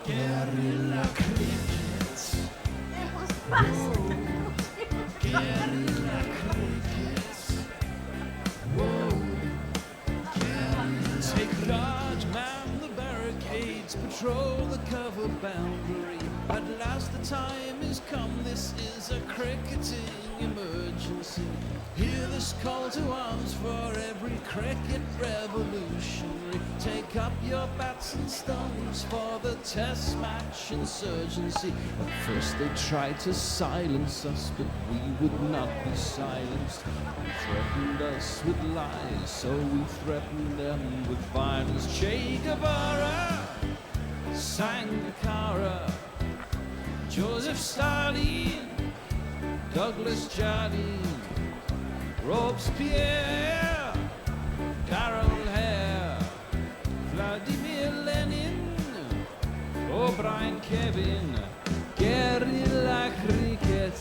Guerrilla crickets. It was fast. Guerrilla crickets. Whoa. Guerrilla. Take large, man the barricades, patrol the cover boundary. At last the time is come, this is a cricketing emergency. Hear this call to arms for every cricket revolutionary. Take up your bats and stones for the test match insurgency. At first they tried to silence us, but we would not be silenced. They threatened us with lies, so we threatened them with violence. Che Guevara, Sangakkara, Joseph Stalin, Douglas Jardine, Robespierre, Darrell Hare, Vladimir Lenin, O'Brien Kevin, guerrilla cricket.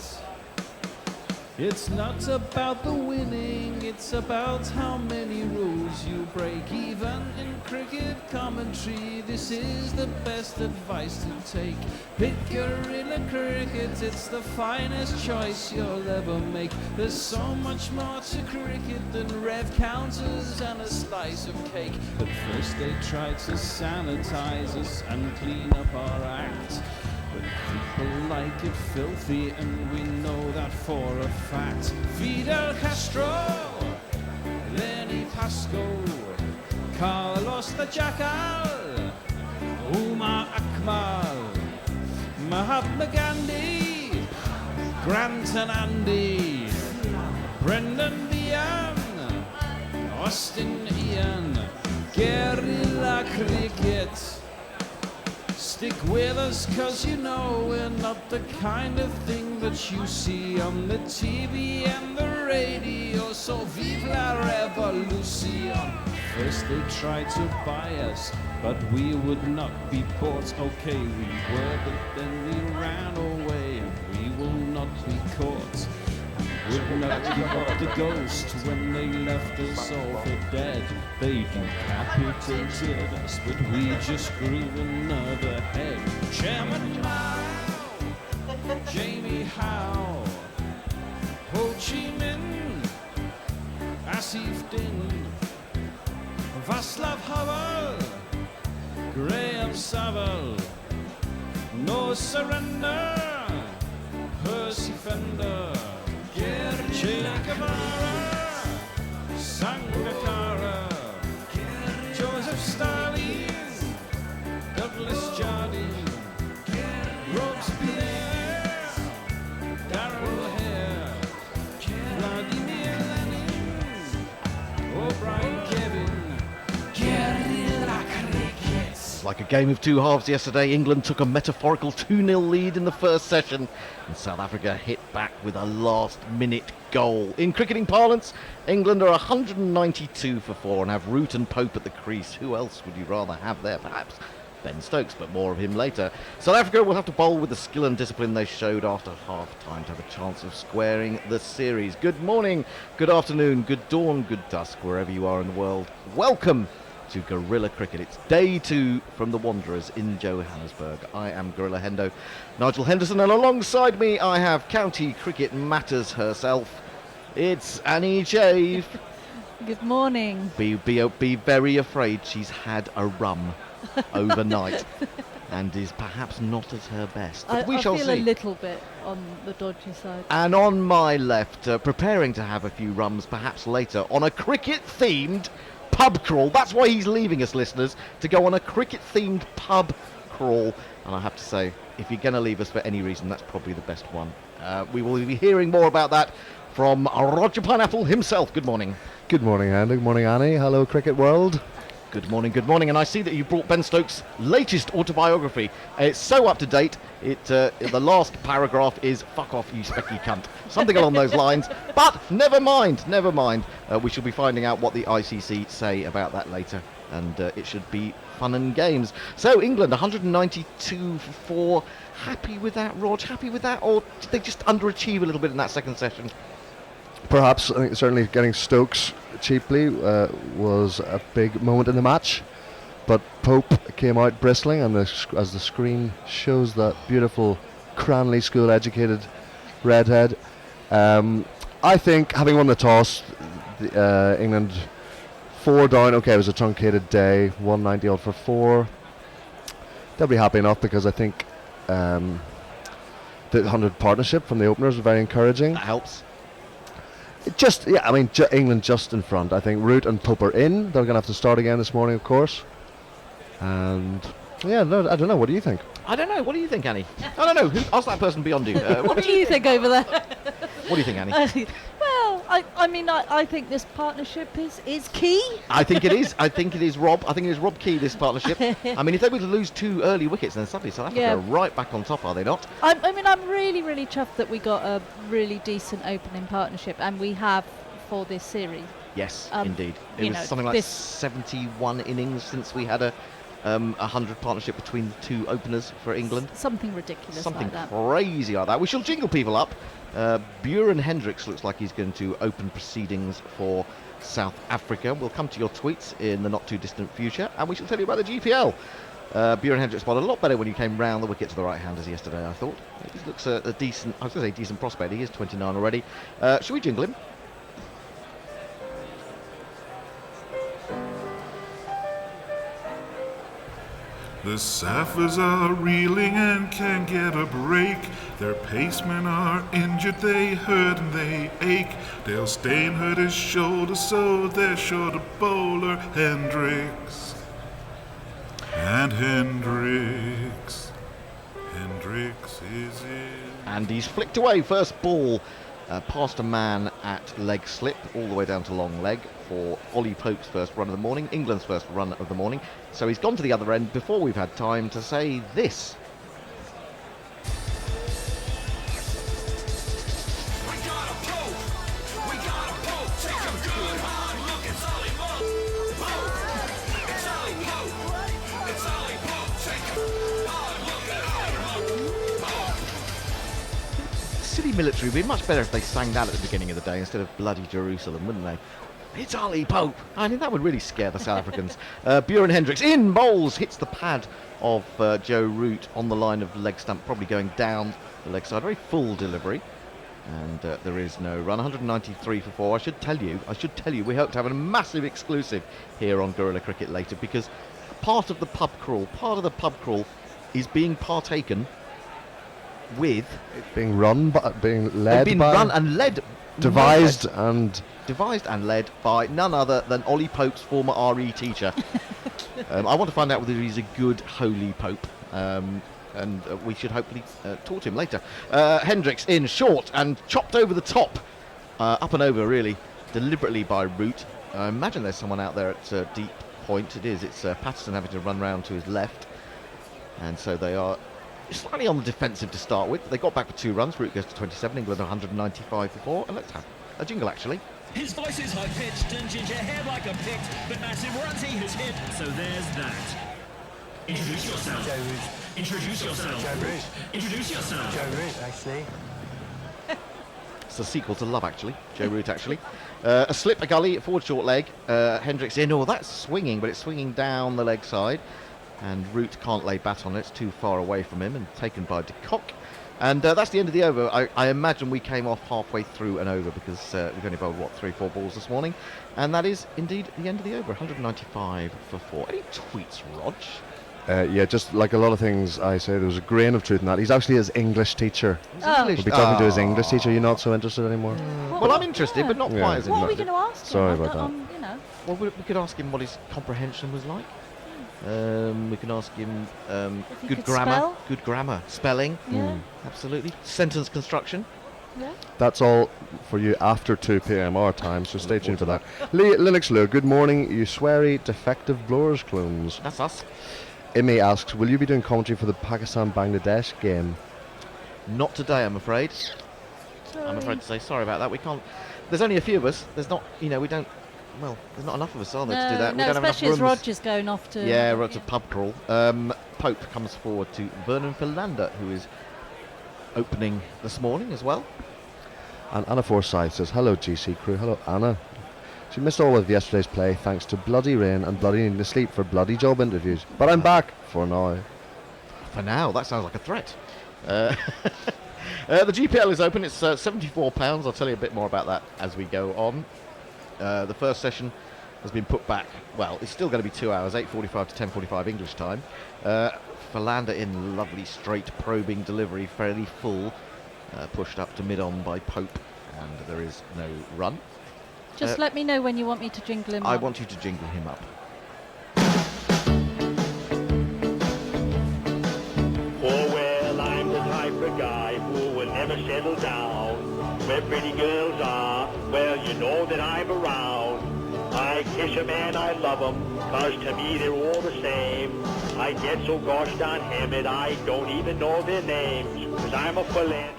It's not about the winning, it's about how many rules you break. Even in cricket commentary, this is the best advice to take. Pick guerrilla cricket, it's the finest choice you'll ever make. There's so much more to cricket than rev counters and a slice of cake. But first they tried to sanitize us and clean up our act. But people like it filthy, and we know that for a fact. Fidel Castro, Lenny Pasco, Carlos the Jackal, Umar Akmal, Mahatma Gandhi, Grant and Andy, Brendan Behan, Austin Ian, guerrilla cricket. Stick with us, cause you know we're not the kind of thing that you see on the TV and the radio. So vive la revolution. First they tried to buy us, but we would not be bought. Okay, we were, but then we ran away, and we will not be caught. Would not give up the ghost when they left us all for dead. They decapitated us, but we just grew another head. Chairman Mao, Jamie Howe, Ho Chi Minh, Asif Din, Václav Havel, Graham Saville, No Surrender, Percy Fender, Che Guevara, Sangakkara, Joseph Stalin, Douglas Jardine, Robespierre, Darrell Hare, Vladimir Lenin, O'Brien Kevin, guerrilla cricket. Like a game of two halves yesterday, England took a metaphorical 2-0 lead in the first session, and South Africa hit back with a last-minute goal. In cricketing parlance, England are 192 for 4 and have Root and Pope at the crease. Who else would you rather have there? Perhaps Ben Stokes, but more of him later. South Africa will have to bowl with the skill and discipline they showed after half-time to have a chance of squaring the series. Good morning, good afternoon, good dawn, good dusk, wherever you are in the world. Welcome to Guerrilla Cricket. It's day 2 from the Wanderers in Johannesburg. I am Gorilla Hendo, Nigel Henderson, and alongside me I have County Cricket Matters herself. It's Annie Chave. Good morning. Be very afraid she's had a rum overnight and is perhaps not at her best. But we shall feel see. a little bit on the dodgy side. And on my left, preparing to have a few rums perhaps later on a cricket-themed pub crawl. That's why he's leaving us, listeners, to go on a cricket-themed pub crawl. And I have to say, if you're going to leave us for any reason, that's probably the best one. We will be hearing more about that from Roger Pineapple himself. Good morning. Good morning, Andy. Good morning, Annie. Hello, cricket world. Good morning, good morning. And I see that you brought Ben Stokes' latest autobiography. It's so up to date. The last paragraph is "fuck off, you specky cunt," something along those lines. But never mind. We shall be finding out what the ICC say about that later, and it should be fun and games. So England 192 for 4. Happy with that, Rog? Happy with that, or did they just underachieve a little bit in that second session? Perhaps. I think certainly getting Stokes cheaply was a big moment in the match. but Pope came out bristling, and as the screen shows that beautiful Cranley school-educated redhead. I think, having won the toss, England 4 down. Okay, it was a truncated day, 190 odd for 4. They'll be happy enough because I think the 100 partnership from the openers is very encouraging. That helps. England just in front. I think Root and Pope are in. They're going to have to start again this morning, of course. And yeah, no, I don't know. What do you think? I don't know. What do you think, Annie? I don't know. Ask that person beyond you. What do you think over there? What do you think, Annie? Well, I think this partnership is key. I think it is. I think it is Rob. I think it is Rob Key, this partnership. I mean, if they were to lose 2 early wickets, then suddenly South Africa are right back on top, are they not? I'm really, really chuffed that we got a really decent opening partnership, and we have for this series. Yes, indeed. It was something like 71 innings since we had a 100 partnership between the 2 openers for England. Something ridiculous Something like that. crazy like that. We shall jingle people up. Buren Hendricks looks like he's going to open proceedings for South Africa. We'll come to your tweets in the not too distant future, and we shall tell you about the GPL. Buren Hendricks bowled a lot better when he came round the wicket to the right-handers yesterday, I thought. He looks a decent, I was going to say decent prospect. He is 29 already. Should we jingle him? The Saffers are reeling and can't get a break. Their pacemen are injured, they hurt and they ache. Dale Steyn hurt his shoulder, so they're short a bowler. Hendricks and Hendricks is in. And he's flicked away. First ball past a man at leg slip, all the way down to long leg for Ollie Pope's first run of the morning, England's first run of the morning. So he's gone to the other end before we've had time to say this. City military would be much better if they sang that at the beginning of the day instead of bloody Jerusalem, wouldn't they? It's Ollie Pope. I mean, that would really scare the South Africans. Buren Hendricks in bowls, hits the pad of Joe Root on the line of leg stump, probably going down the leg side. Very full delivery. And there is no run. 193 for 4. I should tell you, we hope to have a massive exclusive here on Guerrilla Cricket later, because part of the pub crawl is being partaken with. Being run, but being led being by. Run and led. Devised and led by none other than Ollie Pope's former RE teacher. I want to find out whether he's a good holy Pope, and we should hopefully talk to him later. Hendricks in short and chopped over the top, up and over really, deliberately by Root. I imagine there's someone out there at deep point. It's Patterson having to run round to his left, and so they are slightly on the defensive to start with. They got back for 2 runs. Root goes to 27, England 195 for 4. And let's have a jingle, actually. His voice is high-pitched and ginger hair like a pict, but massive runs he has hit, so there's that. Introduce yourself. Joe Root. Introduce yourself. Joe Root. Introduce yourself. Joe Root, actually. It's a sequel to Love, actually. Joe Root, actually. A slip, a gully, forward short leg. Hendricks in. Oh, that's swinging, but it's swinging down the leg side. And Root can't lay bat on it. It's too far away from him and taken by de Kock. And that's the end of the over. I imagine we came off halfway through an over because we've only bowled, 3-4 balls this morning. And that is indeed the end of the over. 195 for 4. Any tweets, Rog? Yeah, just like a lot of things I say, there was a grain of truth in that. He's actually his English teacher. English. We'll be talking to his English teacher. You're not so interested anymore? Well, I'm interested, but not quite as What are we interested. going to ask him? Sorry about that. You know. Well, we could ask him what his comprehension was like. We can ask him If he good could grammar, spell. good grammar, spelling, Yeah. absolutely. Sentence construction. Yeah. That's all for you after 2 p.m. our time, so stay tuned for that. Linux Lou, good morning, you sweary defective blowers clones. That's us. Imi asks, will you be doing commentary for the Pakistan-Bangladesh game? Not today, I'm afraid. I'm afraid to say sorry about that. We can't. There's only a few of us. There's not. We don't. Well, there's not enough of us, are there, to do that? No, we don't especially have as enough rooms. Roger's going off to. Yeah, we're to pub crawl. Pope comes forward to Vernon Philander, who is opening this morning as well. And Anna Forsyth says, hello GC crew, hello Anna. She missed all of yesterday's play thanks to bloody rain and bloody needing to sleep for bloody job interviews. But I'm back for now. For now, that sounds like a threat. The GPL is open. It's £74. I'll tell you a bit more about that as we go on. The first session has been put back. Well, it's still going to be 2 hours, 8:45 to 10:45 English time. Philander in lovely straight probing delivery, fairly full, pushed up to mid-on by Pope, and there is no run. Just let me know when you want me to jingle him I up. want you to jingle him up. Oh, well, I'm the type of guy who will never settle down. Where pretty girls are, well, you know that I'm around. I kiss 'em and I love 'em, 'cause to me they're all the same. I get so gosh darn hammered, I don't even know their names, 'cause I'm a philanderer.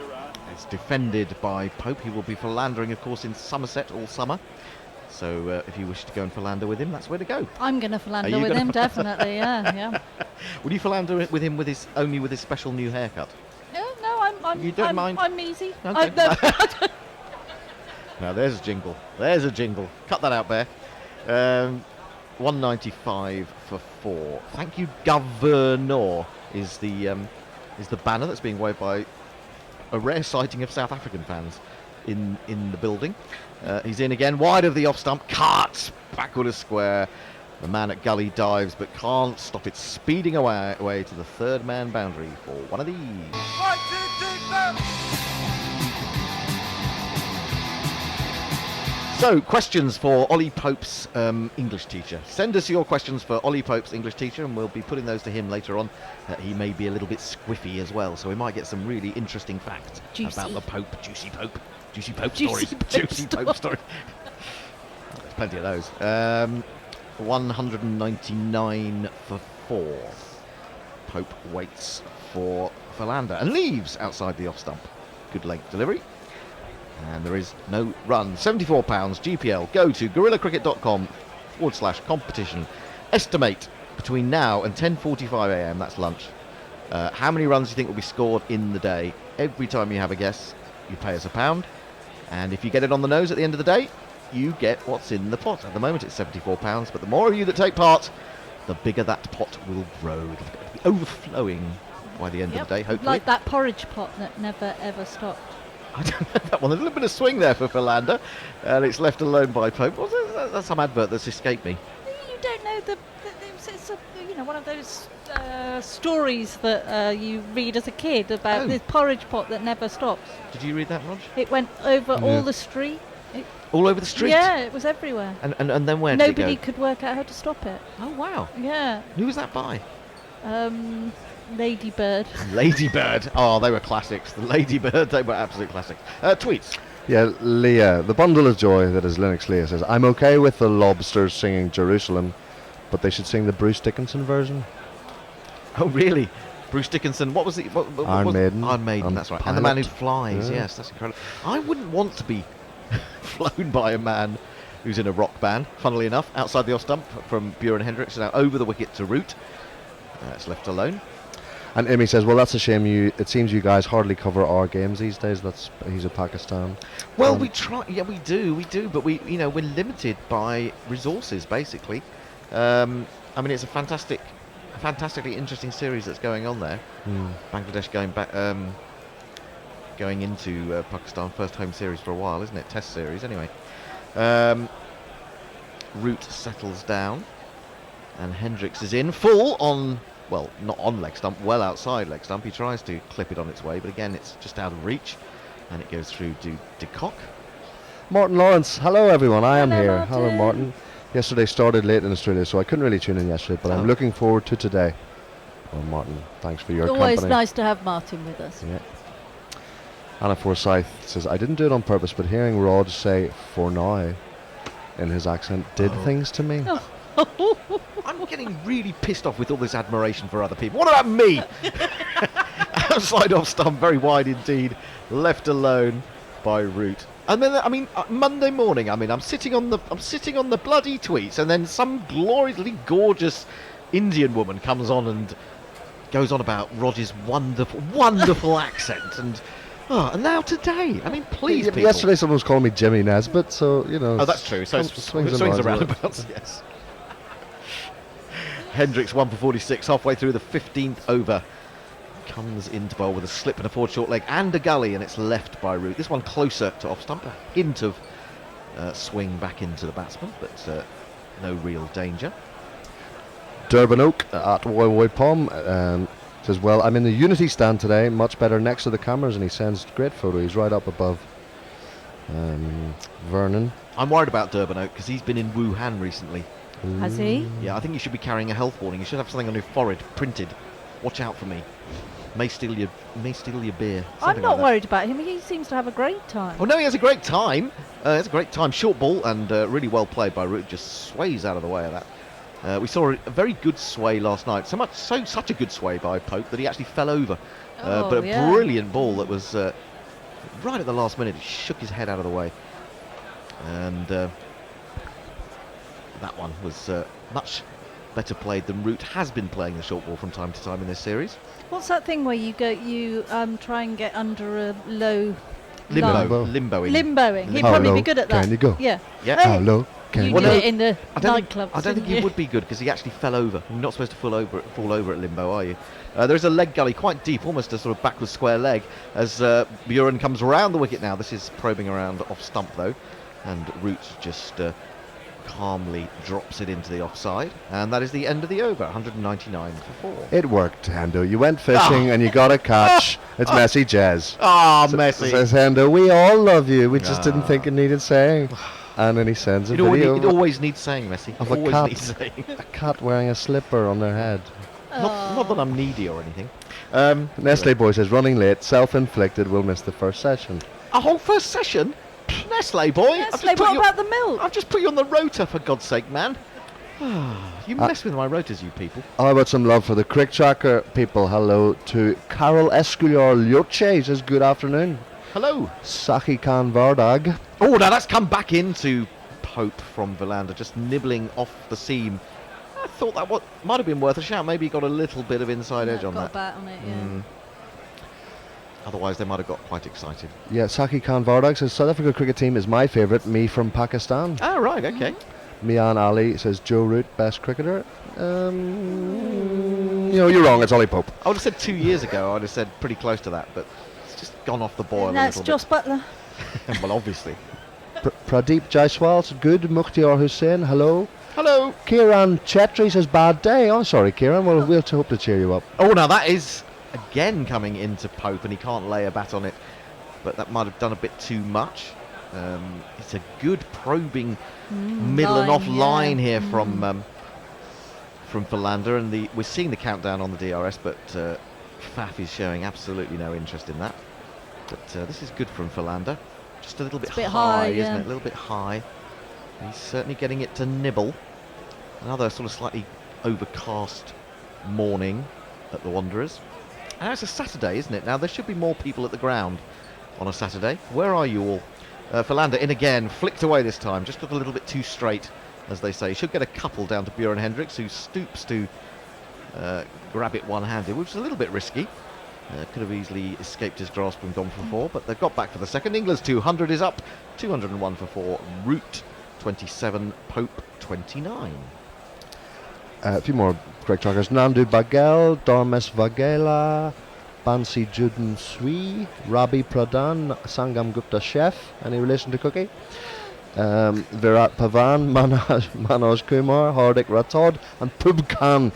It's defended by Pope. He will be philandering, of course, in Somerset all summer. So if you wish to go and philander with him, that's where to go. I'm going to Are philander you with gonna him, definitely, yeah. Would you philander with him only with his special new haircut? No, You don't mind? I'm easy. Okay. No. Now there's a jingle. There's a jingle. Cut that out, Bear. 195 for 4. Thank you, Governor. Is the banner that's being waved by a rare sighting of South African fans in the building. He's in again, wide of the off stump, cuts backward a square. The man at gully dives, but can't stop it, speeding away to the third man boundary for one of these. So, questions for Ollie Pope's English teacher. Send us your questions for Ollie Pope's English teacher, and we'll be putting those to him later on. He may be a little bit squiffy as well, so we might get some really interesting facts about the Pope. Juicy Pope stories. Juicy Pope stories. There's plenty of those. 199 for 4. Pope waits for Philander and leaves outside the off stump. Good length delivery. And there is no run. £74 GPL. Go to gorillacricket.com/competition. Estimate between now and 10:45 a.m. That's lunch. How many runs do you think will be scored in the day? Every time you have a guess, you pay us £1. And if you get it on the nose at the end of the day, you get what's in the pot. At the moment, it's £74. But the more of you that take part, the bigger that pot will grow. It'll be overflowing by the end of the day, hopefully. Like that porridge pot that never ever stopped. I don't know that one. There's a little bit of swing there for Philander, and it's left alone by Pope. That's some advert that's escaped me. You don't know it's one of those stories that you read as a kid about this porridge pot that never stops. Did you read that, Rog? It went over all the street. All over the street? Yeah, it was everywhere. And then where did it go? Nobody could work out how to stop it. Oh, wow. Yeah. Who was that by? Ladybird. Ladybird. Oh, they were classics. The Ladybird, they were absolute classics. Tweets. Yeah, Leah, the bundle of joy that is Linux Leah says, I'm okay with the Lobsters singing Jerusalem, but they should sing the Bruce Dickinson version. Oh, really? Bruce Dickinson. What was it? Iron Maiden. Iron Maiden, that's right. And the Man Who Flies. Yeah. Yes, that's incredible. I wouldn't want to be flown by a man who's in a rock band, funnily enough, outside the off stump from Buren Hendricks, now over the wicket to Root. It's left alone. And Imi says, well, that's a shame. It seems you guys hardly cover our games these days. He's a Pakistan. Well, we try. Yeah, we do, but we're limited by resources, basically. I mean, it's a fantastically interesting series that's going on there. Bangladesh going into Pakistan, first home series for a while, isn't it? Test series, anyway. Root settles down, and Hendricks is in full on. Well, not on leg stump, well outside leg stump. He tries to clip it on its way, but again, it's just out of reach, and it goes through to De Kock. Martin Lawrence, hello everyone, I am here. Martin. Hello Martin. Yesterday started late in Australia, so I couldn't really tune in yesterday, but I'm looking forward to today. Well, Martin, thanks for your Always company. nice to have Martin with us. Yeah. Anna Forsyth says, I didn't do it on purpose, but hearing Rod say for now in his accent did things to me. I'm getting really pissed off with all this admiration for other people. What about me? Outside off stump, very wide indeed, left alone by Root. And then, Monday morning, I'm sitting on the bloody tweets, and then some gloriously gorgeous Indian woman comes on and goes on about Roger's wonderful accent, and Oh, and now today. I mean, please, people. Yesterday someone was calling me Jimmy Nesbitt, so, you know. Oh, that's true. So swings and roundabouts, yes. Hendricks 1 for 46, halfway through the 15th over. Comes into bowl with a slip and a forward short leg and a gully, and it's left by Root. This one closer to off stump. A hint of swing back into the batsman, but no real danger. Durban Oak at Woy Palm says, well, I'm in the Unity stand today, much better next to the cameras, and he sends great photo. He's right up above Vernon. I'm worried about Durban Oak because he's been in Wuhan recently. Has he? Yeah, I think you should be carrying a health warning. You should have something on your forehead printed. Watch out for me. May steal your beer. I'm not worried about him. He seems to have a great time. Oh no, he has a great time. It's a great time. Short ball and really well played by Root. Just sways out of the way of that. We saw a very good sway last night. Such a good sway by Pope that he actually fell over. But a brilliant ball that was right at the last minute. He shook his head out of the way, and that one was much better played than Root has been playing the short ball from time to time in this series. What's that thing where you try and get under a low Limboing. Limboing. He'd probably be good at that. Can you go? Yeah. Yeah. Hey, Hello. you did it in the nightclub. I don't think he would be good because he actually fell over. You're not supposed to fall over at limbo, are you? There is a leg gully quite deep, almost a sort of backwards square leg, as Buren comes around the wicket now. This is probing around off stump though, and Root just calmly drops it into the offside, and that is the end of the over. 199 for 4. It worked, Hendo. You went fishing and you got a catch. It's Messi Jez. Messi. Says Hendo, we all love you. We just didn't think it needed saying. And then he sends a video it always needs saying, Messi. of Always a cat, needs saying. a cat wearing a slipper on their head. Not that I'm needy or anything. Nestle Boy says, running late, self-inflicted, will miss the first session. A whole first session? Nestle Boy? Nestle, what about the milk? I've just put you on the rotor, for God's sake, man. You mess with my rotors, you people. How about some love for the Crick Tracker people? Hello to Carol Esculiar Lyoche. Says, good afternoon. Hello. Saki Khan Vardag. Oh, now that's come back into Pope from Verlander, just nibbling off the seam. I thought that might have been worth a shout. Maybe he got a little bit of inside edge on got that. a bat on it, yeah. Otherwise, they might have got quite excited. Yeah, Saki Khan Vardag says, South Africa cricket team is my favourite, me from Pakistan. Oh, right, okay. Mian Ali says, Joe Root, best cricketer. You know, you're wrong, it's Ollie Pope. I would have said 2 years ago, I would have said pretty close to that, but it's just gone off the boil a No, it's little Joss Butler. bit. Well, obviously. Pradeep Jaiswal says, good. Mukhtiar Hussain, hello. Hello. Kiran Chetri says, bad day. Oh, sorry, Kiran, we'll hope to cheer you up. Oh, now that is again coming into Pope, and he can't lay a bat on it, but that might have done a bit too much. It's a good probing middle and off line here from Verlander, and we're seeing the countdown on the DRS, but Faf is showing absolutely no interest in that. But this is good from Verlander. Just a little bit high, isn't it? A little bit high. He's certainly getting it to nibble. Another sort of slightly overcast morning at the Wanderers. And it's a Saturday, isn't it? Now, there should be more people at the ground on a Saturday. Where are you all? Verlander in again, flicked away this time. Just got a little bit too straight, as they say. Should get a couple down to Buren Hendricks, who stoops to grab it one-handed, which is a little bit risky. Could have easily escaped his grasp and gone for 4, but they've got back for the second. England's 200 is up. 201 for 4. Root 27, Pope 29. A few more correct trackers. Nandu Bagel, Dormes Vagela, Bansi Juden Sui, Rabi Pradhan, Sangam Gupta Chef. Any relation to Cookie? Virat Pavan, Manoj Kumar, Hardik Rathod, and Pub Khan.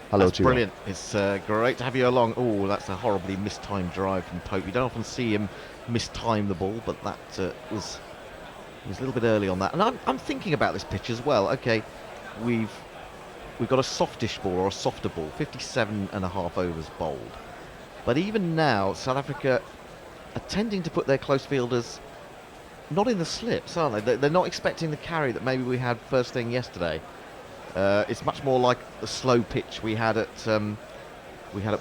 Hello That's to you. Brilliant. It's great to have you along. Oh, that's a horribly mistimed drive from Pope. You don't often see him mistime the ball, but that was a little bit early on that. And I'm thinking about this pitch as well. Okay, we've got a softish ball or a softer ball, 57.5 overs bowled. But even now, South Africa are tending to put their close fielders not in the slips, are they? They're not expecting the carry that maybe we had first thing yesterday. It's much more like the slow pitch we had at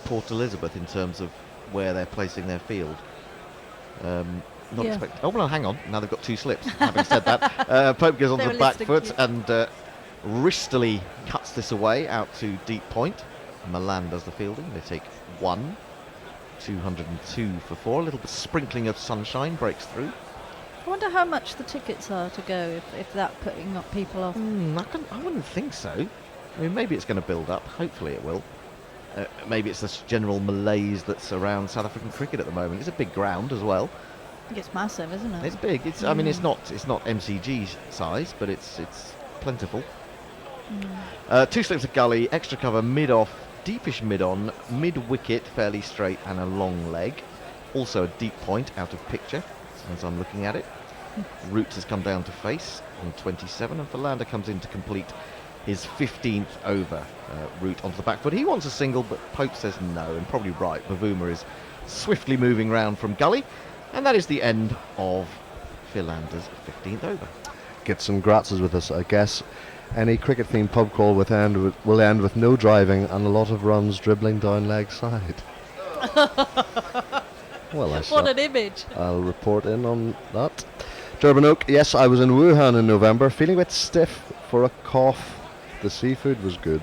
Port Elizabeth in terms of where they're placing their field. Not expect. Oh well, hang on. Now they've got 2 slips. Having said that, Pope goes on the back foot and wristily cuts this away out to deep point. Milan does the fielding. They take 1, 202 for 4. A little bit sprinkling of sunshine breaks through. I wonder how much the tickets are to go if that putting up people off. I wouldn't think so. I mean, maybe it's going to build up. Hopefully it will. Maybe it's this general malaise that's around South African cricket at the moment. It's a big ground as well. I think it's massive, isn't it? It's big. I mean, it's not MCG size, but it's plentiful. 2 slips of gully, extra cover mid-off, deepish mid-on, mid-wicket, fairly straight, and a long leg. Also a deep point out of picture, as I'm looking at it. Root has come down to face on 27, and Philander comes in to complete his 15th over. Root onto the back foot. He wants a single, but Pope says no, and probably right. Bavuma is swiftly moving round from gully, and that is the end of Philander's 15th over. Get some gratzes with us, I guess. Any cricket-themed pub crawl will end with no driving and a lot of runs dribbling down leg side. Well, what an image. I'll report in on that. Durban Oak, yes, I was in Wuhan in November, feeling a bit stiff for a cough. The seafood was good.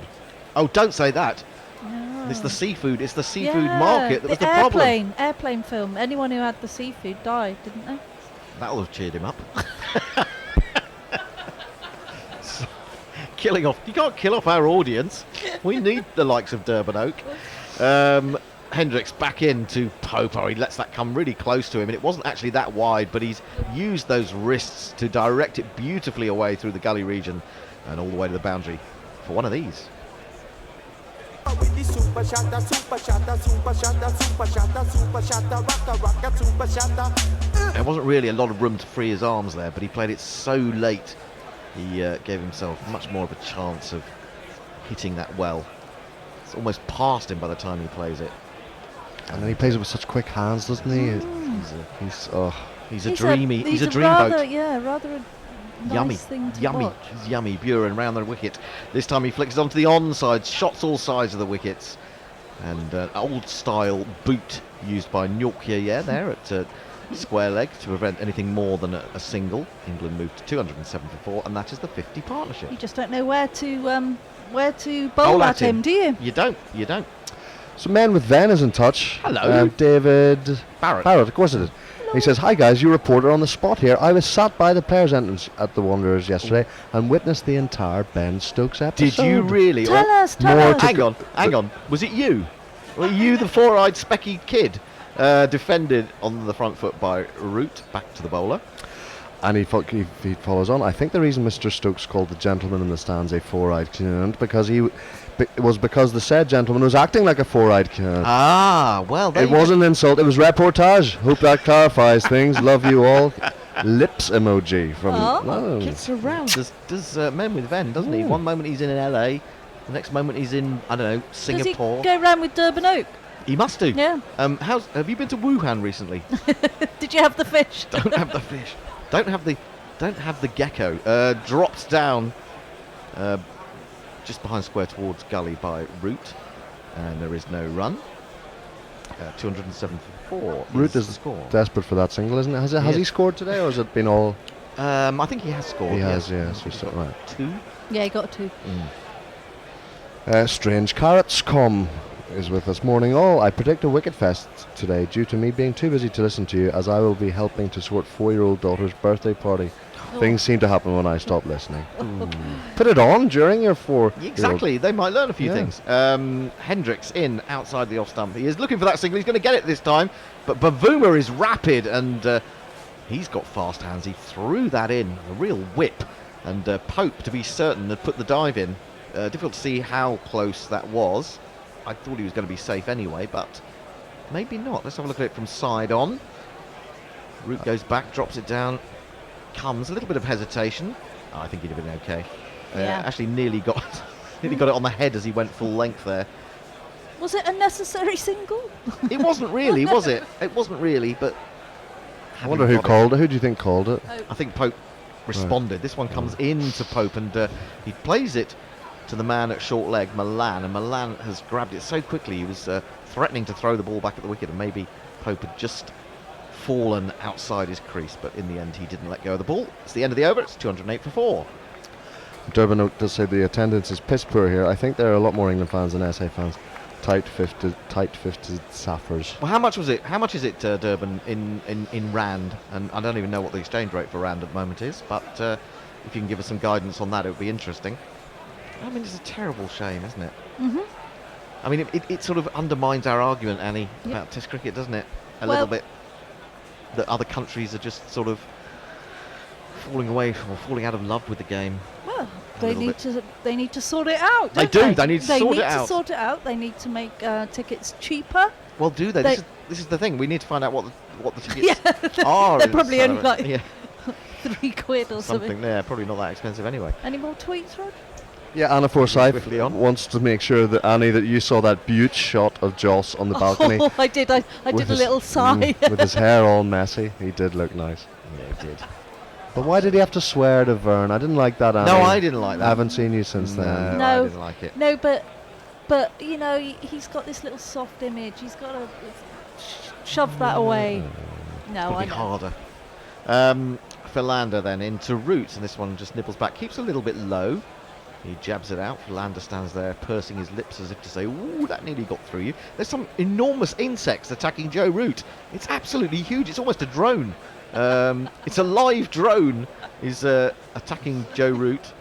Oh, don't say that. No. It's the seafood. It's the seafood market that was the problem. Airplane film. Anyone who had the seafood died, didn't they? That'll have cheered him up. Killing off. You can't kill off our audience. We need the likes of Durban Oak. Hendricks back into Pope. He lets that come really close to him, and it wasn't actually that wide, but he's used those wrists to direct it beautifully away through the gully region and all the way to the boundary for one of these. There wasn't really a lot of room to free his arms there, but he played it so late. He gave himself much more of a chance of hitting that well. It's almost past him by the time he plays it. And then he plays it with such quick hands, doesn't he? He's a dreamy. He's a dreamboat. Rather a yummy, nice thing to yummy, watch. yummy. Buren round the wicket. This time he flicks it onto the onside. Shots all sides of the wickets, and old style boot used by Njorkje there at square leg to prevent anything more than a single. England moved to 207 for 4, and that is the 50 partnership. You just don't know where to bowl at him, do you? You don't. So Men with Ven is in touch. Hello. David Barrett, of course it is. He says, "Hi guys, you reporter on the spot here. I was sat by the players' entrance at the Wanderers yesterday and witnessed the entire Ben Stokes episode." Did you really? Tell us. Hang on. Was it you? Were you the four-eyed specky kid defended on the front foot by Root back to the bowler? And he follows on. I think the reason Mr. Stokes called the gentleman in the stands a four-eyed cunt because the said gentleman was acting like a four-eyed cunt. Ah, well, it wasn't an insult. It was reportage. Hope that clarifies things. Love you all. Lips emoji from. Gets around. Does Men with Ven, doesn't he? One moment he's in LA, the next moment he's in Singapore. Does he go around with Durban Oak? He must do. Yeah. Have you been to Wuhan recently? Did you have the fish? Don't have the fish. Don't have the gecko. Dropped down just behind square towards gully by Root, and there is no run. 207 for 4. Root is the score. Desperate for that single, isn't it? Has he scored today, or has it been all? I think he has scored. He has, yes. He's got right. 2. Yeah, he got 2. Strange Carrots is with us. Morning all. I predict a wicket fest today due to me being too busy to listen to you, as I will be helping to sort 4-year-old daughter's birthday party. Things seem to happen when I stop listening. Put it on during your 4-year-old. Exactly, they might learn a few things. Hendricks in outside the off stump. He is looking for that single. He's going to get it this time, but Bavuma is rapid and he's got fast hands. He threw that in, a real whip, and Pope, to be certain, had put the dive in. Difficult to see how close that was. I thought he was going to be safe anyway, but maybe not. Let's have a look at it from side on. Root goes back, drops it down, comes, a little bit of hesitation. I think he'd have been okay. Actually nearly got it on the head as he went full length there. Was it a necessary single? It wasn't really, was it? It wasn't really, but... I wonder who called it. Who do you think called it? I think Pope responded. Right. This one comes into Pope, and he plays it to the man at short leg, Milan, and Milan has grabbed it so quickly. He was threatening to throw the ball back at the wicket, and maybe Pope had just fallen outside his crease, but in the end he didn't let go of the ball. It's the end of the over. It's 208 for 4. Durban Oak does say the attendance is piss poor here. I think there are a lot more England fans than SA fans. tight-fisted Saffers. Well, how much was it? How much is it, Durban, in rand? And I don't even know what the exchange rate for rand at the moment is, but if you can give us some guidance on that, it would be interesting. I mean, it's a terrible shame, isn't it? Mm-hmm. I mean, it sort of undermines our argument, Annie, about Test cricket, doesn't it? A little bit. That other countries are just sort of falling away or falling out of love with the game. Well, they need to sort it out. They don't do. They, They need to sort it out. They need to sort it out. They need to make tickets cheaper. Well, do they? This is the thing. We need to find out what the tickets Yeah, are. they're probably only like yeah, £3 or something. Yeah, probably not that expensive anyway. Any more tweets, Rod? Yeah, Anna Forsyth Swiftly on. wants to make sure that Annie, that you saw that beaut shot of Joss on the balcony. Oh, I did. I did a little sigh. With his hair all messy. He did look nice. Yeah, he did. But why did he have to swear to Vern? I didn't like that, Annie. No, I didn't like that. I haven't seen you since then. No, I didn't like it. No, but you know, he's got this little soft image. He's got to shove that away. No, It'll I be know. harder. Philander then into Root, and this one just nibbles back, keeps a little bit low. He jabs it out. Philander stands there pursing his lips as if to say, ooh, that nearly got through you. There's some enormous insects attacking Joe Root. It's absolutely huge. It's almost a drone. It's a live drone is attacking Joe Root.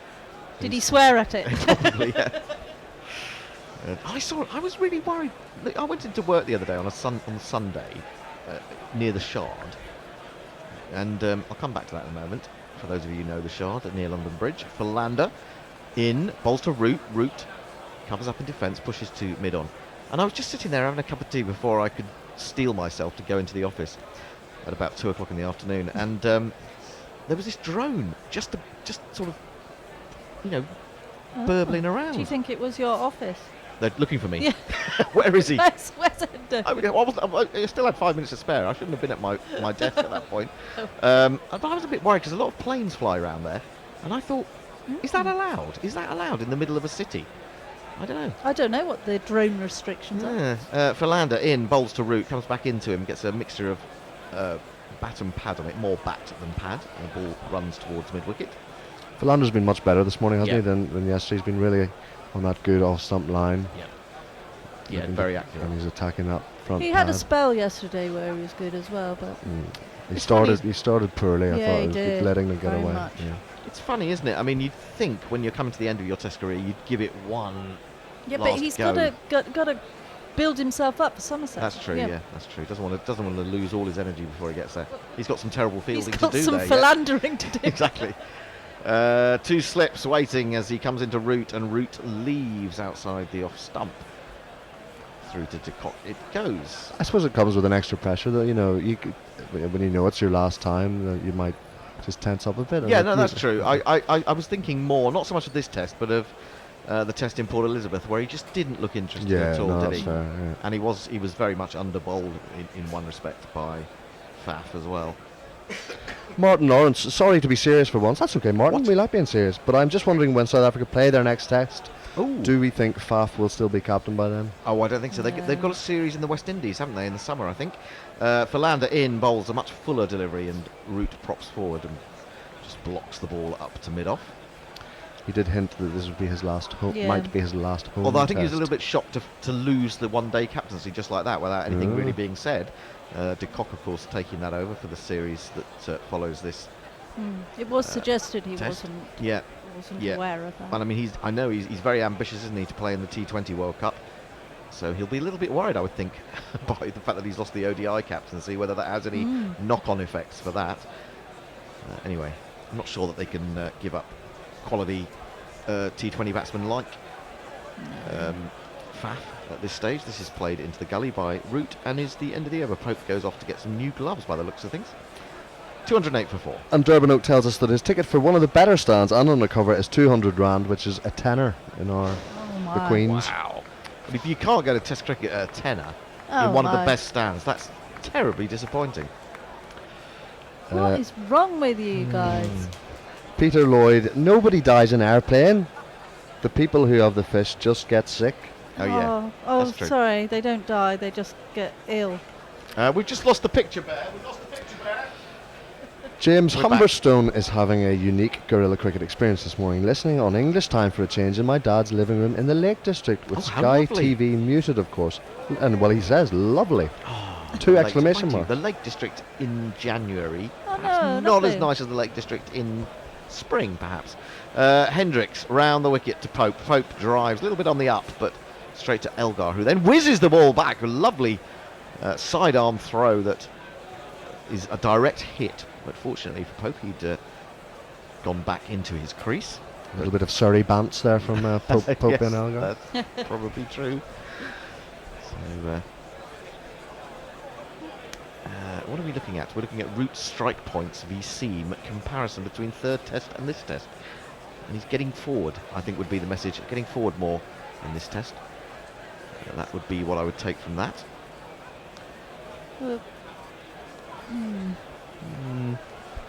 Did he swear at it? Probably, yeah. I was really worried. I went into work the other day on Sunday near the Shard, and I'll come back to that in a moment. For those of you who know the Shard at near London Bridge, Philander in, bowls to Root. Root covers up in defence, pushes to mid-on, and I was just sitting there having a cup of tea before I could steel myself to go into the office at about 2 o'clock in the afternoon, and there was this drone just sort of, you know, burbling around. Do you think it was your office? They're looking for me. Yeah. Where is he? Where's Ender? I still had 5 minutes to spare. I shouldn't have been at my desk at that point. But I was a bit worried because a lot of planes fly around there, and I thought, is that allowed? Is that allowed in the middle of a city? I don't know. I don't know what the drone restrictions are. Philander in, bowls to Root, comes back into him, gets a mixture of bat and pad on it, more bat than pad, and the ball runs towards mid-wicket. Philander's been much better this morning, hasn't Yeah. he, than yesterday. He's been really on that good off-stump line. Yeah, very accurate. And he's attacking that front He had a pad. spell yesterday where he was good as well, but He started poorly. I Yeah, thought he he was did. letting them get Very away. much. Yeah. It's funny, isn't it? I mean, you'd think when you're coming to the end of your Test career, you'd give it one but last he's go. got to build himself up for Somerset. That's true. Yeah, that's true. Doesn't want to lose all his energy before he gets there. He's got some terrible He's fielding got to do some there. philandering to do. Exactly. 2 slips waiting as he comes into Root, and Root leaves outside the off stump. Through to De Kock it goes. I suppose it comes with an extra pressure that, you know, when you know it's your last time, you might just tense up a bit. Yeah, no, that's true. I was thinking more, not so much of this test, but of the test in Port Elizabeth, where he just didn't look interested at all, did that's he? fair, yeah. And he was very much underbowled in one respect by Faf as well. Martin Lawrence, sorry to be serious for once. That's okay, Martin. What? We like being serious. But I'm just wondering, when South Africa play their next test, Ooh. do we think Faf will still be captain by then? Oh, I don't think so. They've got a series in the West Indies, haven't they, in the summer, I think. Philander in, bowls a much fuller delivery, and Root props forward and just blocks the ball up to mid-off. He did hint that this would be his last home. Yeah. Might be his last home. Although I think he was a test. little bit shocked to lose the one-day captaincy just like that, without anything really being said. De Kock, of course, taking that over for the series that follows this. It was suggested he test. wasn't Yeah. aware of that. And I mean, I know he's very ambitious, isn't he, to play in the T20 World Cup. So he'll be a little bit worried, I would think, by the fact that he's lost the ODI captaincy, whether that has any knock-on effects for that. Anyway, I'm not sure that they can give up quality T20 batsmen like Faf at this stage. This is played into the gully by Root, and is the end of the over. Pope goes off to get some new gloves by the looks of things. 208 for 4. And Durban Oak tells us that his ticket for one of the better stands and on the cover is £200, which is a tenner in our the Queen's. Wow. But if you can't go to Test cricket at a tenner Oh in one of the my. best stands, that's terribly disappointing. What is wrong with you guys? Peter Lloyd, nobody dies in airplane. The people who have the fish just get sick. Oh, yeah. Oh, That's true. sorry, they don't die, they just get ill. We've just lost the picture, Bear. We've lost the picture, Bear. James We're back. Humberstone is having a unique guerrilla cricket experience this morning, listening on English time for a change in my dad's living room in the Lake District with Oh, how Sky lovely. TV muted, of course. And, well, he says, lovely. The 2 Lake- exclamation mind you, marks. The Lake District in January, Oh, perhaps no, not as lovely. nice as the Lake District in spring, perhaps. Hendricks round the wicket to Pope. Pope drives a little bit on the up, but straight to Elgar, who then whizzes the ball back. A lovely sidearm throw that is a direct hit. But fortunately for Pope, he'd gone back into his crease. A little bit of Surrey bants there from Pope Yes, and Elgar. that's probably true. So, what are we looking at? We're looking at root strike points v seam comparison between third test and this test. And he's getting forward, I think would be the message. Getting forward more in this test. That would be what I would take from that. Well,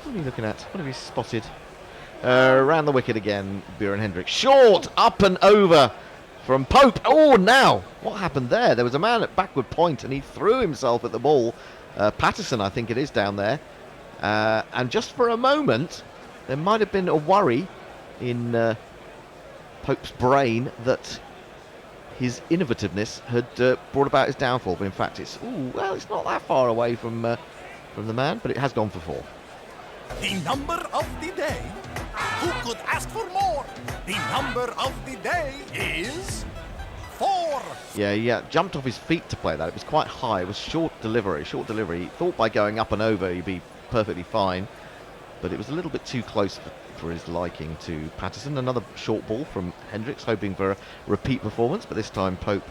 What are you looking at? What have you spotted? Round the wicket again, Buren Hendricks. Short, up and over from Pope. Oh, now, what happened there? There was a man at backward point and he threw himself at the ball. Patterson, I think it is, down there. And just for a moment, there might have been a worry in Pope's brain that his innovativeness had brought about his downfall. But in fact, it's not that far away from the man, but it has gone for 4. The number of the day. Who could ask for more? The number of the day is 4. Yeah, he jumped off his feet to play that. It was quite high. It was short delivery. He thought by going up and over he'd be perfectly fine, but it was a little bit too close for his liking to Patterson. Another short ball from Hendricks, hoping for a repeat performance, but this time Pope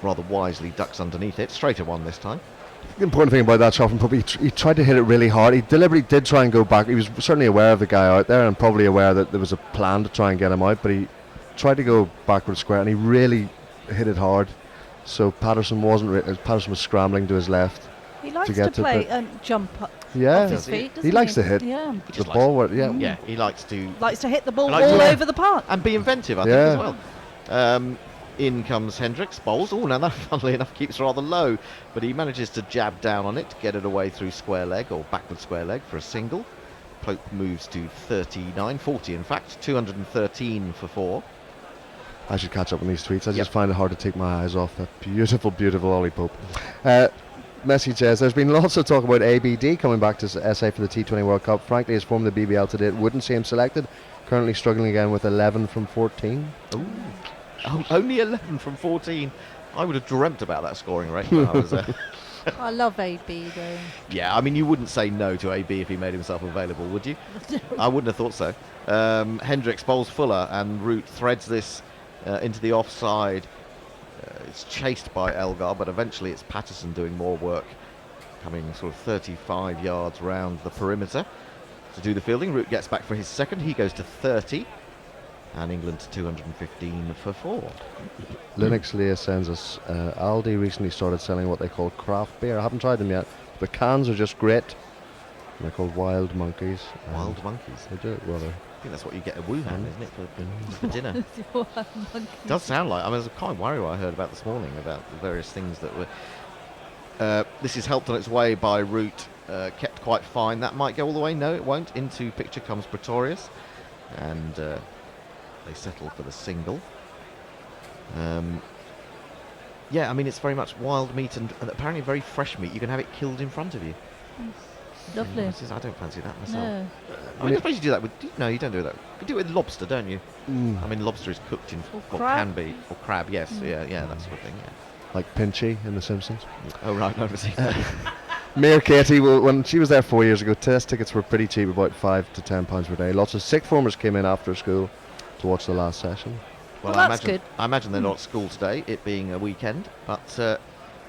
rather wisely ducks underneath it. Straighter one this time. The important thing about that shot from Pope, he tried to hit it really hard. He deliberately did try and go back. He was certainly aware of the guy out there and probably aware that there was a plan to try and get him out, but he tried to go backward square and he really hit it hard. So Patterson Patterson was scrambling to his left. he likes to get to play the- and jump up Yeah, off his feet, doesn't he likes to hit Yeah. He the just ball. likes Yeah, he likes to Likes to hit the ball Likes all to- over the park. and be inventive, I think, Yeah. as well. In comes Hendricks, bowls. Oh, now that, funnily enough, keeps rather low, but he manages to jab down on it, get it away through square leg, or backward square leg for a single. Pope moves to 40 in fact, 213 for 4. I should catch up on these tweets. I Yep. just find it hard to take my eyes off that beautiful, beautiful Ollie Pope. Message says, there's been lots of talk about ABD coming back to SA for the T20 World Cup. Frankly, his form in the BBL today wouldn't see him selected. Currently struggling again with 11 from 14. Oh, only 11 from 14. I would have dreamt about that scoring rate when I was I love AB though. Yeah, I mean, you wouldn't say no to AB if he made himself available, would you? I wouldn't have thought so. Hendricks bowls Fuller, and Root threads this into the offside. It's chased by Elgar, but eventually it's Patterson doing more work, coming sort of 35 yards round the perimeter to do the fielding. Root gets back for his second. He goes to 30, and England to 215 for 4. Linux Leah sends us, Aldi recently started selling what they call craft beer. I haven't tried them yet. The cans are just great. And they're called Wild Monkeys. Wild monkeys. They do, well, I think that's what you get at Wuhan, isn't it, for dinner? Does sound like. I mean, I was quite worried what I heard about this morning about the various things that were. This is helped on its way by Root, kept quite fine. That might go all the way. No, it won't. Into picture comes Pretorius, and they settle for the single. Yeah, I mean, it's very much wild meat and apparently very fresh meat. You can have it killed in front of you. Lovely. I don't fancy that myself. No. I mean, I suppose you do that with. No, you don't do that. You do it with lobster, don't you? Mm. I mean, lobster is cooked in Or what crab. can be, or crab. Yes, yeah, that sort of thing. Yeah. like Pinchy in The Simpsons. Oh right, no, Mayor Katie, when she was there 4 years ago, test tickets were pretty cheap, about £5 to £10 per day. Lots of sick formers came in after school to watch the last session. Well, I that's imagine, good. I imagine they're not at school today, it being a weekend, but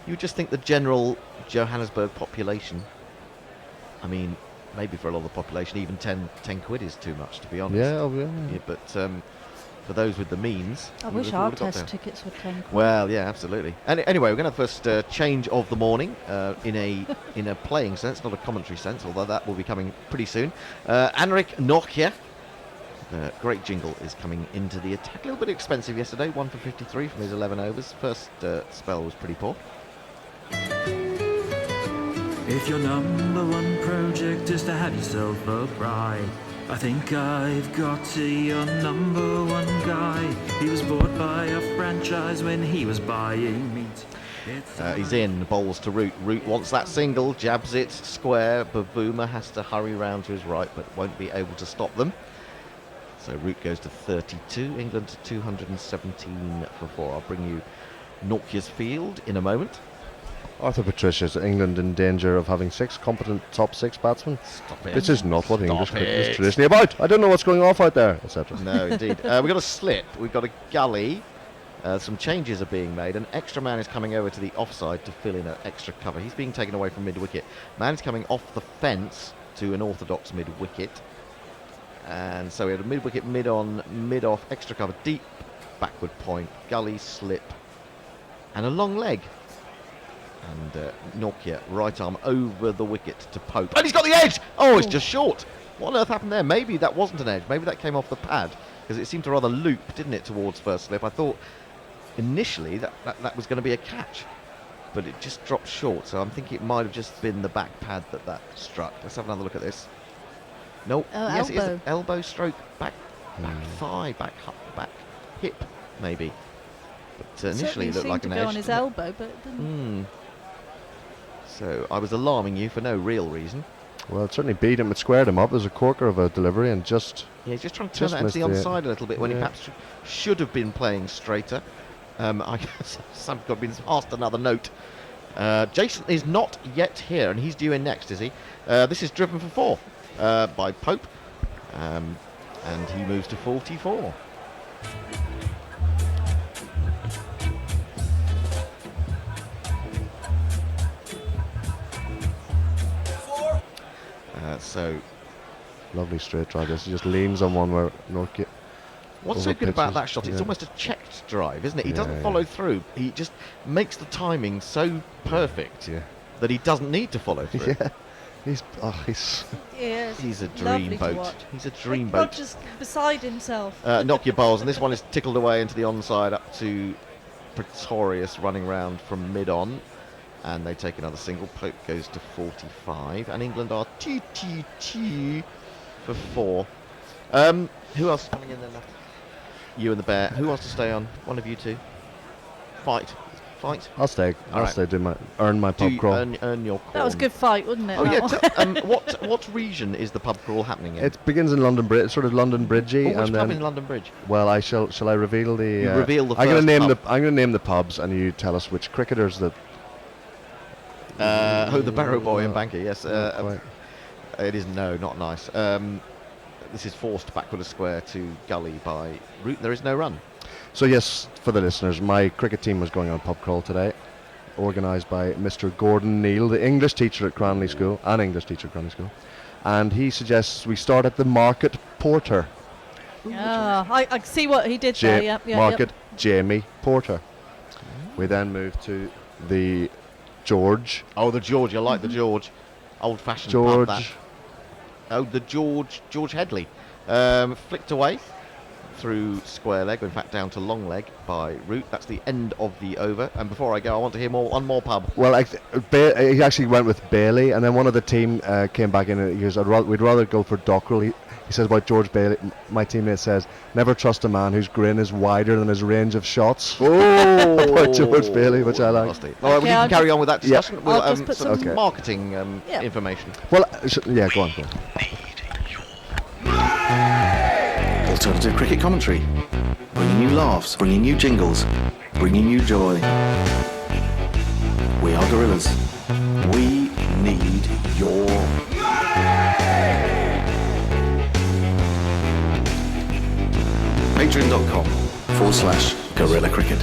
you just think the general Johannesburg population, I mean, maybe for a lot of the population, even 10 quid is too much, to be honest. Yeah, oh, yeah. Yeah, but for those with the means... I we wish would've our already got test there. tickets were 10 quid. Well, yeah, absolutely. Anyway, we're going to have first change of the morning in a playing sense, not a commentary sense, although that will be coming pretty soon. Anrik Nokia, great jingle, is coming into the attack. A little bit expensive yesterday, 1 for 53 from his 11 overs. First spell was pretty poor. If your number one project is to have yourself a bride, I think I've got to your number one guy. He was bought by a franchise when he was buying meat. He's in, bowls to Root. Root wants that single, jabs it square. Bavuma has to hurry round to his right, but won't be able to stop them. So Root goes to 32, England to 217 for 4. I'll bring you Nortje's field in a moment. Arthur Patricia's England in danger of having 6 competent top 6 batsmen. Stop it. This is not what English Stop cricket is it. traditionally about. I don't know what's going off out there, etc. No, indeed. We've got a slip, we've got a gully. Some changes are being made. An extra man is coming over to the offside to fill in an extra cover. He's being taken away from mid-wicket. Man is coming off the fence to an orthodox mid-wicket. And so we had a mid-wicket, mid-on, mid-off, extra cover, deep backward point, gully, slip, and a long leg. And Nortje, right arm over the wicket to Pope. And he's got the edge! Oh, it's just short. What on earth happened there? Maybe that wasn't an edge. Maybe that came off the pad, because it seemed to rather loop, didn't it, towards first slip. I thought initially that was going to be a catch, but it just dropped short. So I'm thinking it might have just been the back pad that struck. Let's have another look at this. No, yes, it is elbow. elbow stroke, back thigh, back hip, maybe. But initially it looked like an edge. It on his didn't it? elbow, but it didn't. So I was alarming you for no real reason. Well, it certainly beat him. It squared him up. There's a corker of a delivery and just... Yeah, he's just trying to turn Just that into the missed onside a little bit when he yeah. perhaps should have been playing straighter. I guess I've got been asked another note. Jason is not yet here, and he's due in next, is he? This is driven for 4 by Pope, and he moves to 44. So Lovely straight drive. This. He just leans on one where Nortje... what's so good about that shot? It's yeah. almost a checked drive, isn't it? He Yeah, doesn't yeah. follow through. He just makes the timing so perfect Yeah. that he doesn't need to follow through. Yeah. He's... Yes, He's a lovely to dreamboat. watch. He's a dreamboat. Roger's beside himself. Knock your bowls, and this one is tickled away into the onside up to Pretorius running round from mid-on. And they take another single. Pope goes to 45. And England are 2 for 4. Who else is coming in then? You and the bear. Who wants to stay on? One of you two. Fight. I'll stay. All I'll right. stay. Earn my Do pub you crawl. earn your corn. That was a good fight, wasn't it? Oh that yeah. one? What region is the pub crawl happening in? It begins in London Bridge, sort of London Bridgey, Which and pub then. in London Bridge? Well, shall I reveal the? You reveal the I'm gonna first name pub. I'm gonna name the pubs, and you tell us which cricketers that. The Barrow Boy and Banker. Yes. Not quite. It is not nice. This is forced backward a square to gully by Root. There is no run. So yes, for the listeners, my cricket team was going on pub crawl today, organised by Mr. Gordon Neal, the English teacher at Cranley School, and he suggests we start at the Market Porter. I see what he did there. Yep. Market Jamie Porter. We then move to the George. Oh, the George. I like the George. Old-fashioned pub, that. George. Oh, the George Headley. Flicked away through square leg, in fact down to long leg by Root. That's the end of the over. And before I go, I want to hear one more pub. Well, he actually went with Bailey, and then one of the team came back in and he goes, we'd rather go for Dockrell. He says about George Bailey, my teammate says, never trust a man whose grin is wider than his range of shots. Oh, about George Bailey, which I like. Nasty. All right, we can carry on with that discussion. Yeah. We'll, I'll just put some some- marketing information. Well, yeah, go on. Alternative cricket commentary. Bringing you laughs, bringing you jingles, bringing you joy. We are gorillas. We need your... Patreon.com/Gorilla Cricket.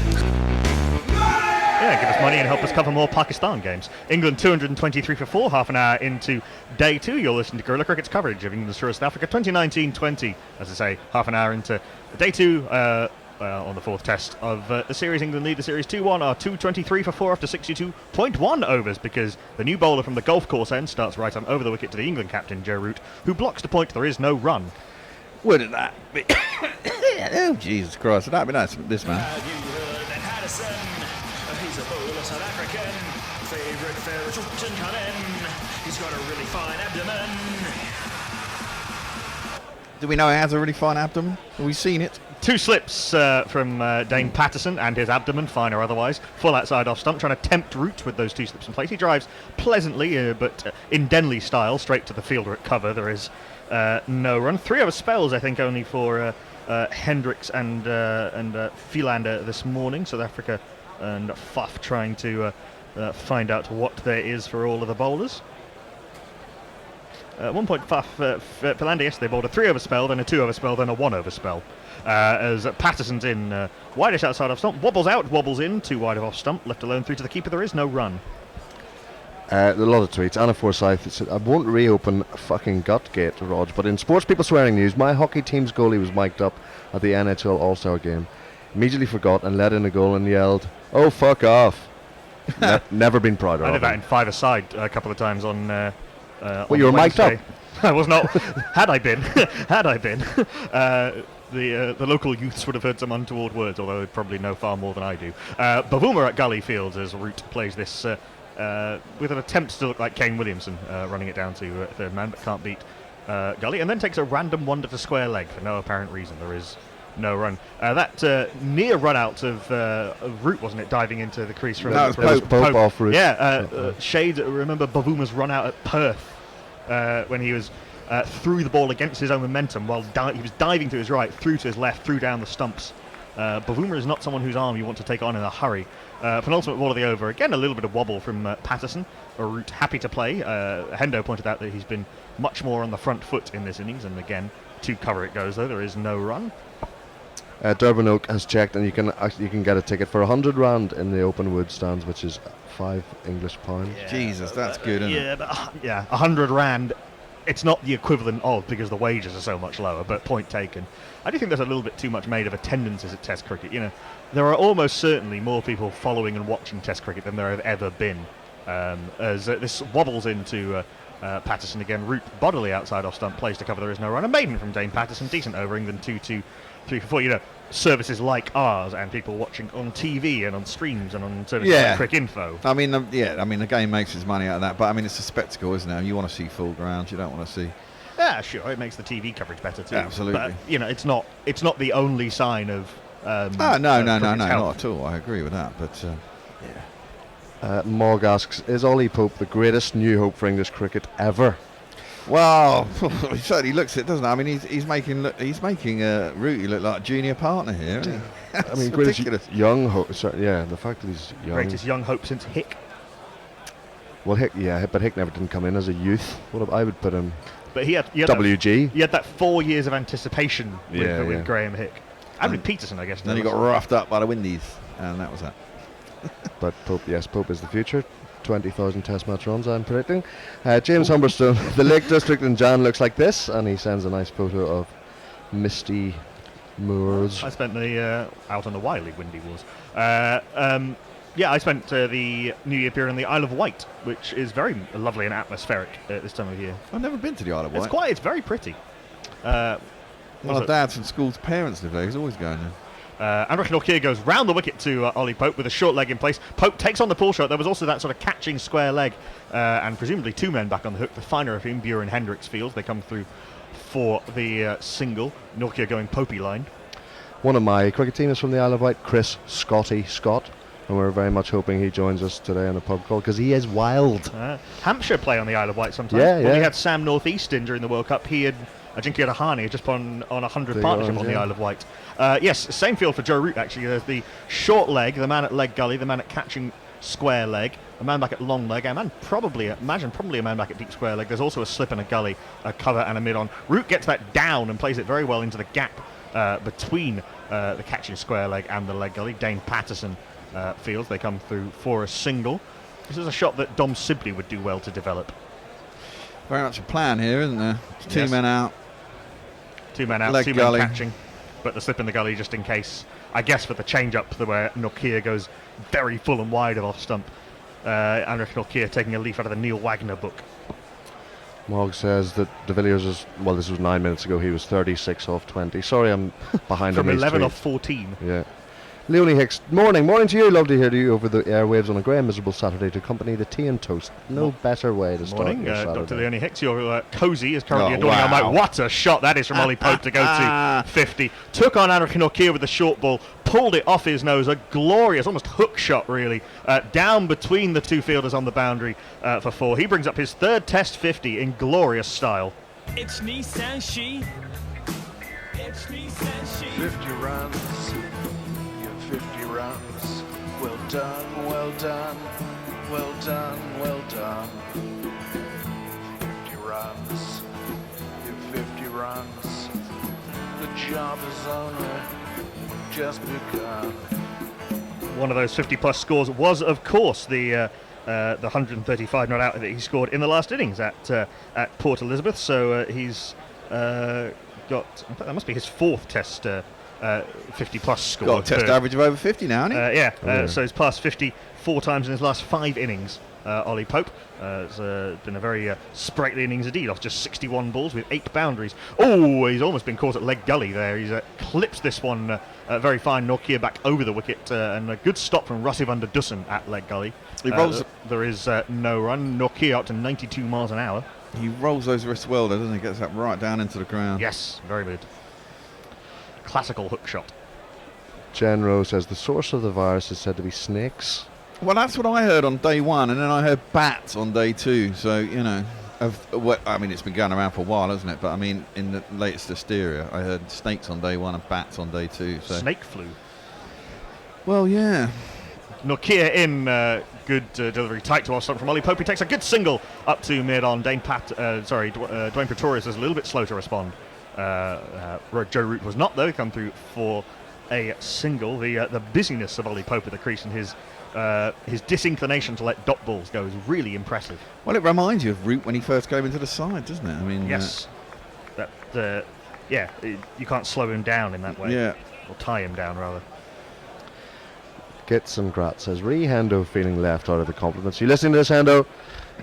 Yeah, give us money and help us cover more Pakistan games. England 223 for 4, half an hour into day 2. You're listening to Gorilla Cricket's coverage of England's tour of South Africa 2019-20. As I say, half an hour into day 2 on the 4th test of the series. England lead the series 2-1, are 223 for 4 after 62.1 overs, because the new bowler from the golf course end starts right on over the wicket to the England captain, Joe Root, who blocks the point. There is no run. Wouldn't that be... oh, Jesus Christ. That'd be nice, this man. Have you heard Ben Haddison? He's a bowler, South African. favourite ferret shooting coming. He's got a really fine abdomen. Do we know he has a really fine abdomen? Have we seen it? 2 slips from Dane Patterson and his abdomen, fine or otherwise. Full outside off stump, trying to tempt Root with those 2 slips in place. He drives pleasantly, but in Denley style, straight to the fielder at cover. There is no run. 3 over spells, I think, only for Hendricks and Philander this morning. South Africa and Fuff trying to find out what there is for all of the bowlers. At one point, Philander yesterday bowled a 3 over spell, then a 2 over spell, then a 1 over spell. As Patterson's in widest outside off stump, wobbles out, wobbles in, 2 wide of off stump, left alone through to the keeper. There is no run. A lot of tweets. Anna Forsyth said, I won't reopen fucking Gutgate, Rog, but in sports people swearing news, my hockey team's goalie was mic'd up at the NHL All-Star game. Immediately forgot and let in a goal and yelled, "Oh, fuck off." Never been prouder I of did that him. in 5-a-side a couple of times on Well, you were mic'd up. I was not. Had I been, the local youths would have heard some untoward words, although they probably know far more than I do. Bavuma at Gully Fields as Root plays this with an attempt to look like Kane Williamson, running it down to third man, but can't beat Gully, and then takes a random wonder to square leg for no apparent reason. There is no run. That near run out of Root, wasn't it, diving into the crease from... No, it was Pope off Root. Yeah, Shade, remember Bavuma's run out at Perth when he was threw the ball against his own momentum while he was diving to his right, through to his left, through down the stumps. Bavuma is not someone whose arm you want to take on in a hurry. Penultimate ball of the over. Again, a little bit of wobble from Patterson. Root happy to play. Hendo pointed out that he's been much more on the front foot in this innings, and again, to cover it goes, though. There is no run. Durban Oak has checked, and you can get a ticket for £100 in the open wood stands, which is £5 English. Jesus, that's good, isn't it? Yeah, £100. It's not the equivalent of, because the wages are so much lower, but point taken. I do think there's a little bit too much made of attendances at Test cricket. You know, there are almost certainly more people following and watching Test cricket than there have ever been. As this wobbles into Patterson again, Root bodily outside off stump, plays to cover, there is no run. A maiden from Dane Patterson, decent over England, 2-2, 3-4. You know, services like ours and people watching on TV and on streams and on services like Crick Info. I mean, the game makes its money out of that, but I mean, it's a spectacle, isn't it? You want to see full grounds, you don't want to see... Yeah, sure, it makes the TV coverage better too. Absolutely. But, you know, it's not the only sign of... no, not at all. I agree with that, but... Morg asks, is Ollie Pope the greatest new hope for English cricket ever? Well, he certainly looks it, doesn't he? I mean, he's making Rooty look like a junior partner here, isn't he? I mean, greatest young hope. Yeah, the fact that he's young. Greatest young hope since Hick. Well, Hick never didn't come in as a youth. I would put him. But he had WG. He had that 4 years of anticipation with Graham Hick. And with Peterson, I guess. Then he got roughed up by the Windies, and that was that. But Pope is the future. 20,000 Test match runs, I'm predicting. James Humberstone, the Lake District in Jan looks like this, and he sends a nice photo of misty moors. I spent the out on the wily windy wars. I spent the New Year period on the Isle of Wight, which is very lovely and atmospheric at this time of year. I've never been to the Isle of Wight. It's very pretty. My dad's and school's parents live there. He's always going there. Andrew Norkier goes round the wicket to Ollie Pope with a short leg in place. Pope takes on the pull shot. There was also that sort of catching square leg, and presumably 2 men back on the hook. The finer of whom, Buren Hendricks fields. They come through for the single. Norkier going Popey line. One of my cricket team is from the Isle of Wight, Chris Scotty Scott, and we're very much hoping he joins us today on a pub call because he is wild. Hampshire play on the Isle of Wight sometimes. When we had Sam Northeast in during the World Cup, he had Ajinkya Rahane had just on 100 partnership on the Isle of Wight. Yes, same field for Joe Root actually. There's the short leg, the man at leg gully, the man at catching square leg, a man back at long leg, probably a man back at deep square leg. There's also a slip and a gully, a cover and a mid on. Root gets that down and plays it very well into the gap between the catching square leg and the leg gully. Dane Patterson fields. They come through for a single. This is a shot that Dom Sibley would do well to develop. Very much a plan here, isn't there? Two men out. 2 men out, 2 men catching. But the slip in the gully just in case. I guess for the change-up where Norkier goes very full and wide of off stump. Andrew Norkier taking a leaf out of the Neil Wagner book. Morg says that De Villiers is, well, this was 9 minutes ago, he was 36 off 20. Sorry, I'm behind From on these 11 tweets. off 14. Yeah. Leonie Hicks, morning to you. Love to hear you over the airwaves on a grey and miserable Saturday to accompany the tea and toast. No better way to start your Saturday. Dr. Leonie Hicks, your cosy is currently Oh, adorning our wow. mic. What a shot that is from Ollie Pope to go to 50. Took on Anakin Nokia with the short ball, pulled it off his nose. A glorious, almost hook shot, really, down between the two fielders on the boundary for 4. He brings up his third Test 50 in glorious style. It's Nissan She. It's Nissan She. 50 runs. Your 50 runs. Well done, well done. Well done, well done. 50 runs. Your 50 runs. The job is only just begun. One of those 50-plus scores was, of course, the 135 not out that he scored in the last innings at Port Elizabeth. So he's got, that must be his 4th Test 50-plus score. Got a Test average of over 50 now, hasn't he? So he's passed 50 4 times in his last 5 innings. Ollie Pope. It's been a very sprightly innings indeed, off just 61 balls with 8 boundaries. Oh, he's almost been caught at leg gully there. He's clips this one, very fine Nokia back over the wicket, and a good stop from Russivan Dussen at leg gully. He rolls there is no run. Nokia up to 92 miles an hour. He rolls those wrists well, though, doesn't he? Gets that right down into the ground. Yes, very good. Classical hook shot. Jen Rowe says the source of the virus is said to be snakes. Well, that's what I heard on day 1, and then I heard bats on day 2. So, you know, I mean, it's been going around for a while, hasn't it? But I mean, in the latest hysteria, I heard snakes on day 1 and bats on day 2. So. Snake flu. Well, yeah. Nokia in good delivery, tight to off stump from Ollie Pope. He takes a good single up to mid on. Dwayne Pretorius is a little bit slow to respond. Joe Root was not, though. He come through for a single. The busyness of Ollie Pope at the crease and his disinclination to let dot balls go is really impressive. Well, it reminds you of Root when he first came into the side, doesn't it? I mean, yes. You can't slow him down in that way. Yeah. Or tie him down, rather. Get some grat says Ree Hendo feeling left out of the compliments. You listening to this, Hendo?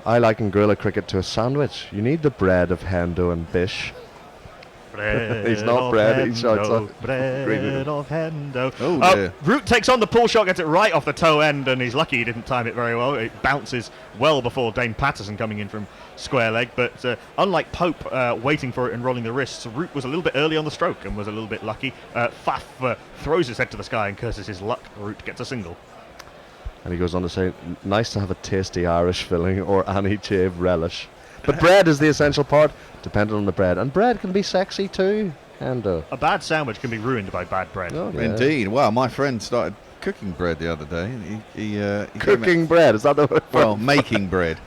I liken gorilla cricket to a sandwich. You need the bread of Hendo and Bish. He's not bread, he shouts out. Bread of Hendo. Oh, dear. Root takes on the pull shot, gets it right off the toe end, and he's lucky he didn't time it very well. It bounces well before Dane Patterson coming in from square leg, but unlike Pope waiting for it and rolling the wrists, Root was a little bit early on the stroke and was a little bit lucky. Faf throws his head to the sky and curses his luck. Root gets a single. And he goes on to say, nice to have a tasty Irish filling or any chave relish. But bread is the essential part, depending on the bread. And bread can be sexy too. And a bad sandwich can be ruined by bad bread. Oh, yeah. Indeed. Well, my friend started cooking bread the other day. He cooking bread? Is that the word? Well, making bread.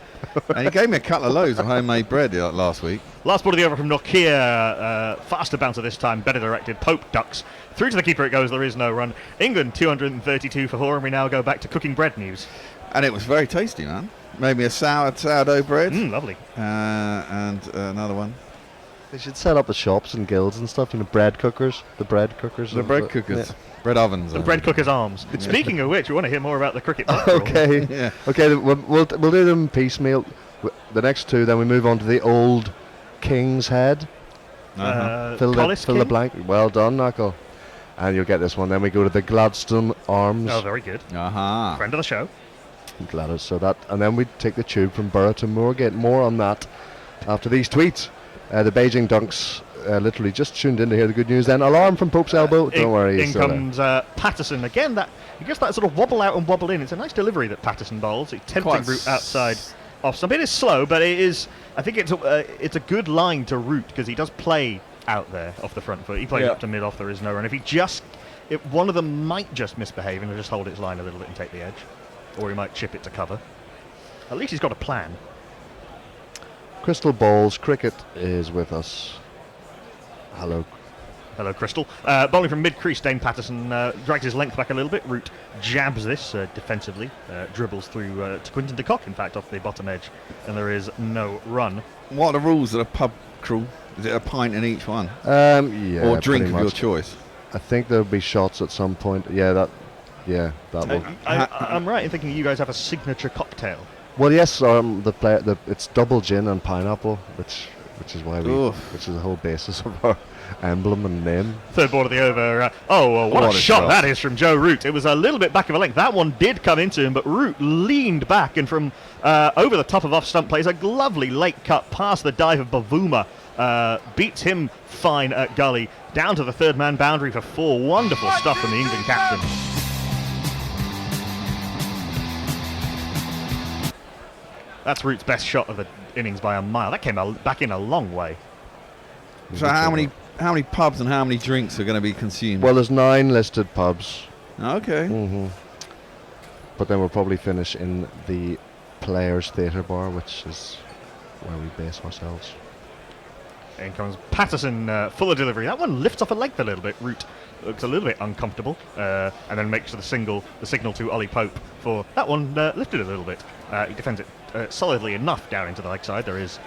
And he gave me a couple of loads of homemade bread last week. Last ball of the over from Nokia. Faster bouncer this time, better directed. Pope ducks. Through to the keeper it goes, there is no run. England 232 for 4, and we now go back to cooking bread news. And it was very tasty, man. Made me a sourdough bread. Lovely. And another one. They should set up the shops and guilds and stuff, you know, bread cookers. The bread cookers. The bread cookers. Yeah. Bread ovens. The bread cookers' arms. Speaking of which, we want to hear more about the cricket. Okay. Yeah. Okay, we'll do them piecemeal. The next 2, then we move on to the old King's Head. Fill the blank. Well done, Knuckle. And you'll get this one. Then we go to the Gladstone Arms. Oh, very good. Friend of the show. Gladys. So that, and then we take the tube from Borough to Moorgate. More on that after these tweets. The Beijing Dunks literally just tuned in to hear the good news. Then alarm from Pope's elbow. Don't worry. In comes Patterson again. He gets that sort of wobble out and wobble in. It's a nice delivery that Patterson bowls. It's tempting route outside off stump. It is slow, but it is. I think it's a good line to root because he does play out there off the front foot. He plays up to mid off. There is no run. If one of them might just misbehave and just hold its line a little bit and take the edge, or he might chip it to cover. At least he's got a plan. Crystal Balls Cricket is with us. Hello. Hello, Crystal. Bowling from mid-crease, Dane Patterson drags his length back a little bit. Root jabs this defensively, dribbles through to Quinton de Kock, in fact, off the bottom edge, and there is no run. What are the rules of a pub crawl? Is it a pint in each one? Yeah. Or drink of your choice? I think there'll be shots at some point. That will. I'm right in thinking you guys have a signature cocktail. Well, yes. It's double gin and pineapple, which which is the whole basis of our emblem and name. Third ball of the over. What a shot that is from Joe Root. It was a little bit back of a length. That one did come into him, but Root leaned back and from over the top of off stump plays a lovely late cut past the dive of Bavuma. Beats him fine at gully. Down to the third man boundary for 4. Wonderful stuff from the England captain. That's Root's best shot of the innings by a mile. That came back in a long way. So how many pubs and how many drinks are going to be consumed? Well, there's 9 listed pubs. Okay. But then we'll probably finish in the Players Theatre Bar, which is where we base ourselves. In comes Patterson, fuller delivery. That one lifts off a length a little bit. Root looks a little bit uncomfortable, and then makes the signal to Ollie Pope for that one lifted a little bit. He defends it solidly enough down into the leg side. There is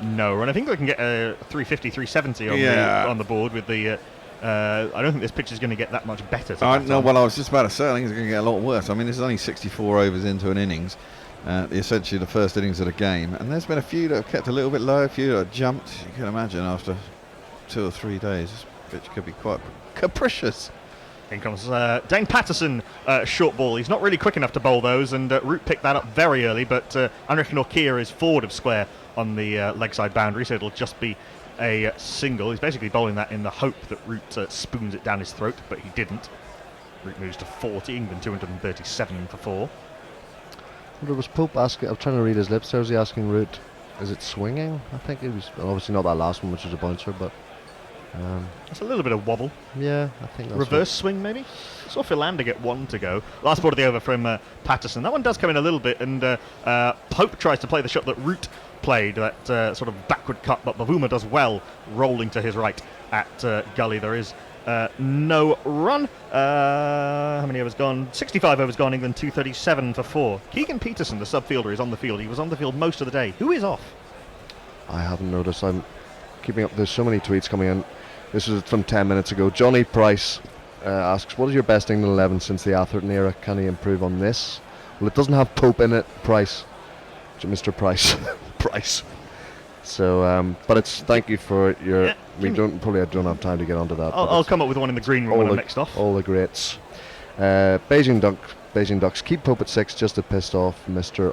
no run. I think they can get a 350, 370 on the board with the. I don't think this pitch is going to get that much better. No, well, I was just about to say, I think it's going to get a lot worse. I mean, this is only 64 overs into an innings. Essentially the first innings of the game, and there's been a few that have kept a little bit low, a few that have jumped. You can imagine after 2 or 3 days this pitch could be quite capricious. In comes Dane Patterson, short ball. He's not really quick enough to bowl those, and Root picked that up very early, but Anrich Norkia is forward of square on the leg side boundary, so it'll just be a single. He's basically bowling that in the hope that Root spoons it down his throat, but he didn't. Root moves to 40, England 237 for 4. There was Pope asking, I'm trying to read his lips there, was he asking Root, is it swinging? I think it was, obviously not that last one, which was a bouncer, but... It's a little bit of wobble. Yeah, I think that's reverse swing, maybe? Saw Philander get 1 to go. Last ball of the over from Patterson. That one does come in a little bit, and Pope tries to play the shot that Root played, that sort of backward cut, but Bavuma does well, rolling to his right at gully. There is no run. How many overs gone? 65 overs gone, England 237 for 4. Keegan Peterson, the sub-fielder, is on the field. He was on the field most of the day. Who is off? I haven't noticed. I'm keeping up. There's so many tweets coming in. This was from 10 minutes ago. Johnny Price asks, what is your best England 11 since the Atherton era? Can he improve on this? Well, it doesn't have Pope in it. Price. Mr. Price. Price. So, but it's thank you for your... I don't have time to get onto that. I'll come up with one in the green room when I'm next off. All the greats. Beijing Ducks keep Pope at 6 just to piss off Mr.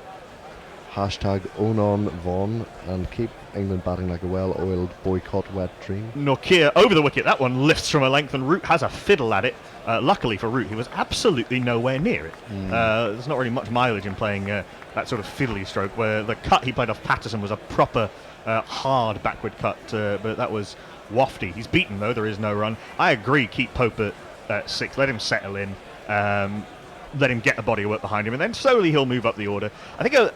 #Onon Vaughan and keep England batting like a well-oiled boycott wet dream. Norkia over the wicket. That one lifts from a length and Root has a fiddle at it. Luckily for Root, he was absolutely nowhere near it. There's not really much mileage in playing that sort of fiddly stroke, where the cut he played off Patterson was a proper hard backward cut, but that was wafty. He's beaten though, there is no run. I agree, keep Pope at 6, let him settle in, let him get the body of work behind him, and then slowly he'll move up the order. I think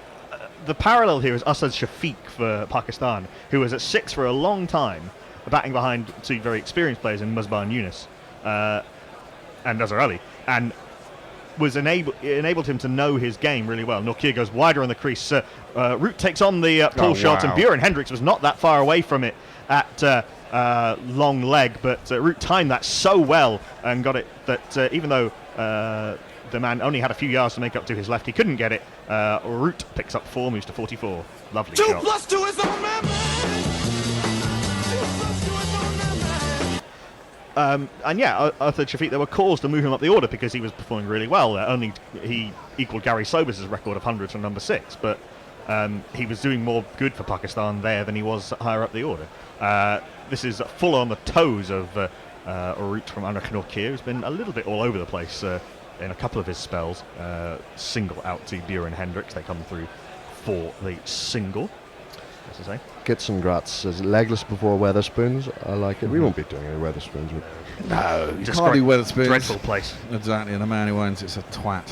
the parallel here is Asad Shafiq for Pakistan, who was at 6 for a long time, batting behind 2 very experienced players in Musbah and Yunus, and Azhar Ali, and was enabled him to know his game really well. Norkia goes wider on the crease. Root takes on the pull shot, and Bjorn Hendricks was not that far away from it at long leg, but Root timed that so well and got it that even though the man only had a few yards to make up to his left, he couldn't get it. Root picks up 4, moves to 44. Lovely shot. 2 + 2 is our man. And yeah, Arthur Shafiq, there were calls to move him up the order because he was performing really well. Only he equalled Gary Sobers' record of hundreds from number 6, but he was doing more good for Pakistan there than he was higher up the order. This is full on the toes of Root from Anrich Norkia, who's been a little bit all over the place in a couple of his spells. Single out to Bjorn Hendricks. They come through for the single. As I say. Gitson Gratz says legless before Weatherspoons. I like it. We won't be doing any Weatherspoons. No, you can't do Weatherspoons. Dreadful place. Exactly, and the man who owns it's a twat.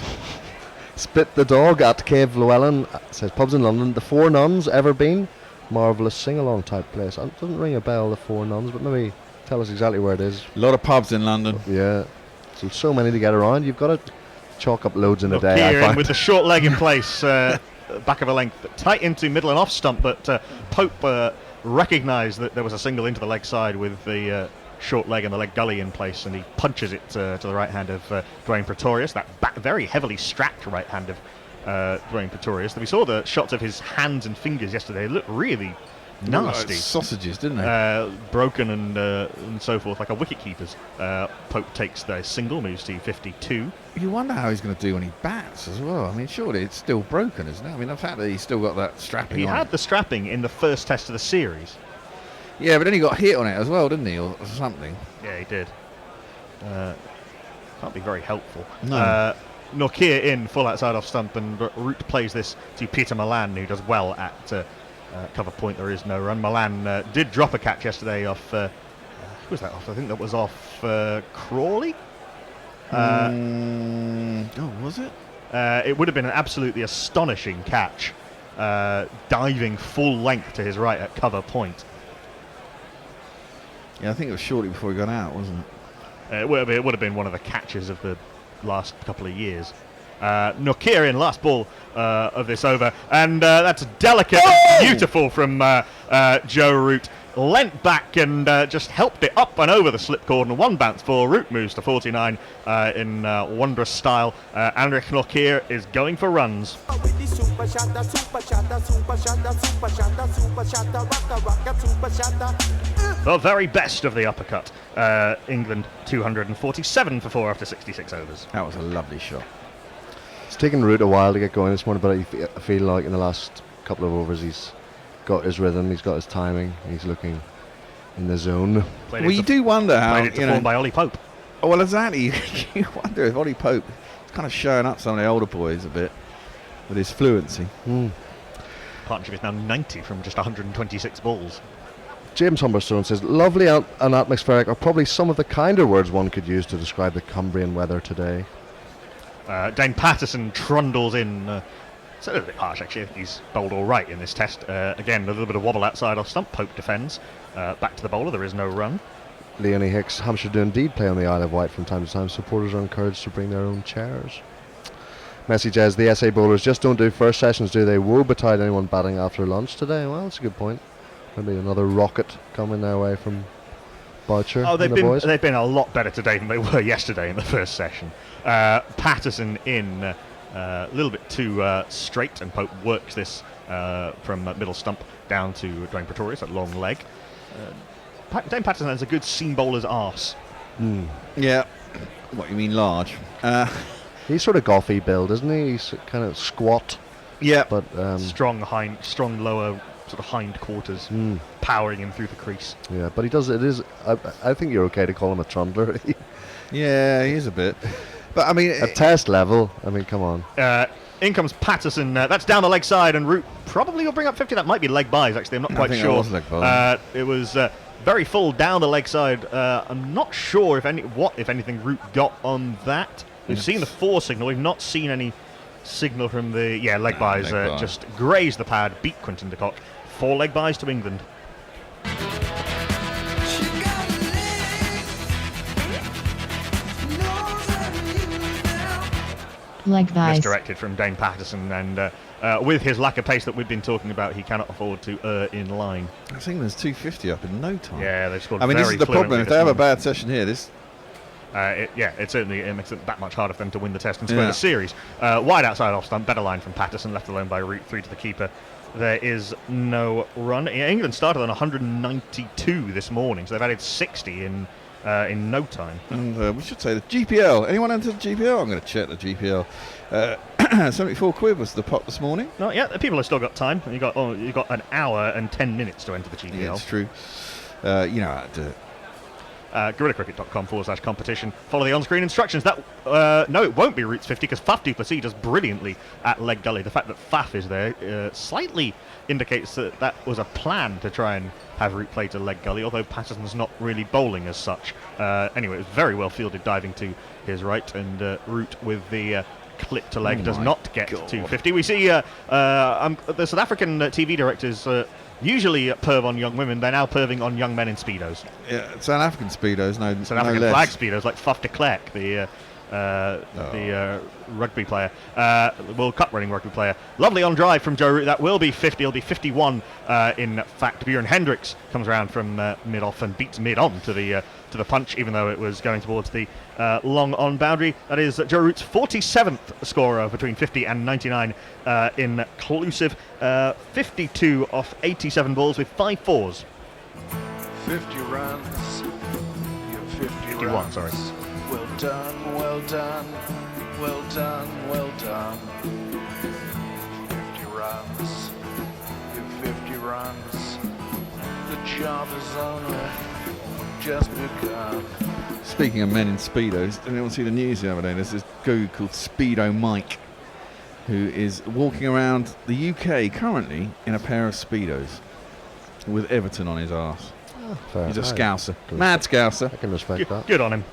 Spit the Dog at Cave Llewellyn says pubs in London. The Four Nuns, ever been? Marvellous sing-along type place. It doesn't ring a bell, the Four Nuns, but maybe tell us exactly where it is. A lot of pubs in London. Yeah. So many to get around. You've got to chalk up loads in a day. Here in with the short leg in place. Back of a length, tight into middle and off stump, but Pope recognised that there was a single into the leg side with the short leg and the leg gully in place, and he punches it to the right hand of Dwayne Pretorius, that very heavily strapped right hand of Dwayne Pretorius. We saw the shots of his hands and fingers yesterday. It looked really nasty. Like sausages, didn't they? Broken and so forth, like a wicket-keeper's. Pope takes the single, moves to 52. You wonder how he's going to do when he bats as well. I mean, surely it's still broken, isn't it? I mean, the fact that he's still got that strapping He on. had the strapping in the first test of the series. Yeah, but then he got hit on it as well, didn't he, or something? Yeah, he did. Can't be very helpful. No. Nortje in, full outside off stump, and Root plays this to Peter Milan, who does well at cover point. There is no run. Milan did drop a catch yesterday off... who was that off? I think that was off Crawley? Was it? It would have been an absolutely astonishing catch, diving full length to his right at cover point. Yeah, I think it was shortly before he got out, wasn't it? It would have been one of the catches of the last couple of years. Nortje in, last ball of this over, and that's delicate and beautiful from Joe Root. Leant back and just helped it up and over the slip corner. One bounce for Root, moves to 49 in wondrous style. Andrich Nortje is going for runs. The very best of the uppercut. England 247 for 4 after 66 overs. That was a lovely shot. It's taken Root a while to get going this morning, but I feel like in the last couple of overs he's got his rhythm, he's got his timing, he's looking in the zone. Well, you do wonder how, played it to form by Ollie Pope. Oh, well, exactly. You wonder if Ollie Pope is kind of showing up some of the older boys a bit with his fluency. Partnership is now 90 from just 126 balls. James Humberstone says, lovely and atmospheric are probably some of the kinder words one could use to describe the Cumbrian weather today. Dane Patterson trundles in. It's a little bit harsh, actually. He's bowled all right in this test. Again, a little bit of wobble outside off stump. Pope defends. Back to the bowler. There is no run. Leonie Hicks, Hampshire do indeed play on the Isle of Wight from time to time. Supporters are encouraged to bring their own chairs. Message as the SA bowlers just don't do first sessions, do they? Woe betide anyone batting after lunch today. Well, that's a good point. Maybe another rocket coming their way from Boucher. Oh, and the boys. they've been a lot better today than they were yesterday in the first session. Patterson in a little bit too straight, and Pope works this from middle stump down to Dwayne Pretorius at long leg. Dane Patterson has a good seam bowler's arse. Yeah. What, you mean large? He's sort of golfy build, isn't he? He's kind of squat. Yeah. But strong lower sort of hind quarters, powering him through the crease. Yeah, but he does. It is. I think you're okay to call him a trundler. Yeah, he is a bit. But I mean, at test level, I mean, come on. In comes Patterson. That's down the leg side, and Root probably will bring up 50. That might be leg buys, actually. I'm not quite sure. Was leg buys. It was very full down the leg side. I'm not sure if anything Root got on that. We've seen the 4 signal. We've not seen any signal from the leg buys. Just grazed the pad, beat Quinton de Kock. 4 leg buys to England. Leg buys. Misdirected from Dane Patterson, and with his lack of pace that we've been talking about, he cannot afford to in line. I think there's 250 up in no time. Yeah, they've scored. I mean, this is the problem. If they have a bad session here, this. It certainly makes it that much harder for them to win the test and to win the series. Wide outside off stump, better line from Patterson, left alone by Root, 3 to the keeper. There is no run. England started on 192 this morning, so they've added 60 in no time. And we should say the GPL. Anyone entered the GPL? I'm going to check the GPL. 74 quid was the pot this morning. No, yeah, people have still got time. You got an hour and 10 minutes to enter the GPL. Yeah, it's true. You know how to do it. GorillaCricket.com/competition. Follow the on-screen instructions. That no, it won't be Root's 50 because Faf du Plessis does brilliantly at leg gully. The fact that Faf is there slightly indicates that was a plan to try and have Root play to leg gully, although Patterson's not really bowling as such. Anyway, it was very well fielded diving to his right, and Root with the clip to leg does not get to 50. We see the South African TV directors usually perv on young women. They're now perving on young men in Speedos. Yeah, South African Speedos, no South African less. flag Speedos, like Faf de Klerk, the the rugby player, World Cup running rugby player. Lovely on drive from Joe Root. That will be 50. It'll be 51. In fact, Bjorn Hendricks comes around from mid-off and beats mid-on to the punch, even though it was going towards the long on boundary. That is Joe Root's 47th scorer between 50 and 99 inclusive. 52 off 87 balls with 5 fours. 50 runs. You're 51, runs. sorry. Well done, well done, well done, well done. 50 runs. You're 50 runs. The job is only just begun. Speaking of men in Speedos, did anyone see the news the other day? There's this guy called Speedo Mike who is walking around the UK currently in a pair of Speedos with Everton on his arse. Fair. He's a scouser. Mad scouser. I can respect that. Good on him.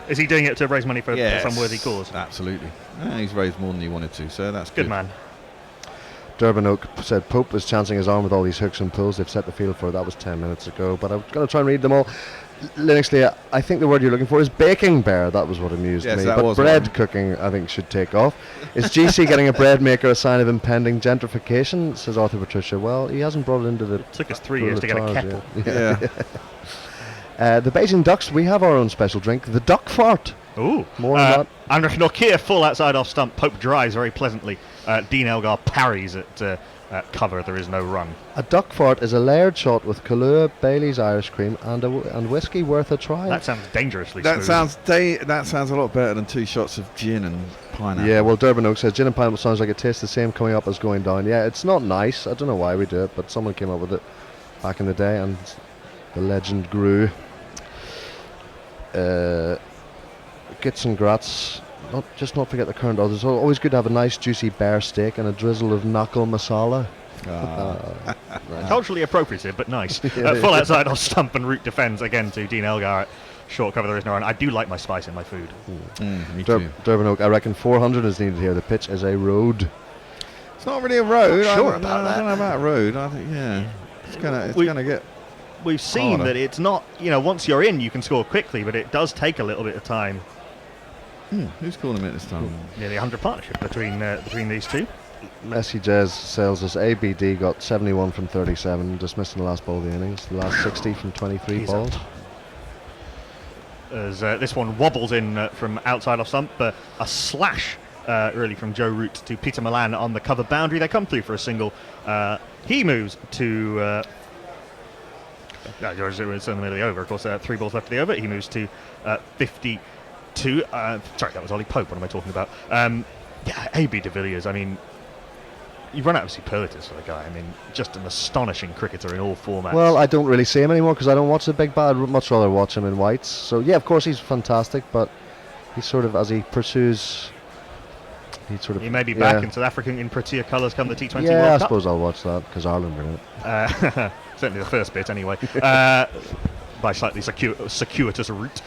Is he doing it to raise money for some worthy cause? Absolutely. He's raised more than he wanted to, so that's good. Good man. Durban Oak said Pope was chancing his arm with all these hooks and pulls. They've set the field for it. That was 10 minutes ago. But I'm going to try and read them all. Linuxley, I think the word you're looking for is baking bear. That was what amused me. But bread cooking, I think, should take off. Is GC getting a bread maker a sign of impending gentrification? Says Arthur Patricia. Well, he hasn't brought it into the... It took us 3 years to get a kettle. Yeah. The Beijing Ducks, we have our own special drink, the Duck Fart. Ooh. More on that. Under Nokia full outside off stump. Pope drives very pleasantly. Dean Elgar parries at cover. There is no run. A duck fart is a layered shot with Kahlua, Bailey's Irish cream, and whiskey worth a try. That sounds dangerously That smooth. sounds a lot better than 2 shots of gin and pineapple. Yeah, well, Durban Oak says gin and pineapple sounds like it tastes the same coming up as going down. Yeah, it's not nice. I don't know why we do it, but someone came up with it back in the day, and the legend grew. Gits and grats. Not forget the current others. Always good to have a nice juicy bear steak and a drizzle of knuckle masala. Culturally appropriative, but nice. Full outside off stump and Root defends again to Dean Elgar at short cover. There is no run. I do like my spice in my food. Me too. Durban Oak, I reckon 400 is needed here. The pitch is a road. It's not really a road. Not sure about that. I don't know about a road. I think it's gonna get. We've seen that it's not. Once you're in, you can score quickly, but it does take a little bit of time. Who's calling it this time? Nearly 100 partnership between these two. Messi Jazz sells us ABD got 71 from 37, dismissed in the last ball of the innings. The last 60 from 23 balls. As this one wobbles in from outside off stump, a slash really from Joe Root to Peter Milan on the cover boundary. They come through for a single. He moves to. It's in the middle of the over. Of course, 3 balls left of the over. He moves to 52. Sorry, that was Ollie Pope. What am I talking about? A.B. de Villiers. I mean, you've run out of superlatives for the guy. I mean, just an astonishing cricketer in all formats. Well, I don't really see him anymore because I don't watch the big bad. I'd much rather watch him in whites. So, yeah, of course he's fantastic, but he's sort of, as he pursues... He may be back in South Africa in prettier colours come the T20 World Cup. Yeah, I suppose I'll watch that because Ireland are in it. Certainly the first bit, anyway. By slightly circuitous route.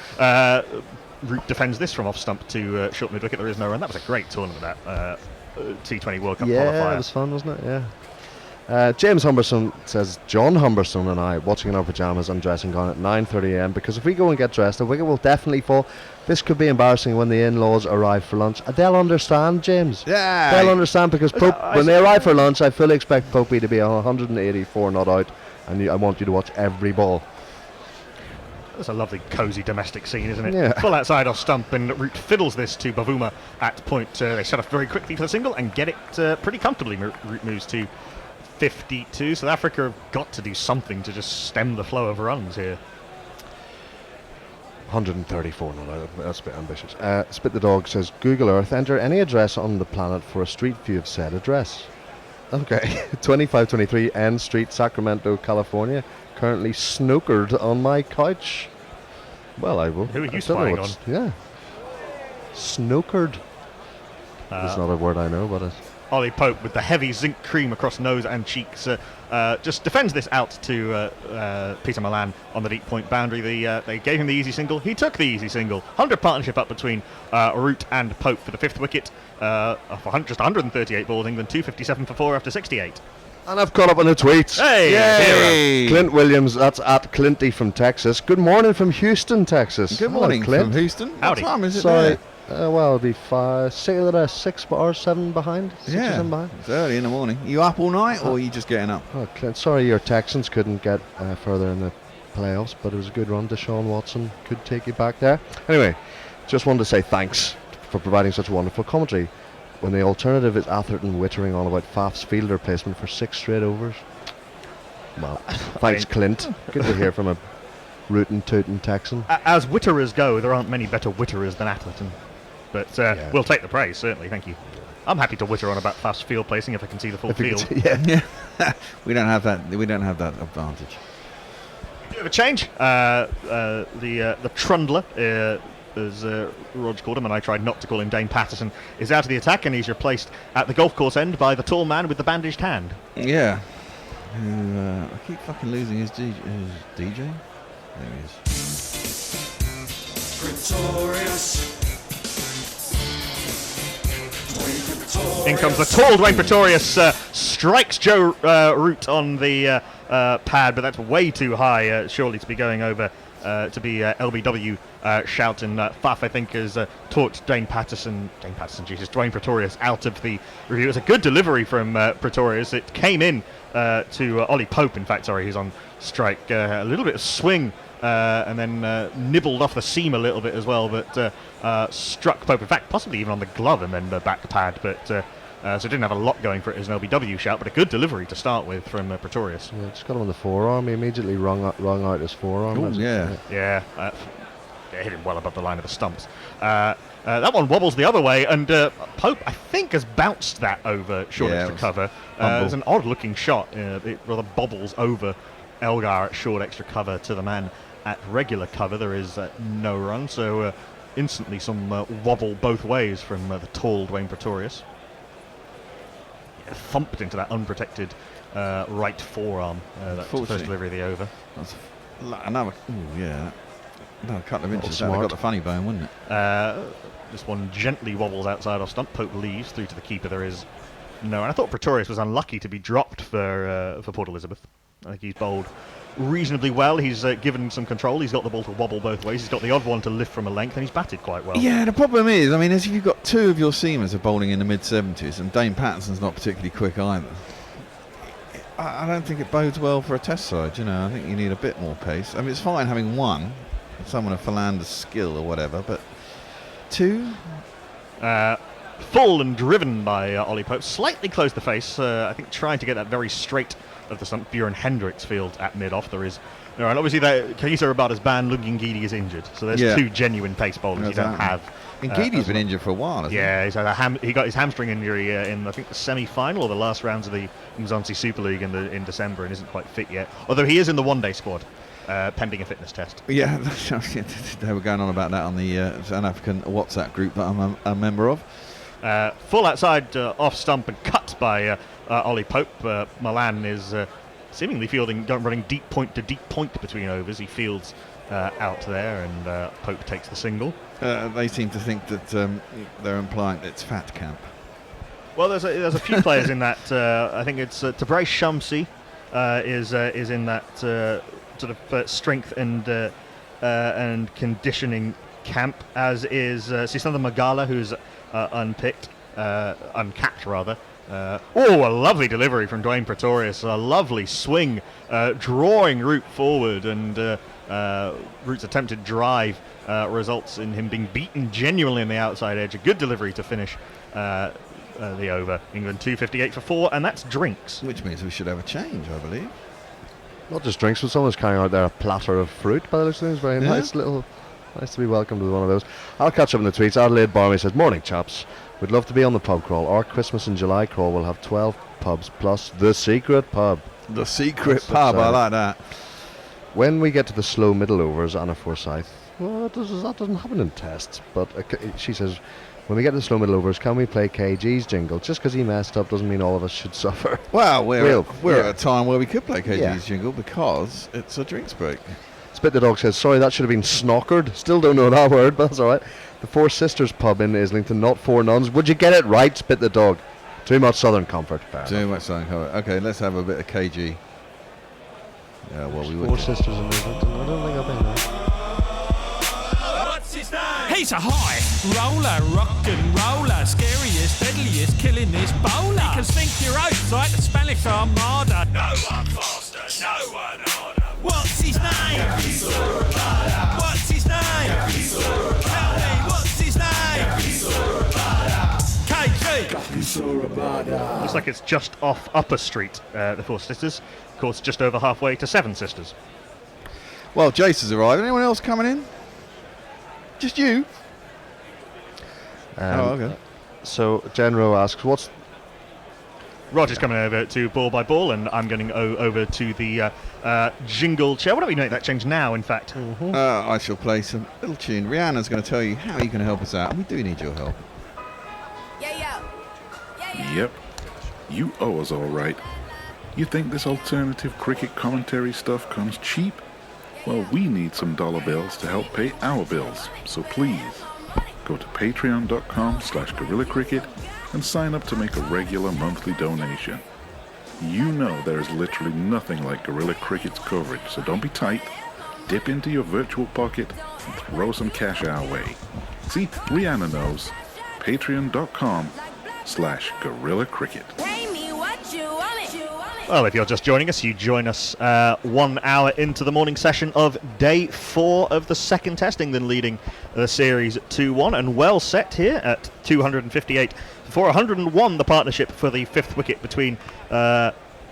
Root defends this from off stump to short mid wicket. There is no run. That was a great tournament, that T20 World Cup qualifier. Yeah, it was fun, wasn't it? Yeah. James Humberson says, John Humberson and I watching in our pyjamas and dressing gown at 9:30 a.m. because if we go and get dressed, the wicket will definitely fall. This could be embarrassing when the in-laws arrive for lunch. They'll understand, James. Yeah. They'll understand because Pope, when they arrive for lunch, I fully expect Popey to be 184 not out, and I want you to watch every ball. That's a lovely, cosy domestic scene, isn't it? Yeah. Full outside off stump, and Root fiddles this to Bavuma at point. They set off very quickly for the single and get it pretty comfortably. Root moves to 52. South Africa have got to do something to just stem the flow of runs here. 134 not out. That's a bit ambitious. Spit the Dog says, Google Earth, enter any address on the planet for a street view of said address. Okay. 2523 N Street, Sacramento, California. Currently snookered on my couch. Well, I will. Who are you spying on? Yeah. Snookered. It's not a word I know, but it's... Ollie Pope with the heavy zinc cream across nose and cheeks just defends this out to Peter Milan on the deep point boundary. They gave him the easy single. He took the easy single. 100 partnership up between Root and Pope for the 5th wicket. Just 138 balls. England 257 for 4 after 68. And I've caught up on the tweets. Hey! Yay! Clint Williams, that's at Clinty from Texas. Good morning from Houston, Texas. Good Hello, morning Clint. from Houston. Howdy. What time is it Sorry. there? Well, it'll be 6 or 7 behind. 6 or 7 behind. It's early in the morning. You up all night, or are you just getting up? Oh, Clint, sorry your Texans couldn't get further in the playoffs, but it was a good run. Deshaun Watson could take you back there. Anyway, just wanted to say thanks for providing such wonderful commentary. When the alternative is Atherton wittering on about Faf's fielder placement for 6 straight overs. Well, thanks, Clint. Good to hear from a rootin' tootin' Texan. As witterers go, there aren't many better witterers than Atherton. But we'll take the praise, certainly, thank you. I'm happy to witter on about fast field placing if I can see the full field. Yeah. We don't have that. We don't have that advantage. Bit of a change. The Trundler, as Rog called him, and I tried not to call him Dane Patterson, is out of the attack, and he's replaced at the golf course end by the tall man with the bandaged hand. Yeah. I keep fucking losing his DJ. There he is. Pretorius. In comes the tall Dwayne Pretorius, strikes Joe Root on the pad, but that's way too high, surely, to be going over to be LBW shout. And Faf, I think, has talked Dwayne Pretorius out of the review. It was a good delivery from Pretorius. It came in to Ollie Pope, in fact, sorry, who's on strike. A little bit of swing and then nibbled off the seam a little bit as well, but struck Pope, in fact, possibly even on the glove and then the back pad, but so it didn't have a lot going for it as an LBW shout, but a good delivery to start with from Pretorius. Yeah, just got him on the forearm. He immediately wrung out his forearm. Ooh, yeah. Hit him well above the line of the stumps. That one wobbles the other way, and Pope, I think, has bounced that over short extra cover. It was an odd-looking shot. It rather bobbles over Elgar at short extra cover to the man at regular cover. There is no run, so instantly some wobble both ways from the tall Dwayne Pretorius. Yeah, thumped into that unprotected right forearm. That's the first delivery of the over. That's another couple of inches. That got the funny bone, wouldn't it? This one gently wobbles outside off stump. Pope leaves through to the keeper. There is no. And I thought Pretorius was unlucky to be dropped for Port Elizabeth. I think he's bowled reasonably well. He's given some control. He's got the ball to wobble both ways. He's got the odd one to lift from a length, and he's batted quite well. Yeah, the problem is, I mean, as you've got two of your seamers are bowling in the mid-70s, and Dane Patterson's not particularly quick either. I don't think it bodes well for a test side. You know, I think you need a bit more pace. I mean, it's fine having one, someone of Philander's skill or whatever, but two. Full and driven by Ollie Pope. Slightly close the face. I think trying to get that very straight of the stump. Bjorn Hendricks field at mid-off. There is no, and obviously Kaisa Rabada's ban, Ngidi is injured, so there's two genuine pace bowlers you don't have. Ngidi's been injured for a while, hasn't he? He's had he got his hamstring injury in, I think, the semi-final or the last rounds of the Mzansi Super League in December, and isn't quite fit yet. Although he is in the one-day squad, pending a fitness test. Yeah, they were going on about that on the South African WhatsApp group that I'm a member of. Full outside off stump and cut by Ollie Pope. Milan is seemingly running deep point to deep point between overs. He fields out there, and Pope takes the single. They seem to think that they're implying that it's Fat Camp. Well, there's a few players in that. I think it's Tabrei Shamsi is in that sort of strength and conditioning camp, as is Sisanda Magala, who's uncapped rather. A lovely delivery from Dwayne Pretorius. A lovely swing, drawing Root forward, and Root's attempted drive results in him being beaten genuinely on the outside edge. A good delivery to finish the over. England 258 for 4, and that's drinks. Which means we should have a change, I believe. Not just drinks, but someone's carrying out there a platter of fruit by the looks of things. Very nice to be welcomed with one of those. I'll catch up in the tweets. Adelaide Barmy says, "Morning, chaps. We'd love to be on the pub crawl. Our Christmas in July crawl will have 12 pubs plus the secret pub." The secret pub, I like that. When we get to the slow middle overs, Anna Forsyth, well, that doesn't happen in tests, but she says, when we get to the slow middle overs, can we play KG's jingle? Just because he messed up doesn't mean all of us should suffer. Well, we're at a time where we could play KG's jingle because it's a drinks break. Spit the Dog says, "Sorry, that should have been snockered. Still don't know that word, but that's all right. The Four Sisters pub in Islington, not Four Nuns. Would you get it right, Spit the Dog?" Too much Southern comfort. Too much Southern comfort. Okay, let's have a bit of KG. Yeah, well, we would. Four sisters in England. I don't think I've been there. What's his name? He's a high roller, rock and roller, scariest, deadliest, killingest bowler. He can sink your oats like the Spanish Armada. No one faster, no one harder. What's his name? What's his name? Tell me, what's his name? KG. Looks like it's just off Upper Street, the Four Sisters. Of course, just over halfway to Seven Sisters. Well, Jace has arrived. Anyone else coming in? Just you? Okay. So, Genro asks, what's... Roger's coming over to ball by ball, and I'm going over to the jingle chair. What do we make that change now, in fact? I shall play some little tune. Rihanna's going to tell you how you can help us out, and we do need your help. Yep, you owe us all right. You think this alternative cricket commentary stuff comes cheap? Well, we need some dollar bills to help pay our bills, so please go to patreon.com/GorillaCricket and sign up to make a regular monthly donation. You know there's literally nothing like Gorilla Cricket's coverage, so don't be tight. Dip into your virtual pocket and throw some cash our way. See, Rihanna knows. Patreon.com/GorillaCricket. Well, if you're just joining us, you join us 1 hour into the morning session of day 4 of the second test. England leading the series 2-1 and well set here at 258 for 101, the partnership for the 5th wicket between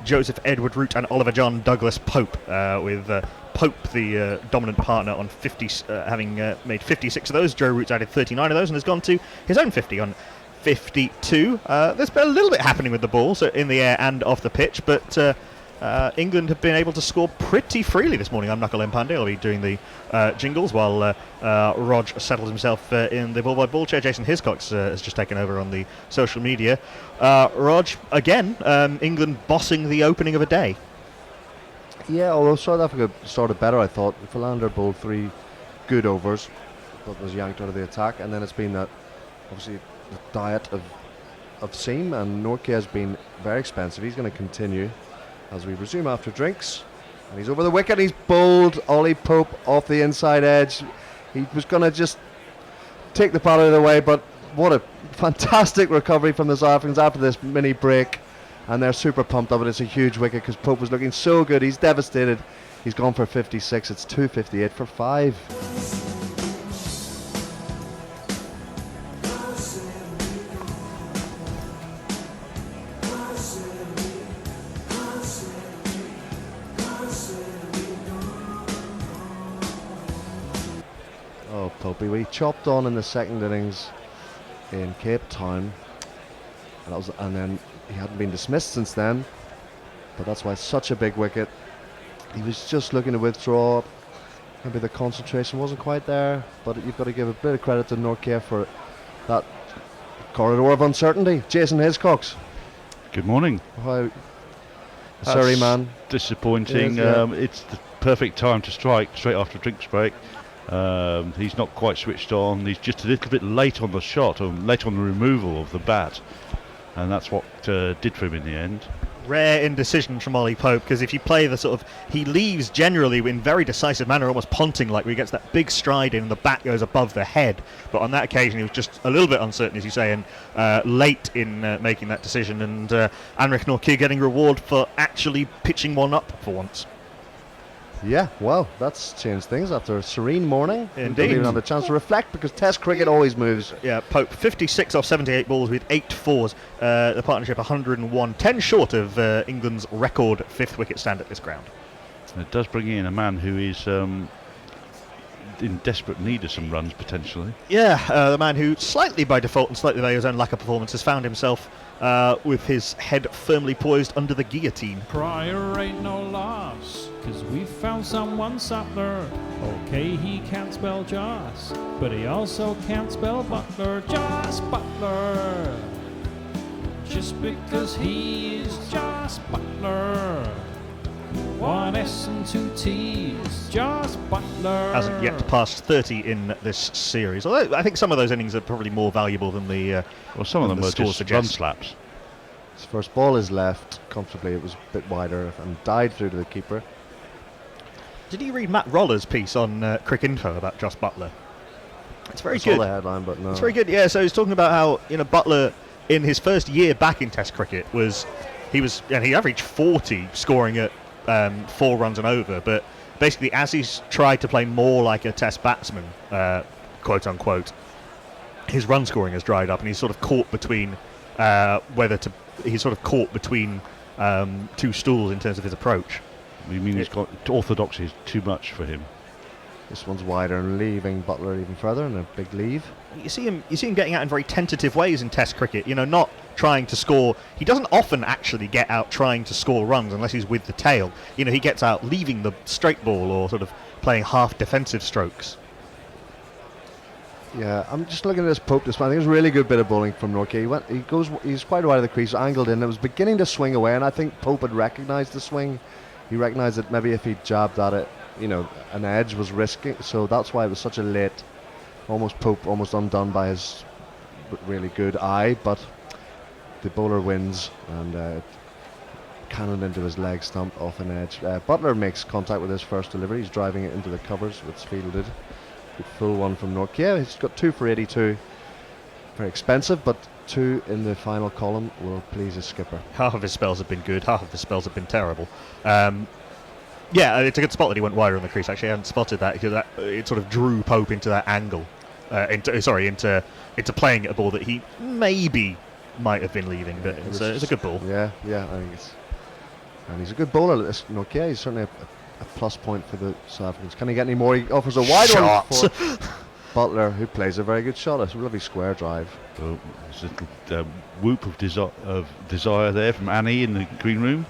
Joseph Edward Root and Oliver John Douglas Pope, with Pope the dominant partner on 50, having made 56 of those. Joe Root's added 39 of those and has gone to his own 50 on 52. There's been a little bit happening with the ball, so in the air and off the pitch, but England have been able to score pretty freely this morning. I'm Knuckle Pandey. I'll be doing the jingles while Rog settles himself in the ball by ball chair. Jason Hiscox has just taken over on the social media. Rog, again, England bossing the opening of a day. Yeah, although South Africa started better, I thought. Philander bowled 3 good overs, but was yanked out of the attack, and then it's been that, obviously, the diet of seam, and Nortje has been very expensive. He's going to continue as we resume after drinks, and he's over the wicket. He's bowled Ollie Pope off the inside edge. He was going to just take the ball out of the way, but what a fantastic recovery from the South Africans after this mini break, and they're super pumped up. It's a huge wicket because Pope was looking so good. He's devastated. He's gone for 56. It's 258 for 5. Oh, Popey, we chopped on in the second innings in Cape Town, and then he hadn't been dismissed since then, but that's why it's such a big wicket. He was just looking to withdraw. Maybe the concentration wasn't quite there, but you've got to give a bit of credit to Nortje for that corridor of uncertainty. Jason Hiscox. Good morning. How, sorry, man. Disappointing. It's the perfect time to strike straight after a drinks break. He's not quite switched on. He's just a little bit late on the shot, or late on the removal of the bat, and that's what did for him in the end. Rare indecision from Ollie Pope, because if you play the sort of, he leaves generally in very decisive manner, almost ponting like, where he gets that big stride in and the bat goes above the head, but on that occasion he was just a little bit uncertain, as you say, and late in making that decision, and Anrich Nortje getting reward for actually pitching one up for once. Yeah, well, that's changed things after a serene morning. Indeed. Didn't even have a chance to reflect, because Test cricket always moves. Yeah, Pope 56 off 78 balls with 8 fours. The partnership 101, 10 short of England's record 5th wicket stand at this ground. It does bring in a man who is in desperate need of some runs potentially. Yeah, the man who slightly by default and slightly by his own lack of performance has found himself with his head firmly poised under the guillotine. Prior ain't no loss, 'cause we found someone Sattler. Okay, he can't spell Joss, but he also can't spell Butler. Joss Butler. Just because he is Joss Butler. 1 S and 2 T's. Joss Butler. Hasn't yet passed 30 in this series. Although I think some of those innings are probably more valuable than the well, some of them were the just run slaps. His first ball is left comfortably. It was a bit wider and died through to the keeper. Did you read Matt Roller's piece on Crick Info about Joss Buttler? It's very I good. saw the headline, but no. It's very good. Yeah. So he's talking about how Buttler in his first year back in Test cricket he averaged 40 scoring at 4 runs and over, but basically as he's tried to play more like a Test batsman, quote unquote, his run scoring has dried up, and he's sort of caught between two stools in terms of his approach. You mean orthodoxy is too much for him? This one's wider and leaving Buttler even further, and a big leave. You see him getting out in very tentative ways in Test cricket. Not trying to score. He doesn't often actually get out trying to score runs unless he's with the tail. He gets out leaving the straight ball or sort of playing half defensive strokes. Yeah, I'm just looking at this Pope this one. I think it was a really good bit of bowling from Nortje. He's quite wide of the crease, angled in. It was beginning to swing away, and I think Pope had recognised the swing. He recognised that maybe if he jabbed at it, an edge was risky. So that's why it was such a late, Pope almost undone by his really good eye. But the bowler wins and cannoned into his leg stump off an edge. Buttler makes contact with his first delivery. He's driving it into the covers. It's fielded. Good full one from Nortje. He's got 2 for 82. Very expensive, but 2 in the final column will please his skipper. Half of his spells have been good, half of his spells have been terrible. It's a good spot that he went wider on the crease. Actually, I hadn't spotted that because it sort of drew Pope into that angle, into playing at a ball that he maybe might have been leaving, but it's a good ball. Yeah, I think it's, and he's a good bowler. Nortje, he's certainly a plus point for the South Africans. Can he get any more? He offers a wide one for Buttler, who plays a very good shot. It's a lovely square drive. Oh, there's a little whoop of desire there from Annie in the green room.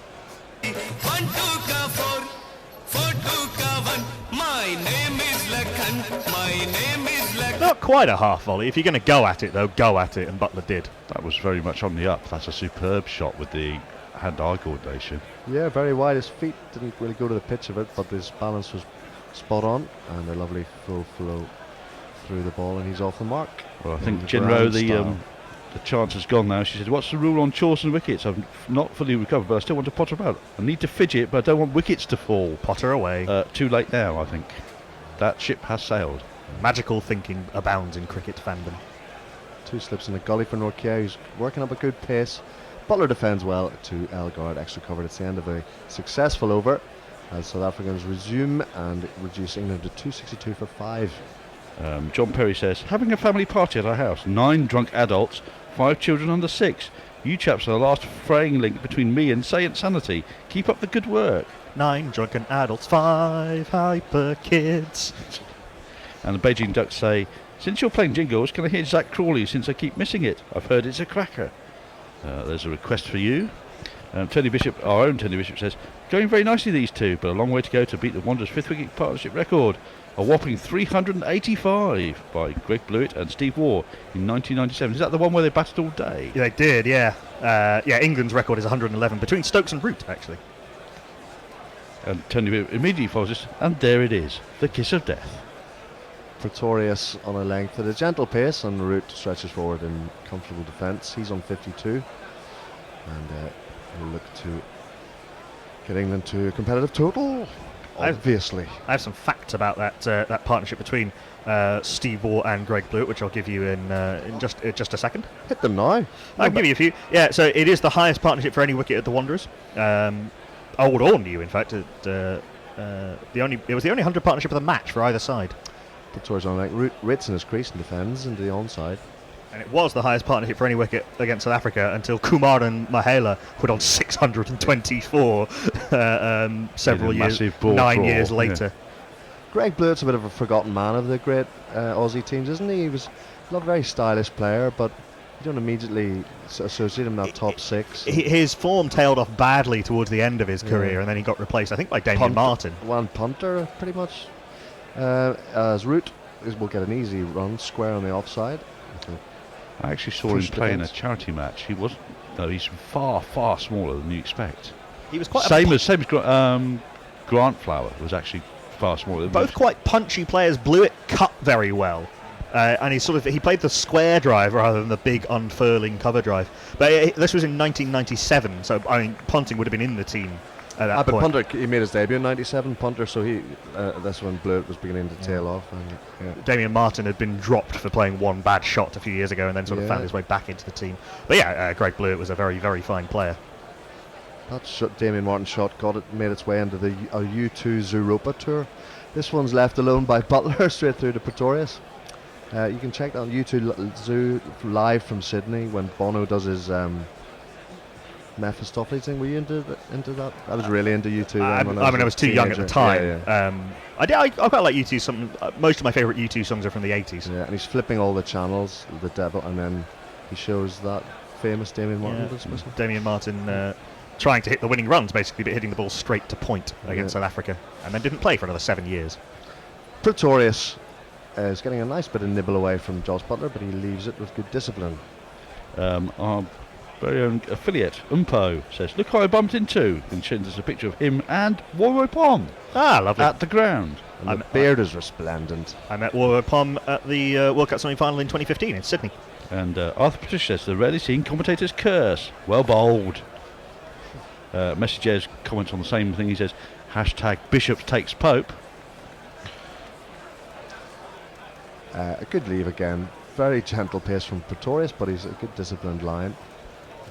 Not quite a half volley. If you're going to go at it, though, go at it, and Buttler did. That was very much on the up. That's a superb shot with the hand-eye coordination. Yeah, very wide. His feet didn't really go to the pitch of it, but his balance was spot on, and a lovely full flow through the ball, and he's off the mark. Well, I think Jinro, the chance has gone now. She said, "What's the rule on Chawson wickets? I've not fully recovered, but I still want to potter about. I need to fidget, but I don't want wickets to fall." Potter away. Too late now, I think. That ship has sailed. Magical thinking abounds in cricket fandom. 2 slips in the gully for Nortje, who's working up a good pace. Buttler defends well to Elgard, extra covered. It's the end of a successful over as South Africans resume and reduce England to 262 for 5. John Perry says, having a family party at our house, 9 drunk adults, 5 children under 6. You chaps are the last fraying link between me and sanity. Keep up the good work. 9 drunken adults, 5 hyper kids. And the Beijing Ducks say, since you're playing jingles, can I hear Zach Crawley since I keep missing it? I've heard it's a cracker. There's a request for you. Tony Bishop, our own Tony Bishop, says, going very nicely these two, but a long way to go to beat the Wanderers' 5th wicket partnership record. A whopping 385 by Greg Blewett and Steve Waugh in 1997. Is that the one where they batted all day? Yeah, they did, yeah. England's record is 111 between Stokes and Root, actually. And Tony Bishop immediately follows this, and there it is, the kiss of death. Pretorius on a length at a gentle pace, and Root stretches forward in comfortable defence. He's on 52, and he'll look to get England to a competitive total. Obviously, I have some facts about that partnership between Steve Waugh and Greg Blewett, which I'll give you in just a second. Hit them now. I'll give you a few. Yeah, so it is the highest partnership for any wicket at the Wanderers. Old or new, in fact. It was the only 100 partnership of the match for either side. Pretorius on like Ritz in his crease and defends into the onside. And it was the highest partnership for any wicket against South Africa until Kumar and Mahela put on 624 several years, 9 years later. Yeah. Greg Blewett's a bit of a forgotten man of the great Aussie teams, isn't he? He was a very stylish player, but you don't immediately associate him in that top 6. His form tailed off badly towards the end of his career, and then he got replaced, I think, by Damien Martin. One punter, pretty much. As Root will get an easy run, square on the offside. I actually saw him play in a charity match. He's far, far smaller than you expect. He was quite same as Grant Flower was actually far smaller. Both quite punchy players. Blewett cut very well. And he played the square drive rather than the big unfurling cover drive. But this was in 1997, so I mean, Ponting would have been in the team at that but point. Punter, he made his debut in '97, Punter, so that's when Blewett was beginning to tail off. And, Damien Martin had been dropped for playing one bad shot a few years ago and then sort of found his way back into the team. But yeah, Greg Blewett was a very, very fine player. That Damien Martin shot made its way into the U2 Zooropa tour. This one's left alone by Butler straight through to Pretorius. You can check that on U2 Zoo live from Sydney when Bono does his Mephistopheles thing. Were you into that? I was really into U2. I was too young at the time. I quite like U2. Most of my favourite U2 songs are from the 80s. Yeah, and he's flipping all the channels, the devil, and then he shows that famous Damien Martin dismissal. Damien Martin trying to hit the winning runs, basically, but hitting the ball straight to point against South Africa, and then didn't play for another 7 years. Pretorius is getting a nice bit of nibble away from Josh Butler, but he leaves it with good discipline. Our very own affiliate, Umpo, says, look who I bumped into, and sends us a picture of him and Ollie Pope. Lovely. At the ground. And the beard is resplendent. I met Ollie Pope at the World Cup semi-final in 2015 in Sydney. And Arthur Patricia says, the rarely seen commentators curse. Well bowled. Messages comments on the same thing. He says, hashtag Bishop takes Pope. A good leave again. Very gentle pace from Pretorius, but he's a good disciplined line.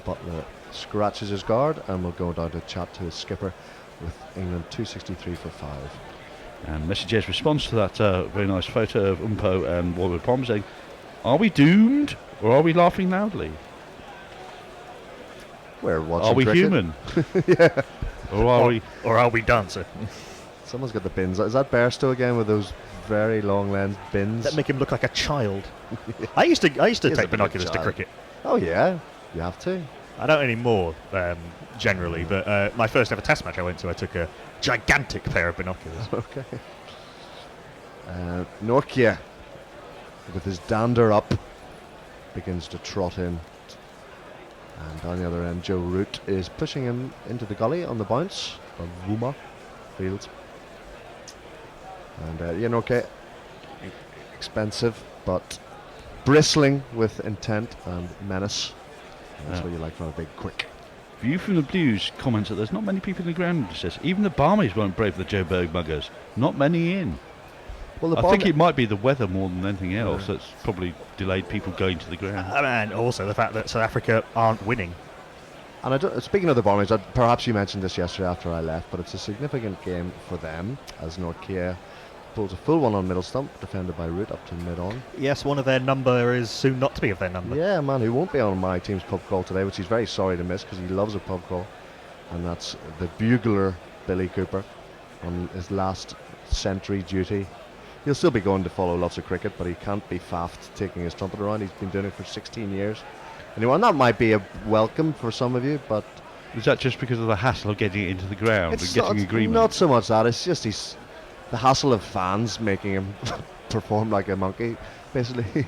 Butler scratches his guard and will go down to chat to his skipper with England 263 for 5. And Messages responds to that very nice photo of Umpo and Warwood Pom saying, are we doomed or are we laughing loudly? We're watching Are we cricket. human? Yeah. Or are we dancer? Someone's got the bins. Is that Bairstow again with those very long lens bins? That make him look like a child. I used to take binoculars to cricket. Oh yeah, you have to. I don't anymore, generally, but my first ever test match I went to, I took a gigantic pair of binoculars. Okay. Norkia, with his dander up, begins to trot in. And down the other end, Joe Root is pushing him into the gully on the bounce of Wuma Fields. And Norkia, expensive, but bristling with intent and menace. And that's what you like from a big quick. View from the Blues comments that there's not many people in the ground. It says, even the Barmies won't brave the Joe Berg muggers. Not many in. Well, I think it might be the weather more than anything else that's probably delayed people going to the ground. And also the fact that South Africa aren't winning. And speaking of the Barmies, perhaps you mentioned this yesterday after I left, but it's a significant game for them as Norkia pulls a full one on middle stump, defended by Root up to mid-on. Yes, one of their number is soon not to be of their number. Yeah, a man who won't be on my team's pub crawl today, which he's very sorry to miss because he loves a pub crawl. And that's the bugler Billy Cooper on his last century duty. He'll still be going to follow lots of cricket, but he can't be faffed taking his trumpet around. He's been doing it for 16 years. Anyway, and that might be a welcome for some of you, but... Is that just because of the hassle of getting it into the ground and getting agreement? Not so much that, it's just the hassle of fans making him perform like a monkey, basically.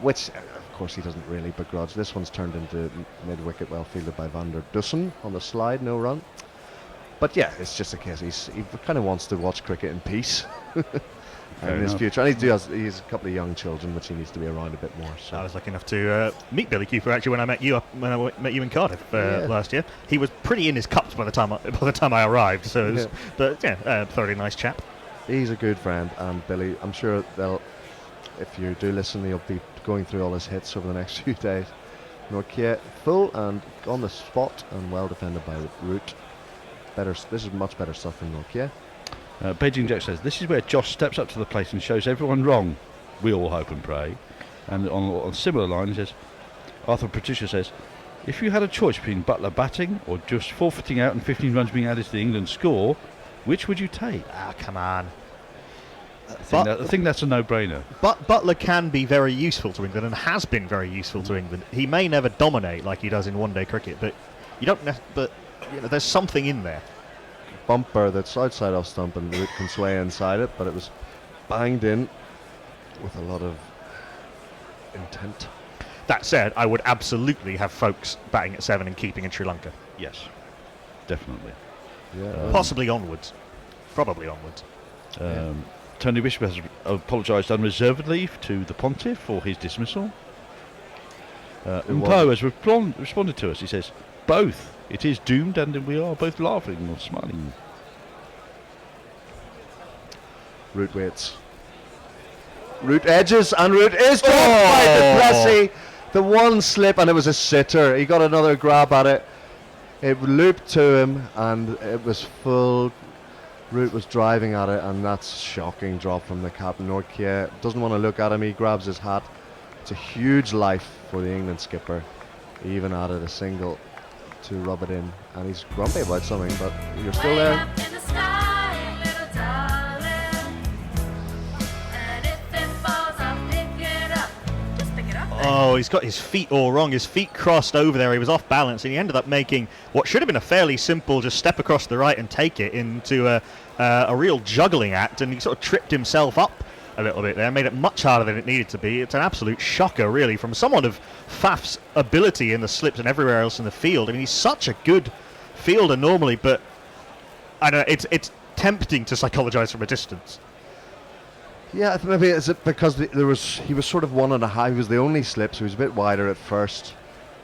Which, of course, he doesn't really begrudge. This one's turned into mid-wicket, well fielded by Van der Dussen on the slide, no run. But yeah, it's just a case he kind of wants to watch cricket in peace. In his future, and he has a couple of young children, which he needs to be around a bit more. So. I was lucky enough to meet Billy Cooper actually when I met you in Cardiff last year. He was pretty in his cups by the time I arrived. So, thoroughly nice chap. He's a good friend, and Billy, I'm sure if you do listen, he'll be going through all his hits over the next few days. Norkia full and on the spot, and well defended by Root. This is much better stuff than Norkia. Beijing Jack says, this is where Josh steps up to the plate and shows everyone wrong. We all hope and pray. And on a similar line, he says, Arthur Patricia says, if you had a choice between Butler batting or just forfeiting out and 15 runs being added to the England score, which would you take? Come on. I think that's a no-brainer. But Butler can be very useful to England and has been very useful to England. He may never dominate like he does in one-day cricket, but there's something in there. Bumper that's outside off stump and Root can sway inside it, but it was banged in with a lot of intent. That said, I would absolutely have folks batting at 7 and keeping in Sri Lanka. Yes, definitely. Yeah, possibly onwards. Probably onwards. Tony Bishop has apologised unreservedly to the Pontiff for his dismissal. Mpo has responded to us. He says, both. It is doomed and we are both laughing or smiling. Root waits. Root edges and Root is dropped by the Plessis. The one slip and it was a sitter. He got another grab at it. It looped to him and it was full. Root was driving at it and that's shocking drop from the captain. Nortje doesn't want to look at him. He grabs his hat. It's a huge life for the England skipper. He even added a single to rub it in. And he's grumpy about something, but you're still there. Oh, he's got his feet all wrong. His feet crossed over there. He was off balance, and he ended up making what should have been a fairly simple just step across the right and take it into a real juggling act, and he sort of tripped himself up a little bit there, made it much harder than it needed to be. It's an absolute shocker, really, from someone of Faf's ability in the slips and everywhere else in the field. I mean, he's such a good fielder normally, but I don't know, it's tempting to psychologise from a distance. Yeah, maybe is it because he was sort of 1.5. He was the only slip, so he was a bit wider at first,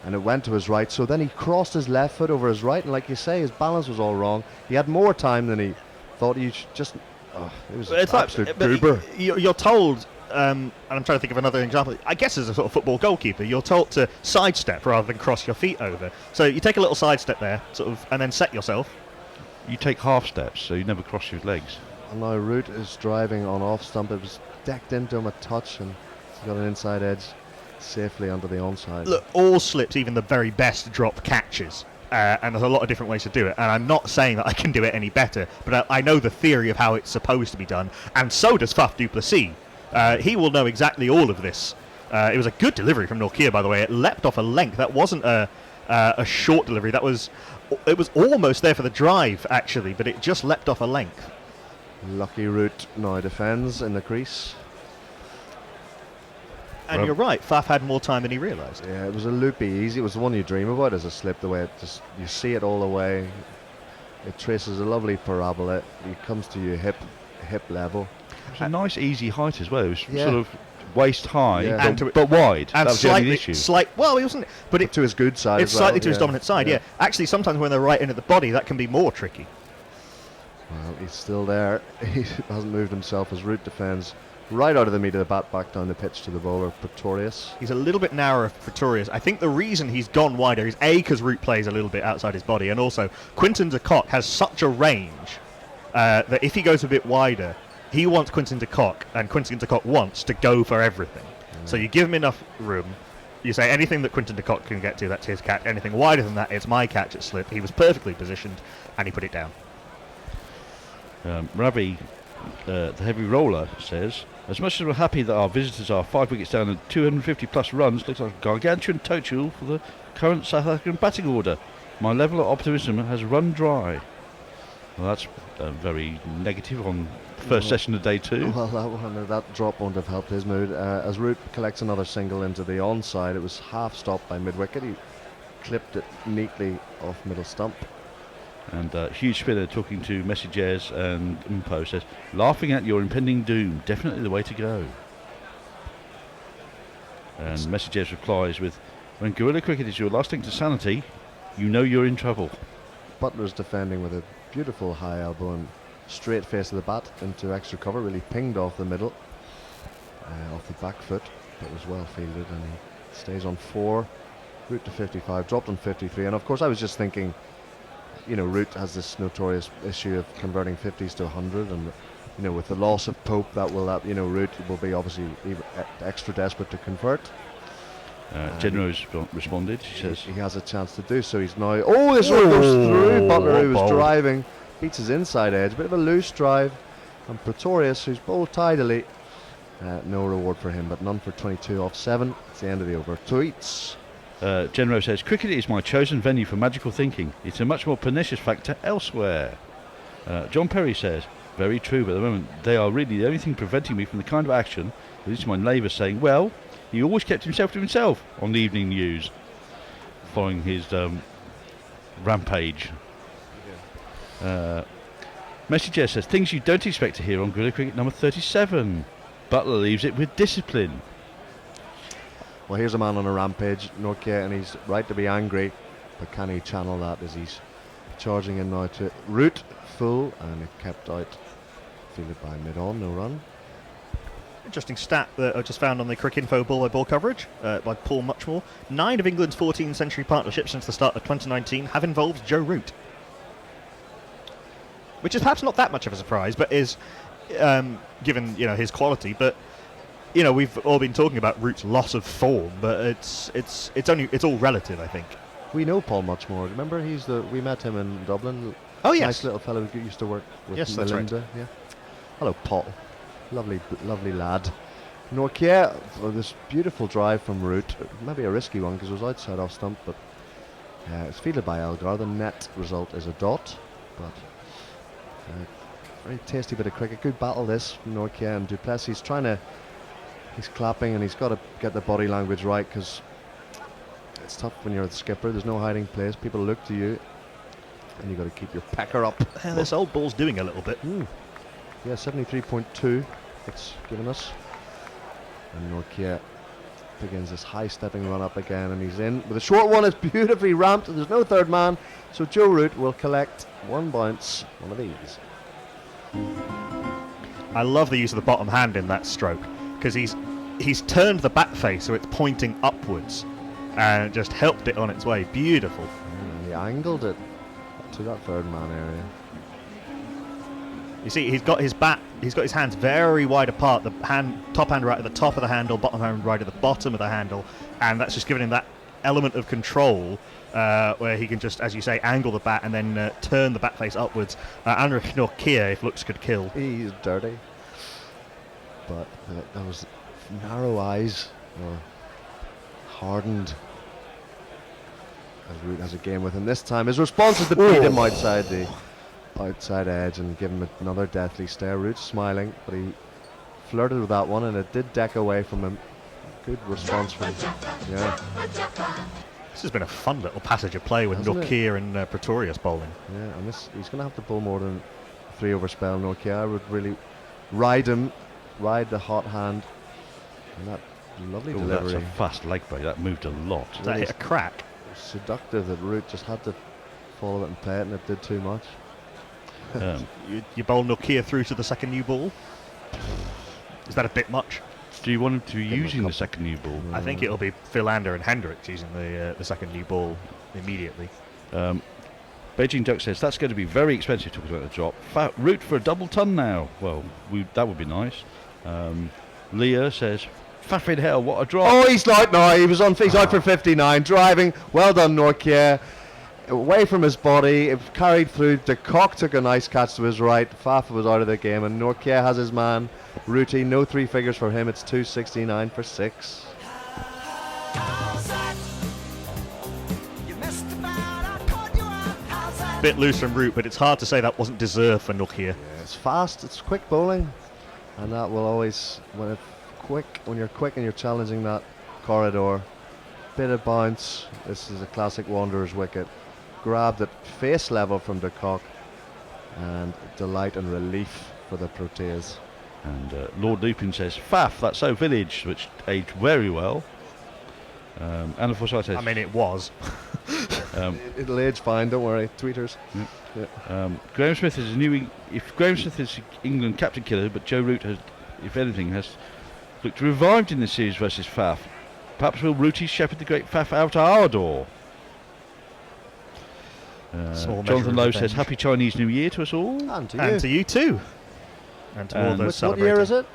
and it went to his right. So then he crossed his left foot over his right, and like you say, his balance was all wrong. He had more time than he thought. He just it was an absolute goober. You're told, and I'm trying to think of another example. I guess as a sort of football goalkeeper, you're told to sidestep rather than cross your feet over. So you take a little sidestep there, sort of, and then set yourself. You take half steps, so you never cross your legs. And now Root is driving on off stump. It was decked into him a touch, and he's got an inside edge safely under the onside. Look, all slips, even the very best, drop catches. And there's a lot of different ways to do it. And I'm not saying that I can do it any better, but I know the theory of how it's supposed to be done. And so does Faf du Plessis. He will know exactly all of this. It was a good delivery from Nortje, by the way. It leapt off a length. That wasn't a short delivery. It was almost there for the drive, actually, but it just leapt off a length. Lucky Root now defends in the crease. And you're right, Faf had more time than he realised. Yeah, it was a loopy easy. It was the one you dream about as a slip, the way it just, you see it all the way. It traces a lovely parabola. It comes to your hip level. It was a nice easy height as well. It was sort of waist high, but wide. And that was the only issue. Well, he wasn't. But to his good side. It's slightly to his dominant side. Yeah. Actually, sometimes when they're right in at the body, that can be more tricky. Well, he's still there. He hasn't moved himself as Root defends right out of the meat of the bat, back down the pitch to the bowler, Pretorius. He's a little bit narrower for Pretorius. I think the reason he's gone wider is because Root plays a little bit outside his body, and also Quinton de Kock has such a range that if he goes a bit wider, he wants Quinton de Kock, and Quinton de Kock wants to go for everything. So you give him enough room. You say anything that Quinton de Kock can get to, that's his catch. Anything wider than that, it's my catch at slip. He was perfectly positioned, and he put it down. Ravi, the heavy roller, says, as much as we're happy that our visitors are 5 wickets down and 250 plus runs, looks like a gargantuan total for the current South African batting order. My level of optimism has run dry. Well, that's very negative on the first session of day 2. Well, that drop won't have helped his mood. As Root collects another single into the onside, it was half stopped by mid-wicket. He clipped it neatly off middle stump. And Huge Spinner talking to Messages and Mpo says, laughing at your impending doom, definitely the way to go. And Messages replies with, when guerrilla cricket is your last link to sanity, you know you're in trouble. Butler's defending with a beautiful high elbow and straight face of the bat into extra cover, really pinged off the middle, off the back foot, but was well fielded, and he stays on 4. Root to 55, dropped on 53, and of course I was just thinking, you know, Root has this notorious issue of converting 50s to 100, and you know, with the loss of Pope, Root will be obviously extra desperate to convert. Genero's responded. She says he has a chance to do so. He's now. Oh, this one goes through. Butler, who was driving, beats his inside edge. Bit of a loose drive, and Pretorius, who's bowled tidily. No reward for him, but none for 22 off 7. It's the end of the over. Tweets. Genro says, cricket is my chosen venue for magical thinking. It's a much more pernicious factor elsewhere. John Perry says, very true, but at the moment they are really the only thing preventing me from the kind of action that is my neighbour saying, well, he always kept himself to himself on the evening news, following his rampage. Messenger says, things you don't expect to hear on Guerrilla Cricket number 37. Butler leaves it with discipline. Well, here's a man on a rampage, Nortje, and he's right to be angry, but can he channel that as he's charging in now to Root, full, and it kept out, fielded by mid-on, no run. Interesting stat that I just found on the Cricket Info ball-by-ball coverage by Paul Muchmore. 9 of England's 14 century partnerships since the start of 2019 have involved Joe Root. Which is perhaps not that much of a surprise, but is, given his quality, but we've all been talking about Root's loss of form, but it's all relative, I think. We know Paul Muchmore. Remember, we met him in Dublin. Oh yes, nice little fellow who used to work with yes, Melinda. That's right. Yeah. Hello, Paul. Lovely lad. Nortje, this beautiful drive from Root. Maybe a risky one because it was outside off stump, but it's fielded by Elgar. The net result is a dot, but very tasty bit of cricket. Good battle this from Nortje, and Duplessis he's clapping, and he's got to get the body language right because it's tough when you're the skipper. There's no hiding place. People look to you, and you've got to keep your pecker up. This old ball's doing a little bit. Yeah, 73.2 it's given us. And Nortje begins this high stepping run up again, and he's in with a short one. It's beautifully ramped. There's no third man, so Joe Root will collect one bounce, one of these. I love the use of the bottom hand in that stroke because he's turned the bat face so it's pointing upwards and just helped it on its way. Beautiful. And he angled it to that third man area. You see, he's got his hands very wide apart. The top hand right at the top of the handle, bottom hand right at the bottom of the handle, and that's just giving him that element of control where he can just, as you say, angle the bat and then turn the bat face upwards. Anrich Nortje, if looks could kill. He's dirty, but those narrow eyes are hardened as Root has a game with him this time. His response is to beat him outside the outside edge and give him another deathly stare. Root's smiling, but he flirted with that one, and it did deck away from him. Good response from him. Yeah. This has been a fun little passage of play with Nortje and Pretorius bowling. Yeah, and he's going to have to bowl more than 3 over spell. Nortje, I would really ride the hot hand, and that lovely delivery. That's a fast leg break. That moved a lot. That hit a crack. Seductive that Root just had to follow it and play it, and it did too much. You bowl Nortje through to the second new ball. Is that a bit much? Do you want him to be using the second new ball? I think it'll be Philander and Hendricks using the second new ball immediately. Beijing Duck says that's going to be very expensive. Talking about the drop. Root for a double ton now. Well, that would be nice. Leah says, "Faff in hell, what a drop!" Oh, he's like no, he's out for 59, driving. Well done, Nortje. Away from his body, it carried through. De Kock took a nice catch to his right. Fafa was out of the game, and Nortje has his man. Rooty, no 3 figures for him. It's 269 for 6. Bit loose from Root, but it's hard to say that wasn't deserved for Nortje. Yeah, it's fast, it's quick bowling, and that will always, when you're quick and you're challenging that corridor, bit of bounce. This is a classic Wanderers wicket. Grabbed at face level from De Kock, and delight and relief for the Proteas. And Lord Lupin says, "Faff, that's so village," which aged very well. And of course I said, I mean, it was. It'll age fine, don't worry, tweeters. Yeah. Graham Smith is if Graham Smith is England captain killer, but Joe Root has, if anything, has looked revived in this series versus Faff. Perhaps will Rooty shepherd the great Faff out our door? Jonathan Lowe says, "Happy Chinese New Year to us all." And to and to you too. And to all those celebrating. What year is it?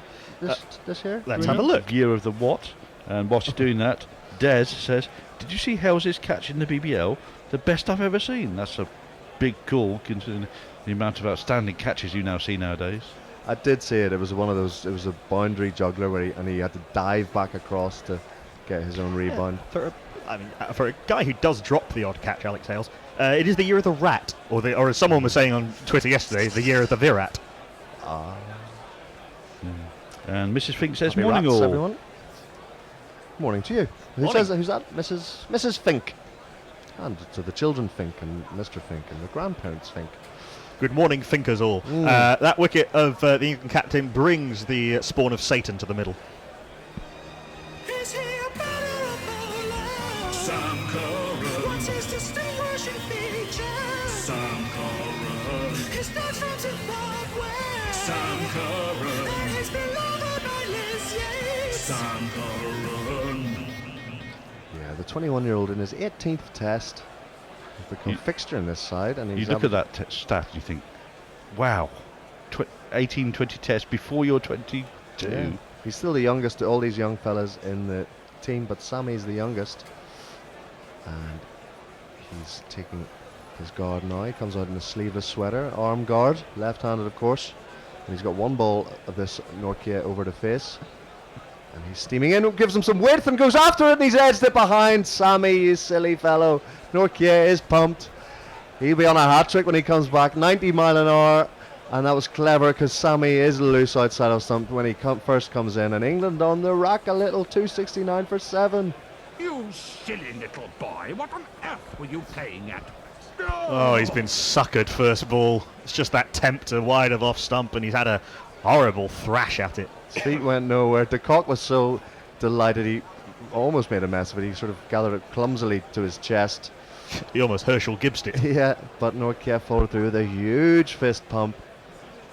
This year? Let's have a look. Year of the what? And whilst he's doing that, Des says, "Did you see Hells's catch in the BBL? The best I've ever seen." That's a big call considering the amount of outstanding catches you now see nowadays. I did see it. It was one of those. It was a boundary juggler where he had to dive back across to get his own rebound. For a guy who does drop the odd catch, Alex Hales, it is the year of the rat, or as someone was saying on Twitter yesterday, the year of the Virat. And Mrs. Fink says, Happy "Morning rats, all." Everyone. Morning to you. Who's that? Mrs. Fink. And to the children Fink and Mr. Fink and the grandparents Fink. Good morning, thinkers all. That wicket of the England captain brings the spawn of Satan to the middle. Is he a batter or bowler? Sam Curran. What's his distinguishing feature? Sam Curran. His dad's from Zimbabwe. Sam Curran. And he's beloved by Liz Yates. Sam Curran. Yeah, the 21-year-old in his 18th test has become fixture in this side. And You look at that stat and you think, wow, 18, 20 tests before you're 22. Yeah. He's still the youngest to all these young fellas in the team, but Sammy's the youngest. And he's taking his guard now. He comes out in a sleeveless sweater, arm guard, left-handed of course. And he's got one ball of this Nortje over the face. And he's steaming in, gives him some width and goes after it, and he's edged it behind. Sammy, you silly fellow. Nortje is pumped. He'll be on a hat-trick when he comes back. 90 mile an hour. And that was clever because Sammy is loose outside of stump when he first comes in. And England on the rack a little, 269 for 7. You silly little boy, what on earth were you playing at? Oh, he's been suckered first ball. It's just that tempter wide of off stump, and he's had a horrible thrash at it. His feet went nowhere. De Kock was so delighted he almost made a mess of it. He sort of gathered it clumsily to his chest. He almost Herschel Gibbsed it. Yeah, but Nortje followed through with a huge fist pump.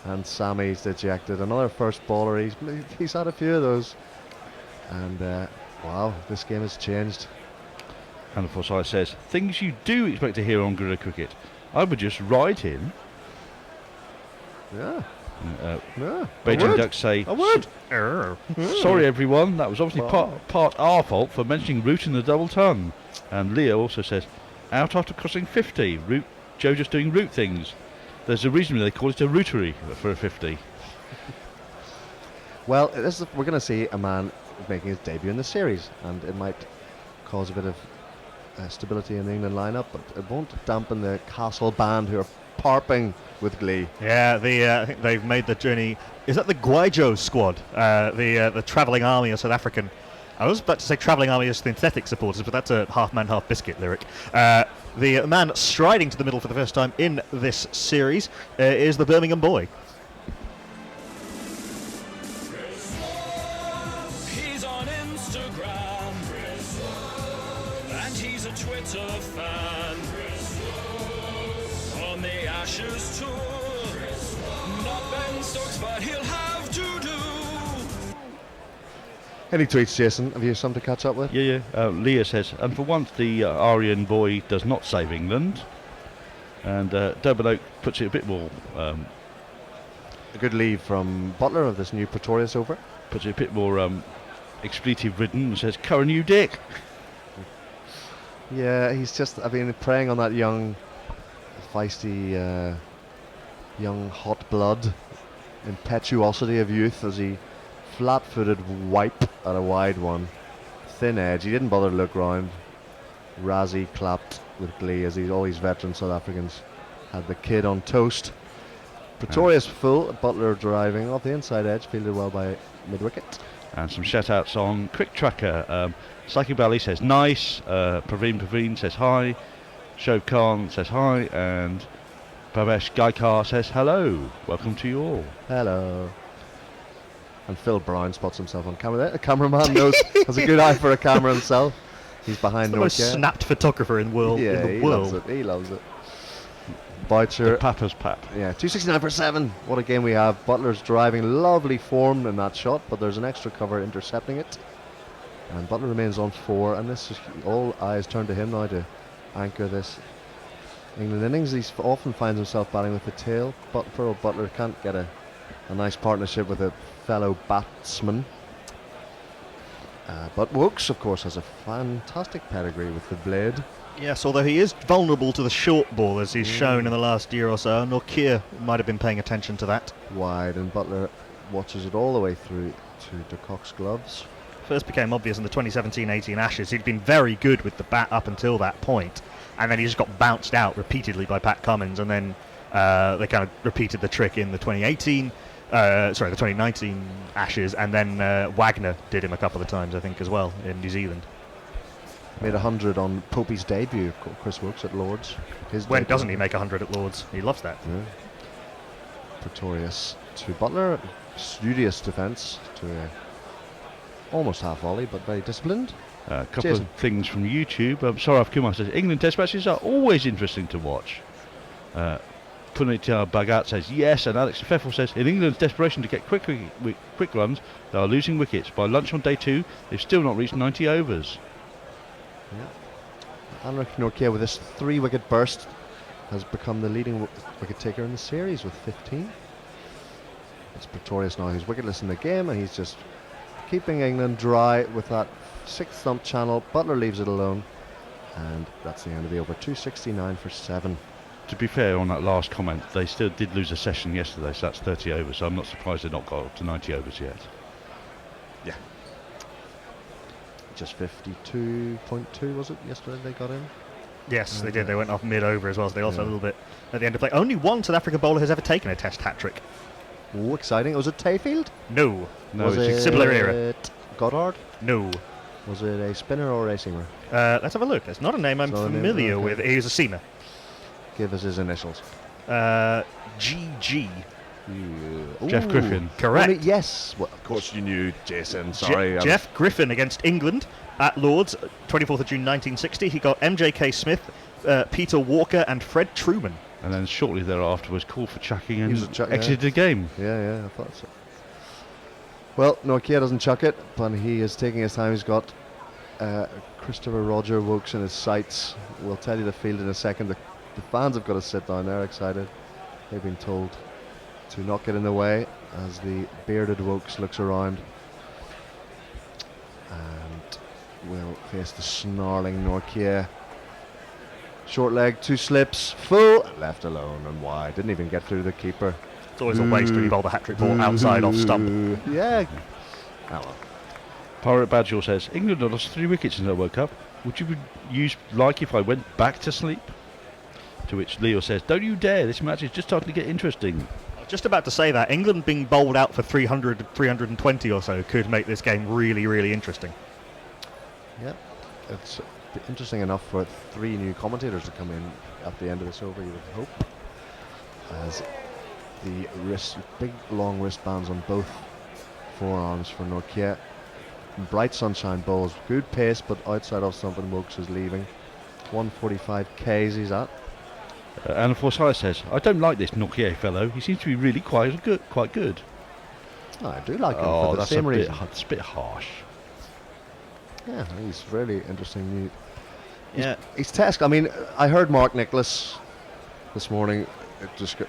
And Sammy's dejected. Another first baller. He's had a few of those. And wow, this game has changed. And of course, I says, things you do expect to hear on Gorilla Cricket. I would just ride him. Yeah. Yeah. Beijing Ducks say, I would. Sorry everyone, that was obviously part our fault for mentioning root in the double ton. And Leo also says, out after crossing 50, Joe just doing root things. There's a reason they call it a rootery for a 50. Well, we're going to see a man making his debut in the series, and it might cause a bit of stability in the England lineup, but it won't dampen the Castle band who are parping with glee. Yeah, I think they've made the journey. Is that the Guaijo squad? The travelling army of South African. I was about to say travelling army of synthetic supporters, but that's a half man, half biscuit lyric. The man striding to the middle for the first time in this series is the Birmingham boy. He's on Instagram, and he's a Twitter fan. On the Ashes tour, not Ben Stokes, but he'll have to do. Any tweets, Jason? Have you something to catch up with? Yeah. Leah says, and for once the Aryan boy does not save England. And Durban Oak puts it a bit more... a good lead from Butler of this new Pretorius over. Puts it a bit more expletive-ridden and says, Curran, you dick. Yeah, he's just, preying on that young, feisty, young hot blood, impetuosity of youth as he flat-footed wipe at a wide one. Thin edge. He didn't bother to look round. Razzie clapped with glee as all these veteran South Africans had the kid on toast. Pretorius full, Butler driving off the inside edge, fielded well by mid-wicket. And some shout-outs on Quick Tracker. Psyche Bally says nice. Praveen says hi. Shove Khan says hi. And Bhavesh Gaikar says hello. Welcome to you all. Hello. And Phil Brown spots himself on camera there. The cameraman has a good eye for a camera himself. He's behind the most snapped photographer in the world. Loves it. He loves it. Boucher. The Papa's Pap. Yeah, 269 for 7. What a game we have. Butler's driving, lovely form in that shot, but there's an extra cover intercepting it. And Butler remains on 4, and this is all eyes turn to him now to anchor this England innings. He often finds himself batting with the tail, but poor old Butler can't get a nice partnership with a fellow batsman. But Wokes, of course, has a fantastic pedigree with the blade. Yes, although he is vulnerable to the short ball, as he's shown in the last year or so. Nortje might have been paying attention to that. Wide, and Butler watches it all the way through to De Kock's gloves. First became obvious in the 2017-18 Ashes. He'd been very good with the bat up until that point, and then he just got bounced out repeatedly by Pat Cummins, and then they kind of repeated the trick in the 2019 the 2019 Ashes, and then Wagner did him a couple of times, I think, as well, in New Zealand. Made 100 on Popey's debut, Chris Wokes at Lord's. When doesn't he make 100 at Lord's? He loves that. Yeah. Pretorius to Butler. Studious defence to almost half volley, but very disciplined. A couple of things from YouTube. Saurav Kumar says, England test matches are always interesting to watch. Punitya Bhagat says, yes, and Alex Feffel says, in England's desperation to get quick runs, they are losing wickets. By lunch on day 2, they've still not reached 90 overs. Yeah. Anrich Nortje with this 3-wicket burst has become the leading wicket taker in the series with 15. It's Pretorius now who's wicketless in the game, and he's just keeping England dry with that 6th stump channel. Butler leaves it alone, and that's the end of the over. 269 for 7. To be fair on that last comment, they still did lose a session yesterday, so that's 30 overs, so I'm not surprised they've not got up to 90 overs yet. Yeah. Just 52.2 was it yesterday they got in? Yes, they did. They went off mid-over as well, so they also a little bit at the end of play. Only one South African bowler has ever taken a Test hat-trick. Oh, exciting. Was it Tayfield? No. Was it's similar era. it Goddard? No. Was it a spinner or a seamer? Let's have a look. It's not a name I'm familiar with. He was a seamer. Give us his initials. GG. Jeff Griffin. Correct. Yes. Well, of course you knew, Jason. Sorry. Jeff Griffin against England at Lord's, 24th of June 1960. He got MJK Smith, Peter Walker and Fred Truman. And then shortly thereafter was called for chucking and exited the game. Yeah, I thought so. Well, Nortje doesn't chuck it, but he is taking his time. He's got Christopher Roger Wokes in his sights. We'll tell you the field in a second. The fans have got to sit down. They're excited. They've been told to not get in the way as the bearded Wokes looks around and will face the snarling Nortje. Short leg, 2 slips, full, left alone and wide. Didn't even get through the keeper. It's always a waste when you bowl the hat-trick ball outside off stump. Yeah. Oh well. Pirate Badger says, England have lost 3 wickets in the World Cup. Would you like if I went back to sleep? To which Leo says, don't you dare, this match is just starting to get interesting. I was just about to say that. England being bowled out for 300, 320 or so could make this game really, really interesting. Yep. It's interesting enough for 3 new commentators to come in at the end of this over, you would hope. As the big long wristbands on both forearms for Nortje. Bright sunshine bowls, good pace, but outside off stump and Wokes is leaving. 145 Ks he's at. Anna Forsyth says, I don't like this Nortje fellow. He seems to be really quite good. Oh, I do like him for the same reason. It's a bit harsh. Yeah, he's really interesting. He's test. I mean, I heard Mark Nicholas this morning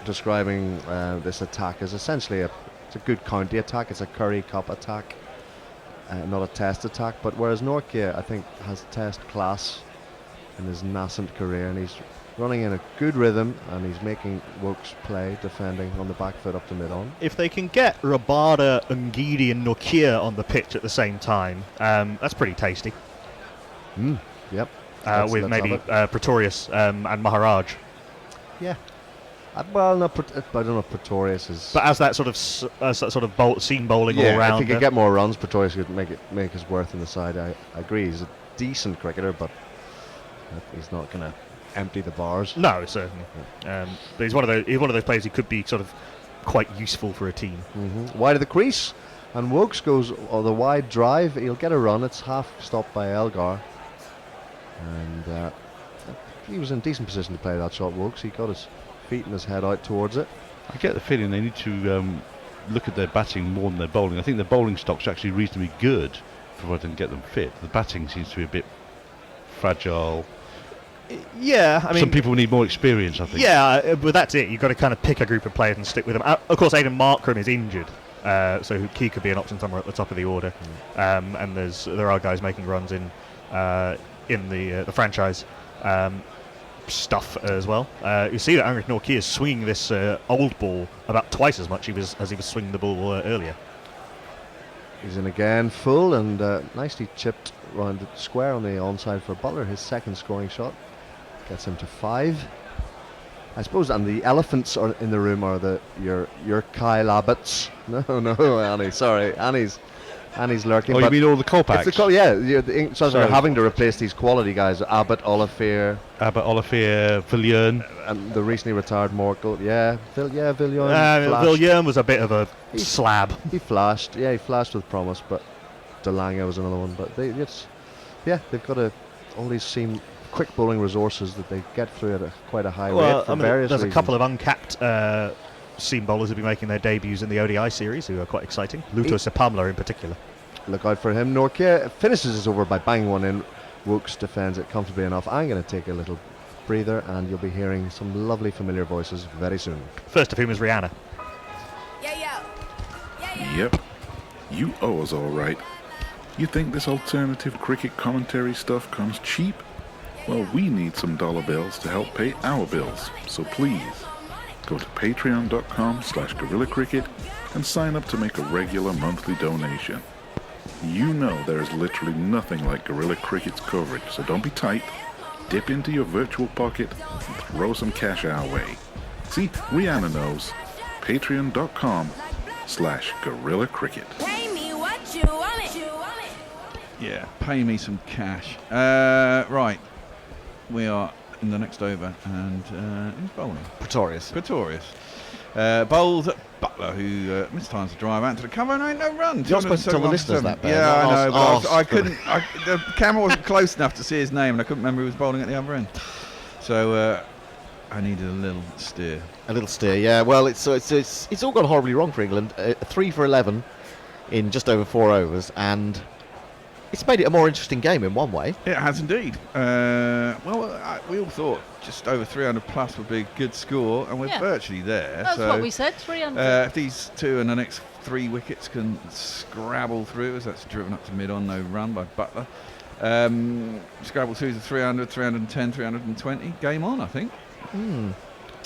describing this attack as essentially it's a good county attack. It's a Curry Cup attack, not a test attack. But whereas Nortje, I think, has test class in his nascent career, and he's running in a good rhythm, and he's making Wokes play, defending on the back foot up to mid-on. If they can get Rabada, Ngidi and Nortje on the pitch at the same time, that's pretty tasty. Yep. With maybe Pretorius and Maharaj. Yeah. Well, no, I don't know if Pretorius is... But as that sort of seam bowling all round. If he could get more runs, Pretorius could make his worth in the side. I agree. He's a decent cricketer, but he's not going to empty the bars. No, certainly. But he's one of those players who could be sort of quite useful for a team. Wide of the crease, and Wokes goes the wide drive. He'll get a run. It's half stopped by Elgar, and he was in decent position to play that shot. Wokes. He got his feet and his head out towards it. I get the feeling they need to look at their batting more than their bowling. I think their bowling stock's actually reasonably good, provided they can get them fit. The batting seems to be a bit fragile. Yeah, I mean, some people need more experience, I think. Yeah, but that's it. You've got to kind of pick a group of players and stick with them. Of course, Aidan Markram is injured, so he could be an option somewhere at the top of the order. And there are guys making runs in the franchise stuff as well. You see that Anrich Nortje is swinging this old ball about twice as much as he was swinging the ball earlier. He's in again, full, and nicely chipped round the square on the onside for Butler. His second scoring shot gets him to 5. I suppose, and the elephants are in the room are your Kyle Abbotts. No, Annie, sorry. Annie's And he's lurking. Oh, you but mean all the It's Colpacks? the so they're Sorry. having to replace these quality guys. Abbott, Olivier, Villiern. And the recently retired Morkel. Villiern. Villiern was a bit of a slab. He flashed. Yeah, he flashed with promise, but Delanga was another one. But they've got all these quick bowling resources that they get through at quite a high rate for various there's reasons. a couple of uncapped seam bowlers who'll be making their debuts in the ODI series who are quite exciting. Luto Sapamla in particular. Look out for him. Norkia finishes this over by banging one in. Wooks defends it comfortably enough. I'm going to take a little breather, and you'll be hearing some lovely familiar voices very soon. First of whom is Rihanna. Yep, you owe us all right. You think this alternative cricket commentary stuff comes cheap? Well, we need some dollar bills to help pay our bills, so please go to patreon.com/GorillaCricket and sign up to make a regular monthly donation. You know there is literally nothing like Gorilla Cricket's coverage, so don't be tight. Dip into your virtual pocket and throw some cash our way. See, Rihanna knows. Patreon.com/GorillaCricket. Pay me what you want it. Yeah, pay me some cash. Right, we are in the next over, and who's bowling? Pretorius. Bowls at Butler, who missed times to drive out to the cover and ain't no run. You're supposed to tell the listeners that, Ben. Yeah, I know, but I Ask. couldn't. The camera wasn't close enough to see his name, and I couldn't remember who was bowling at the other end. So I needed a little steer. A little steer, yeah. Well, it's all gone horribly wrong for England. 3 for 11 in just over 4 overs, and it's made it a more interesting game in one way. It has indeed. We all thought just over 300 plus would be a good score, and we're virtually there. That's so, what we said, 300. If these two and the next 3 wickets can scrabble through, as that's driven up to mid-on, no run by Butler. Scrabble 2 to 300, 310, 320. Game on, I think.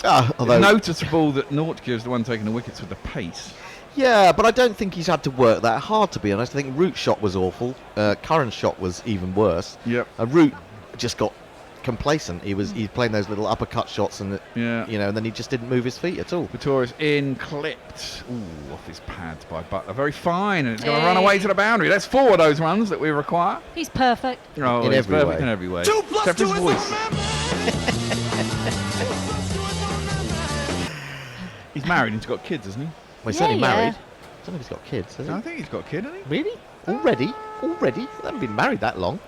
Although it's noticeable that Nortke is the one taking the wickets with the pace. Yeah, but I don't think he's had to work that hard, to be honest. I think Root's shot was awful. Curran's shot was even worse. Yep. Root just got complacent. He's playing those little uppercut shots, and and then he just didn't move his feet at all. Pretorius in, clipped. Ooh, off his pads by Butler. Very fine, and it's going to run away to the boundary. That's 4 of those runs that we require. He's perfect. Oh, in he's every perfect way. in every way. 2 + Except 2 his is voice. He's married and he's got kids, isn't he? Well, he's certainly married. I don't know if he's got kids, has he? I think he's got a kid, hasn't he? Really? Already? They haven't been married that long.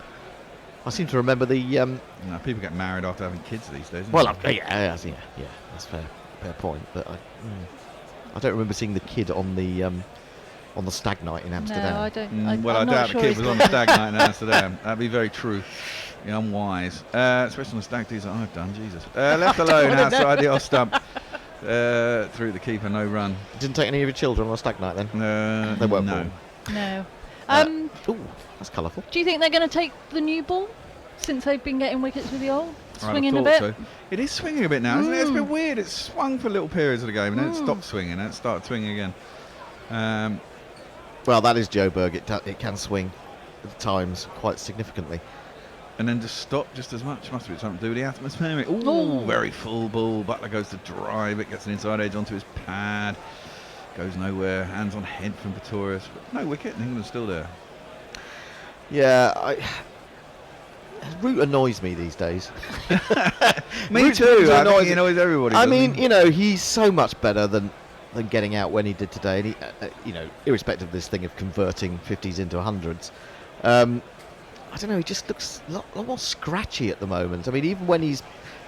I seem to remember the... No, people get married after having kids these days. Well, yeah, that's fair point. But I don't remember seeing the kid on the stag night in Amsterdam. No, I don't. I doubt the kid was on the stag night in Amsterdam. That'd be very true. Yeah, I'm wise. Especially on the stag tees that I've done, Jesus. Left alone outside the off stump. Through the keeper, no run. Didn't take any of your children on a stag night then? They weren't born. No. Ooh, that's colourful. Do you think they're going to take the new ball since they've been getting wickets with the old? I'd Swinging have a bit? thought so. It is swinging a bit now, isn't it? It's a bit weird. It's swung for little periods of the game, and then it stopped swinging, and it started swinging again. Well, that is Joburg. It can swing at times quite significantly. And then just stop just as much. Must be something to do with the atmospheric. Ooh, very full ball. Butler goes to drive it, gets an inside edge onto his pad. Goes nowhere. Hands on head from Pretorius. But no wicket, and England's still there. Yeah, Root annoys me these days. Me Root too. I think he annoys annoys everybody. I doesn't mean, he? he's so much better than getting out when he did today. And he, irrespective of this thing of converting 50s into 100s. I don't know, he just looks a lot more scratchy at the moment. I mean, even when he's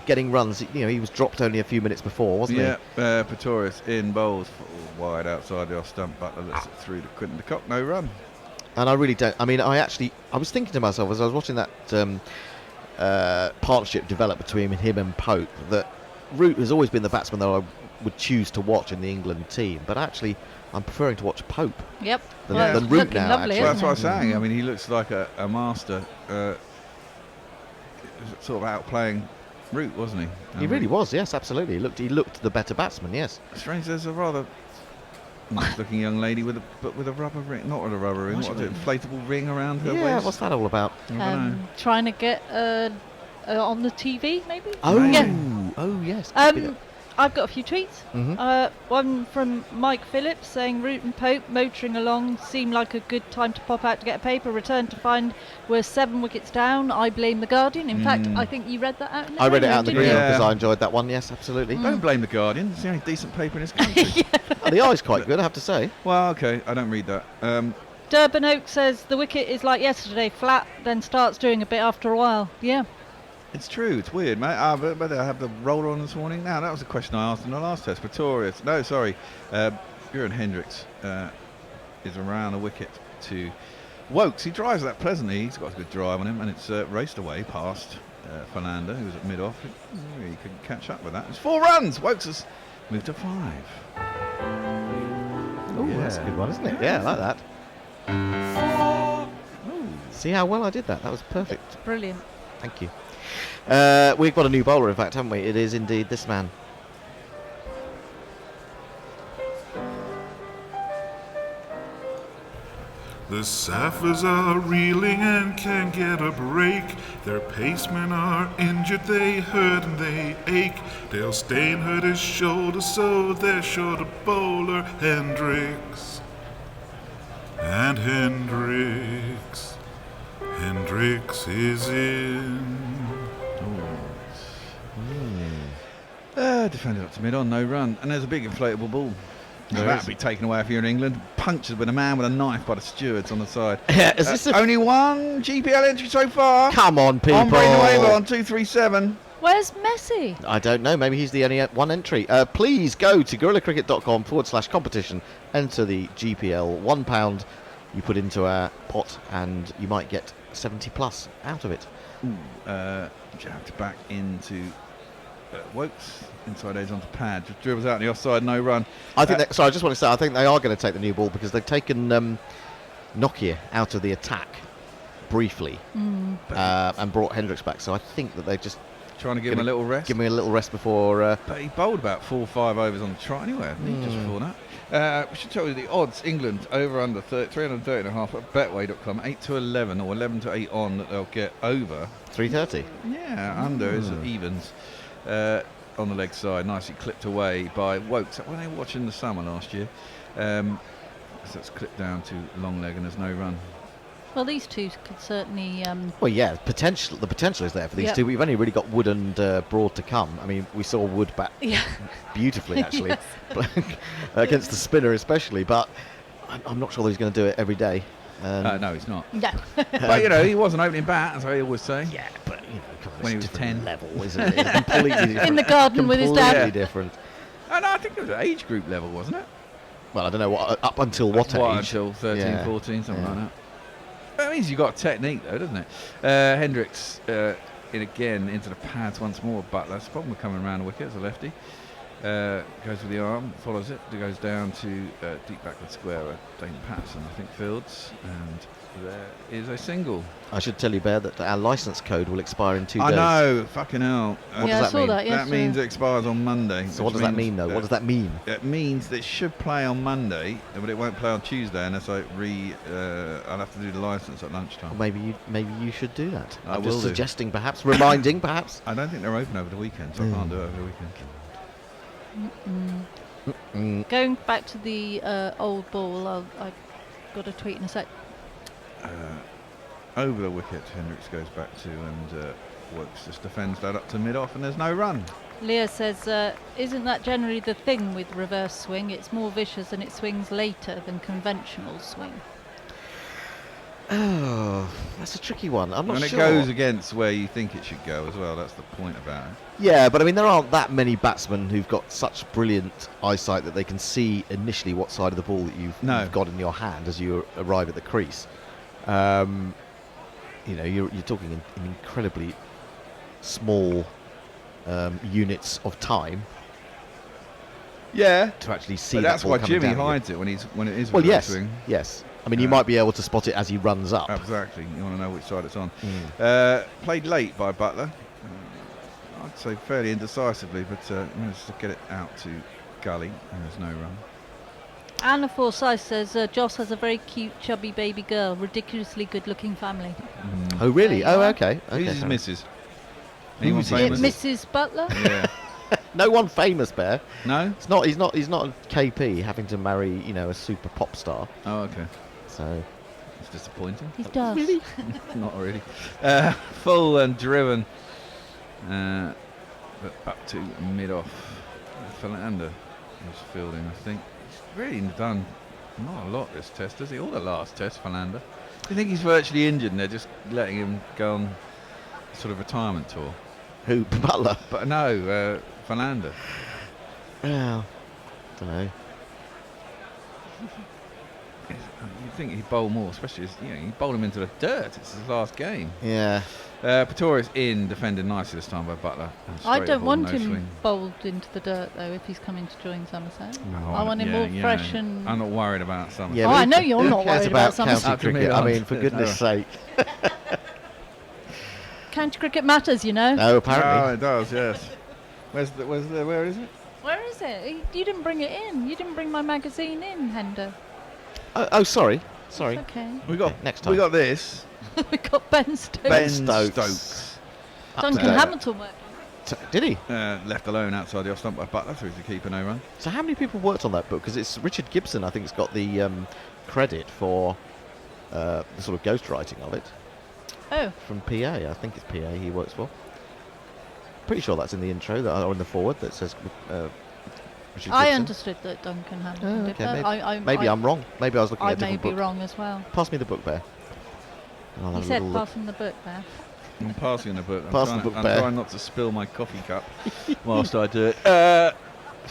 getting runs, he was dropped only a few minutes before, wasn't he? Yeah, Pretorius in bowls, wide outside the off stump. Butler lets it through to Quinton de Kock, no run. And I really don't. I mean, I was thinking to myself as I was watching that partnership develop between him and Pope that Root has always been the batsman that I would choose to watch in the England team, but actually I'm preferring to watch Pope. Yep. Than Root now. Lovely, actually. Well, that's what I was saying. I mean, he looks like a master, sort of outplaying Root, wasn't he? He really was. Yes, absolutely. He looked the better batsman. Yes. Strange. There's a rather nice-looking young lady with a rubber ring, not with a rubber ring. What is it? Inflatable ring around her waist. Yeah. What's that all about? Trying to get on the TV, maybe. Oh. Yeah. Oh yes. I've got a few tweets. Mhm. One from Mike Phillips saying Root and Pope motoring along seemed like a good time to pop out to get a paper. Returned to find we're 7 wickets down. I blame the Guardian. In fact, I think you read that out. I read it out in the didn't Green you? because I enjoyed that one. Yes, absolutely. Don't blame the Guardian. It's the only decent paper in this country. Oh, the eye's quite good, I have to say. Well, okay, I don't read that. Durban Oak says the wicket is like yesterday, flat, then starts doing a bit after a while. Yeah. It's true. It's weird, mate. But I have the roller on this morning. Now, that was a question I asked in the last test. Pretorius. No, sorry. Bjorn Hendricks is around the wicket to Wokes. He drives that pleasantly. He's got a good drive on him, and it's raced away past Fernanda, who was at mid-off. He couldn't catch up with that. It's 4 runs. Wokes has moved to 5. Oh, yeah. That's a good one, isn't it? Yeah, I like that. See how well I did that? That was perfect. Brilliant. Thank you. We've got a new bowler, in fact, haven't we? It is indeed this man. The Saffers are reeling and can't get a break. Their pacemen are injured, they hurt and they ache. Dale Steyn hurt his shoulder, so they're short a bowler. Hendricks and Hendricks. Hendricks is in. Defended up to mid-on, no run. And there's a big inflatable ball. That'd be taken away if you're in England. Punctured with a man with a knife by the stewards on the side. Yeah, is this only one GPL entry so far? Come on, people. Hombre Nuevo on 237. Where's Messi? I don't know. Maybe he's the only one entry. Please go to guerrillacricket.com/competition. Enter the GPL £1 you put into our pot, and you might get 70 plus out of it. Jabbed back into Wokes. Inside edge onto pad. Just dribbles out in the offside, no run. I think I just want to say, I think they are going to take the new ball because they've taken Nokia out of the attack briefly and brought Hendricks back. So I think that they're just trying to give him a little rest. Give me a little rest before. But he bowled about 4 or 5 overs on the trot anyway, didn't he, just before that. We should tell you the odds. England over under 330.5 at betway.com. 8 to 11 or 11 to 8 on that they'll get over 330. Yeah, under is evens. On the leg side, nicely clipped away by Wokes. When they were watching the summer last year, so it's clipped down to long leg and there's no run. Well, these two could certainly. Well, yeah, the potential is there for these two. We've only really got Wood and Broad to come. I mean, we saw Wood bat beautifully actually against the spinner especially, but I'm not sure that he's going to do it every day. No, he's not. No. But you know, he was an opening bat, as I always say. Yeah, but you know, when he was 10, level, isn't it? It's completely different. In the garden with his dad. Completely different. No, I think it was age group level, wasn't it? Well, I don't know up until what age. Until 13, 14, something like that. That means you've got technique, though, doesn't it? Hendricks in again into the pads once more. But that's the problem with coming around the wicket as a lefty. Goes with the arm, follows it, goes down to deep backward square where Dane Patterson, I think, fields, and there is a single. I should tell you, Bear, that our licence code will expire in 2 days. I know, fucking hell. What does that mean? That means it expires on Monday. So what does that mean, though? What does that mean? It means that it should play on Monday, but it won't play on Tuesday unless I'll have to do the licence at lunchtime. Well, maybe you should do that. I I'm will just do. suggesting, perhaps, reminding, perhaps. I don't think they're open over the weekend, so I can't do it over the weekend. Going back to the old ball, I've got a tweet in a sec. Over the wicket, Hendricks goes back to, and Wokes just defends that up to mid-off, and there's no run. Leah says, isn't that generally the thing with reverse swing? It's more vicious and it swings later than conventional swing. Oh, that's a tricky one. I'm not and sure. And it goes against where you think it should go as well. That's the point about it. Yeah, but I mean, there aren't that many batsmen who've got such brilliant eyesight that they can see initially what side of the ball that you've got in your hand as you arrive at the crease. You know, you're talking in incredibly small units of time. Yeah. To actually see. But that's that ball why coming Jimmy down hides it when it is. Well, yes, swing. yes. I mean, you might be able to spot it as he runs up. Exactly. You want to know which side it's on. Played late by Butler. I'd say fairly indecisively, but managed to get it out to Gully, and there's no run. Anna Forsyth says Joss has a very cute, chubby baby girl, ridiculously good-looking family. Oh, really? Oh, okay. Who's his sorry. missus? Mrs. Butler? Yeah. No one famous, Bear. No? It's not. He's not a KP having to marry, a super pop star. Oh, okay. So it's disappointing. He's dust. Really? Not really. Full and driven. But up to mid-off. Philander was fielding, I think. He's really done not a lot this test, does he? Or the last test, Philander. Do you think he's virtually injured and they're just letting him go on sort of retirement tour? Who? Butler? But no, Philander. Yeah. Don't know. You'd think he'd bowl more, especially as, he bowled him into the dirt. It's his last game. Yeah. Pretorius in, defended nicely this time by Butler. I don't want him bowled into the dirt though if he's coming to join Somerset. No, I want him all fresh and. I'm not worried about Somerset. Yeah, I know you're not cares worried about Somerset. county cricket. I mean, for goodness' sake. County cricket matters, No, apparently. Oh, it does. Yes. Where is it? Where is it? You didn't bring it in. You didn't bring my magazine in, Hender. Oh, sorry. Sorry. It's okay. We got next time. We got this. We got Ben Stokes. Ben Stokes. Duncan Hamilton worked. Did he? Left alone outside the off stump by Butler through to keeper, no run. So how many people worked on that book? Because it's Richard Gibson, I think, has got the credit for the sort of ghostwriting of it. Oh. From PA, I think it's PA he works for. Pretty sure that's in the intro or in the forward that says Richard Gibson. I understood that Duncan Hamilton did that. Maybe I'm wrong. Maybe I was looking at a different book. I may be wrong as well. Pass me the book, Bear. He said pass him the book, Bear. I'm passing the book. I'm trying not to spill my coffee cup whilst I do it.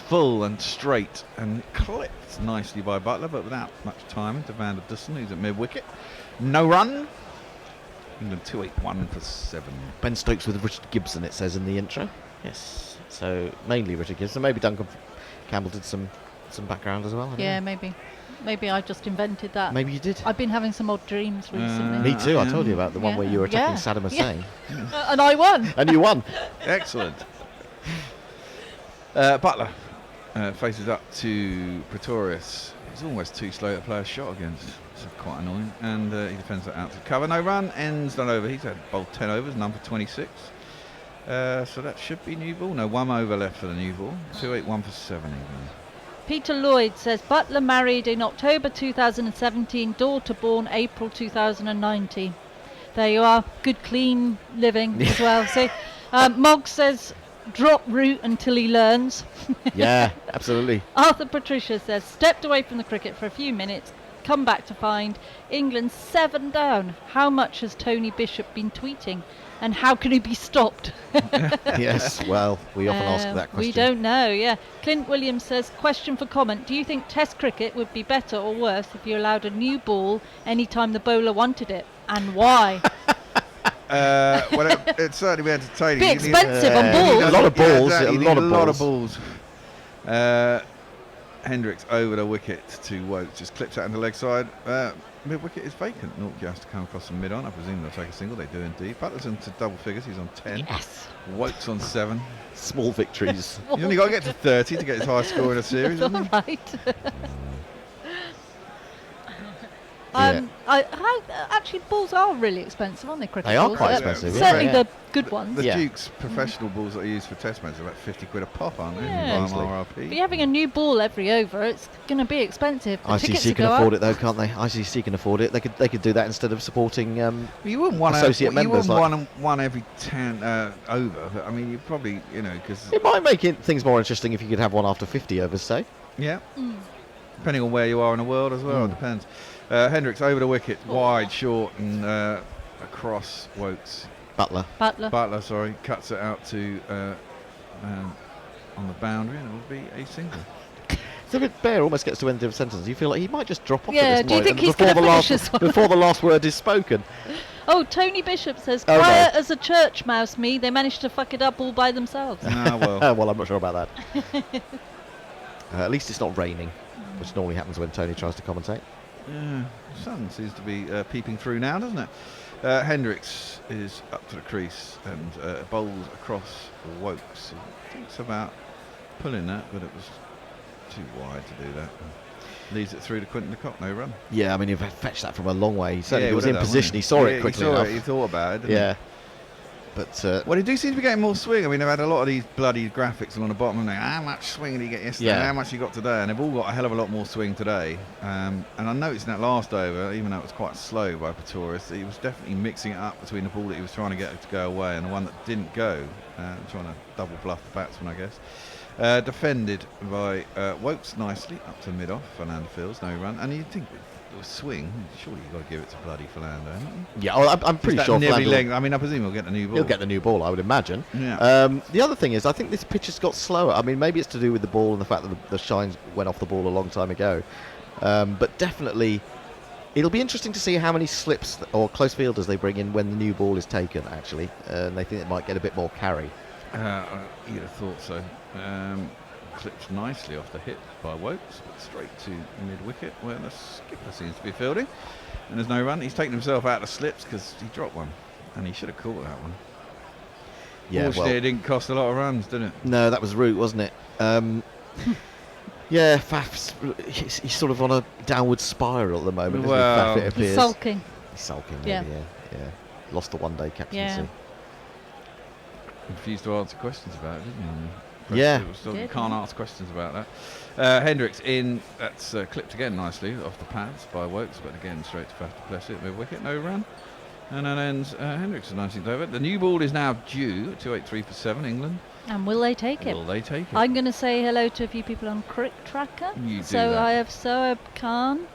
Full and straight and clipped nicely by Butler, but without much time to Van der Dussen, who's at mid-wicket. No run. England 281 for 7. Ben Stokes with Richard Gibson, it says in the intro. Yes. So mainly Richard Gibson. Maybe Duncan Campbell did some background as well. Yeah, maybe. Maybe I just invented that. Maybe you did. I've been having some odd dreams recently. Me too. I told you about the one where you were attacking Saddam Hussein. And I won. And you won. Excellent. Butler faces up to Pretorius. He's almost too slow to play a shot against. It's quite annoying. And he defends that out to cover. No run. Ends not over. He's had bowled 10 overs, number 26. So that should be new ball. No, 1 over left for the new ball. 281 for 7 even. Peter Lloyd says Butler married in October 2017, daughter born April 2019. There you are, good clean living as well. So Mogg says drop root until he learns. Yeah, absolutely. Arthur Patricia says stepped away from the cricket for a few minutes, come back to find England 7 down. How much has Tony Bishop been tweeting? And how can he be stopped? Yes, well, we often ask that question. We don't know, yeah. Clint Williams says, question for comment. Do you think Test cricket would be better or worse if you allowed a new ball anytime the bowler wanted it? And why? Well, it's certainly be entertaining. Be expensive on balls. A lot of balls. Yeah, exactly. a lot of balls. Hendricks over the wicket to Woakes. Just clips out into leg side. Mid-wicket is vacant. Nortje has to come across the mid-on. I presume they'll take a single. They do indeed. Butler's into double figures. He's on 10. Yes. Woakes on 7. Small victories. He's only got to get to 30 to get his highest score in a series. That's all right. Actually, balls are really expensive, aren't they? Cricket They are balls? quite expensive. Certainly the good ones. The Duke's professional balls that are used for test matches are about 50 quid a pop, aren't they? Yeah. RRP. But you're having a new ball every over, it's going to be expensive. The tickets ICC will can go afford up. it though, can't they? ICC can afford it. They could do that instead of supporting you wouldn't want associate members. You wouldn't want one every 10 over. But, I mean, you probably, because it might make things more interesting if you could have one after 50 overs, say. Yeah. Depending on where you are in the world as well, it depends. Hendricks over the wicket, wide, short, and across Woakes. Butler, sorry, cuts it out to on the boundary, and it will be a single. So Bear almost gets to end of sentence. You feel like he might just drop off Yeah, at this do you point think he's going to finish this one? before the last word is spoken. Oh, Tony Bishop says, Oh, quiet no. as a church mouse, me. They managed to fuck it up all by themselves. Well, I'm not sure about that. At least it's not raining, which normally happens when Tony tries to commentate. Yeah, the sun seems to be peeping through now, doesn't it? Hendricks is up to the crease and bowls across Woakes. He thinks about pulling that, but it was too wide to do that. Leads it through to Quinton de Kock, no run. Yeah, I mean, he fetched that from a long way. He certainly he was would in have done, position. wouldn't He saw it he quickly saw enough. He thought about it, didn't he? But well, he do seem to be getting more swing. I mean, they've had a lot of these bloody graphics along the bottom, and how much swing did he get yesterday? Yeah. How much he got today? And they've all got a hell of a lot more swing today. And I noticed in that last over, even though it was quite slow by Pretorius, he was definitely mixing it up between the ball that he was trying to get to go away and the one that didn't go, trying to double bluff the batsman, I guess. Defended by Wokes nicely up to mid-off. Fernando Fields, no run. And you'd think with swing, surely you've got to give it to bloody Fernando, haven't you? Yeah, well, I'm pretty sure Fernando... I mean, I presume he'll get the new ball. He'll get the new ball, I would imagine. Yeah. The other thing is, I think this pitch has got slower. I mean, maybe it's to do with the ball and the fact that the shines went off the ball a long time ago. But definitely, it'll be interesting to see how many slips or close fielders they bring in when the new ball is taken, actually. And they think it might get a bit more carry. You'd have thought so. Clipped nicely off the hit by Wokes, but straight to mid-wicket where the skipper seems to be fielding. And there's no run. He's taken himself out of slips because he dropped one. And he should have caught that one. Yeah, Fortunately, it didn't cost a lot of runs, did it? No, that was root, wasn't it? Yeah, Faf's he's sort of on a downward spiral at the moment, isn't he, Faf, it appears. He's sulking. He's sulking, Yeah. maybe, yeah. Lost the one-day captaincy. Yeah. Refused to answer questions about it, didn't he? Yeah. You can't ask questions about that. Hendricks in, that's clipped again nicely off the pads by Wokes, but again straight to Faf to bless it, mid-wicket, no run. And that ends Hendricks' 19th over. The new ball is now due at 283 for 7, England. And will they take it? Will they take it? I'm going to say hello to a few people on Crick Tracker. You do so that. I have Soab Khan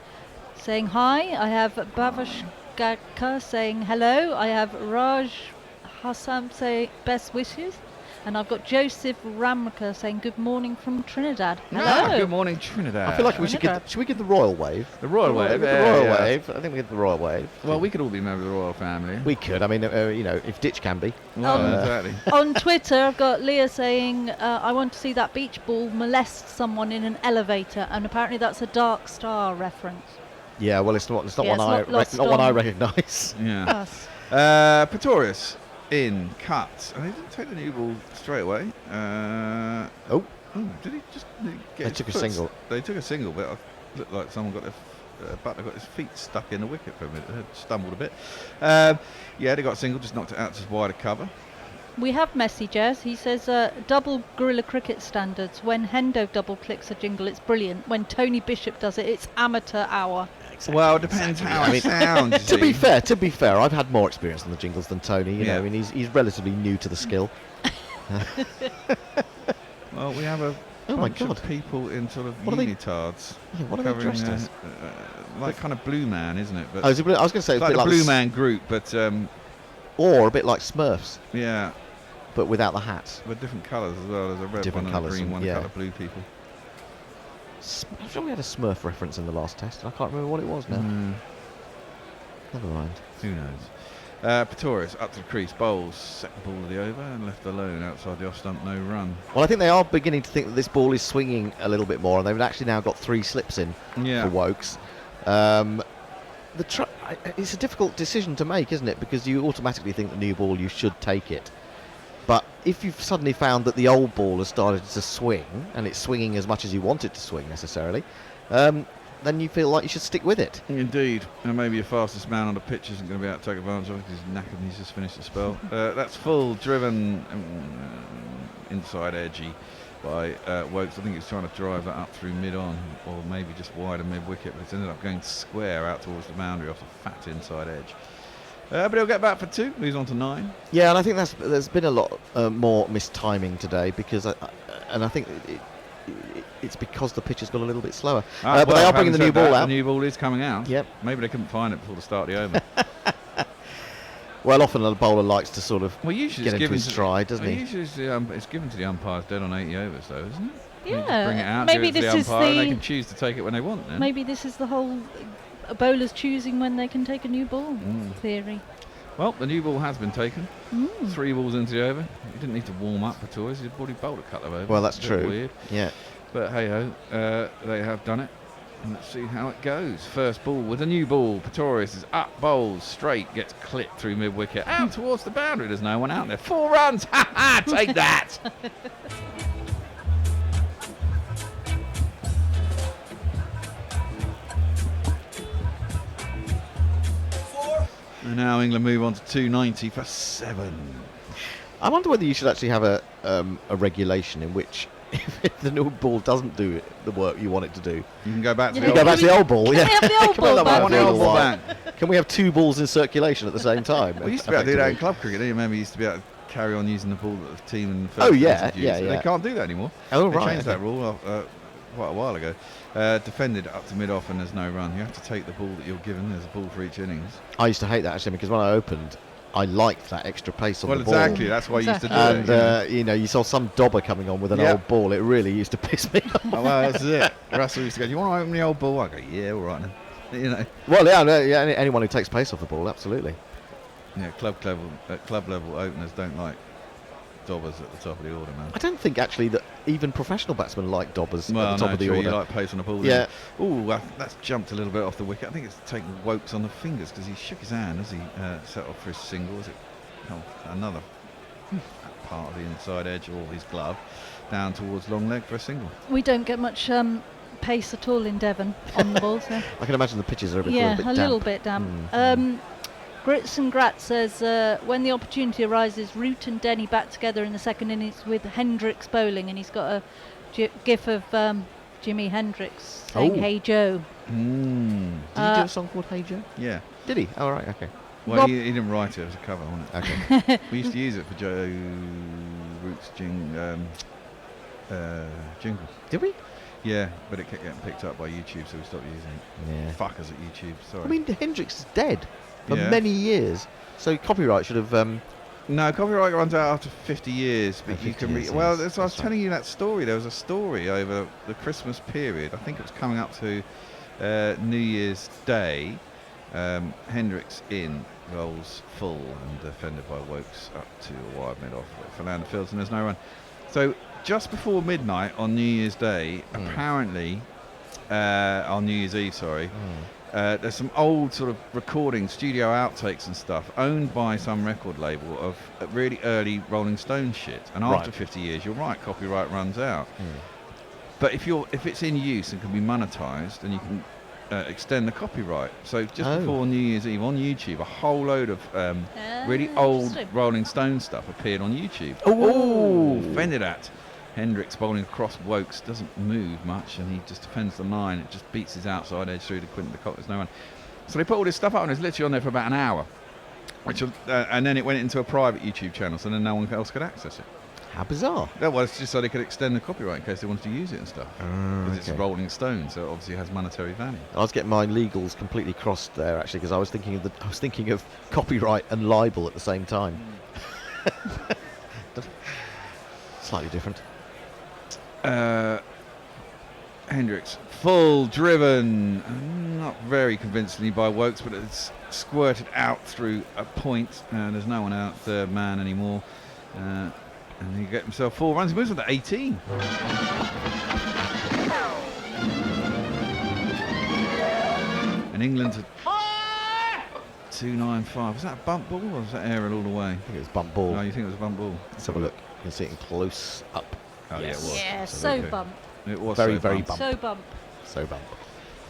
saying hi. I have Bavash Gaka saying hello. I have Raj Hassam saying best wishes. And I've got Joseph Ramka saying good morning from Trinidad. Hello. Good morning, Trinidad. I feel like should we give the royal wave? The royal wave. The royal wave. I think we give the royal wave. Well, we could all be members of the royal family. We could. I mean, if Ditch can be. Well, exactly. On Twitter, I've got Leah saying, I want to see that beach ball molest someone in an elevator. And apparently that's a Dark Star reference. Yeah, well, it's not Yeah, not one I recognise. Yeah. Pretorius in cut. And he didn't take the new ball straight away. Did he just get? They took a single. They took a single, but it looked like someone got their butler got his feet stuck in the wicket for a minute. It stumbled a bit. Yeah, they got a single, just knocked it out to wider cover. We have messages. He says, double Guerrilla Cricket standards. When Hendo double clicks a jingle, it's brilliant. When Tony Bishop does it, it's amateur hour. Exactly. Well, it depends how it sounds. To be fair, I've had more experience on the jingles than Tony. You know, I mean, he's relatively new to the skill. Well, we have a bunch of people in sort of unitards. Yeah, what are they dressed as? Like kind of Blue Man, isn't it? But I was going to say it's like the Blue Man group, but or a bit like Smurfs. Yeah, but without the hats. With different colours as well. There's a red Different one and a colours green and- one, yeah. a couple of blue people. I'm sure we had a Smurf reference in the last test, and I can't remember what it was now. Never mind. Who knows? Pretorius up to the crease, bowls, second ball of the over, and left alone outside the off stump, no run. Well, I think they are beginning to think that this ball is swinging a little bit more, and they've actually now got 3 slips in for Wokes. It's a difficult decision to make, isn't it? Because you automatically think the new ball, you should take it. But if you've suddenly found that the old ball has started to swing, and it's swinging as much as you want it to swing necessarily, then you feel like you should stick with it. Indeed. And maybe your fastest man on the pitch isn't going to be able to take advantage of it because he's knackered and he's just finished the spell. That's full driven inside edgy by Wokes. I think he's trying to drive that up through mid-on or maybe just wider mid-wicket, but it's ended up going square out towards the boundary off the fat inside edge. But he'll get back for 2. He's on to 9. Yeah, and I think there's been a lot more mistiming today because I think it's because the pitch has got a little bit slower. But they are bringing the new ball out. The new ball is coming out. Yep. Maybe they couldn't find it before the start of the over. Well, often a bowler likes to sort of usually get into his stride, doesn't he? Usually it's given to the umpires dead on 80 overs, though, isn't it? Yeah. You just bring it out, Maybe give it to this the is umpire, and the- they can choose to take it when they want. Then. Maybe this is the whole bowlers choosing when they can take a new ball theory. Well, the new ball has been taken. 3 balls into the over. You didn't need to warm up at all. He's already bowled a couple of overs. Well, that's It's a bit true. Weird. Yeah. But hey ho, they have done it. And let's see how it goes. First ball with a new ball. Pretorius is up, bowls straight, gets clipped through mid wicket, out towards the boundary. There's no one out there. 4 runs. Ha ha! Take that. And now England move on to 290 for 7. I wonder whether you should actually have a regulation in which if the new ball doesn't do the work you want it to do, you can go back to you go back to the old ball. Can Yeah. we have the old Can we have ball that back, one for a little please? while? Can we have two balls in circulation at the same time? We used to be able to do that in effectively? club cricket. Do you remember? You used to be able to carry on using the ball that the team in the first Oh, yeah, division used. yeah, yeah. They can't do that anymore. Oh, they right, changed that okay. rule quite a while ago. Defended up to mid-off and there's no run. You have to take the ball that you're given. There's a ball for each innings. I used to hate that actually because when I opened, I liked that extra pace on Well, the ball. exactly. That's why you used to do And it. you know, you saw some dobber coming on with an Yeah. old ball. It really used to piss me off. Oh, well, that's it. Russell used to go, "Do you want to open the old ball?" I go, "Yeah, all right then." You know. Well, yeah, no, yeah. Anyone who takes pace off the ball, absolutely. Yeah, club level openers don't like dobbers at the top of the order, man. I don't think actually that even professional batsmen like dobbers Well, at the top no, of the true, order. you like pace on the ball. Yeah. Oh, that's jumped a little bit off the wicket. I think it's taken Wokes on the fingers because he shook his hand as he set off for his single. Is it another part of the inside edge of his glove down towards long leg for a single? We don't get much pace at all in Devon on the ball, so I can imagine the pitches are a bit yeah, damp. a little bit damp. Grits and Grat says when the opportunity arises, Root and Denny bat together in the second innings with Hendricks bowling, and he's got a gif of Jimi Hendrix saying "Hey Joe." Did he do a song called Hey Joe? Yeah. Did he? Oh, right, okay. Well, he didn't write it as a cover, wasn't it? Okay. We used to use it for Joe Root's jingle. Did we? Yeah, but it kept getting picked up by YouTube, so we stopped using it. Yeah. Fuckers at YouTube, sorry. I mean, Hendrix is dead for Yeah. many years, so copyright should have. No, copyright runs out after 50 years, but Oh, you 50 can years, well, yes, that's why I was that's telling you that story. There was a story over the Christmas period. I think it was coming up to New Year's Day. Hendricks in, goals full and defended by Wokes up to a wide mid-off for Lander Fields, and there's no run. So just before midnight on New Year's Day, apparently, on New Year's Eve, sorry, there's some old sort of recording, studio outtakes and stuff, owned by some record label of really early Rolling Stone shit. And after 50 years, you're right, copyright runs out. But if it's in use and can be monetized, then you can extend the copyright. So just before New Year's Eve on YouTube, a whole load of really old Rolling Stone stuff appeared on YouTube. Oh, offended at. Hendricks bowling across Wokes, doesn't move much, and he just defends the line. It just beats his outside edge through to Quinton de Kock. There's no one. So they put all this stuff up, and it's literally on there for about an hour. And then it went into a private YouTube channel, so then no one else could access it. How bizarre. Yeah, well, it's just so they could extend the copyright in case they wanted to use it and stuff. Because it's Rolling Stone, so it obviously has monetary value. I was getting my legals completely crossed there actually because I was thinking of copyright and libel at the same time. Slightly different. Hendricks, full driven, not very convincingly by Wokes, but it's squirted out through a point. There's no one out third man anymore. And he get himself 4 runs. He moves on to 18. And England to 295. Was that a bump ball or was that aerial all the way? I think it was bump ball. No, you think it was a bump ball? Let's have a look. You can see it in close up. Oh, yeah, it was. Yeah, Absolutely. so bump. It was very, so very bump. bump. So bump. So bump.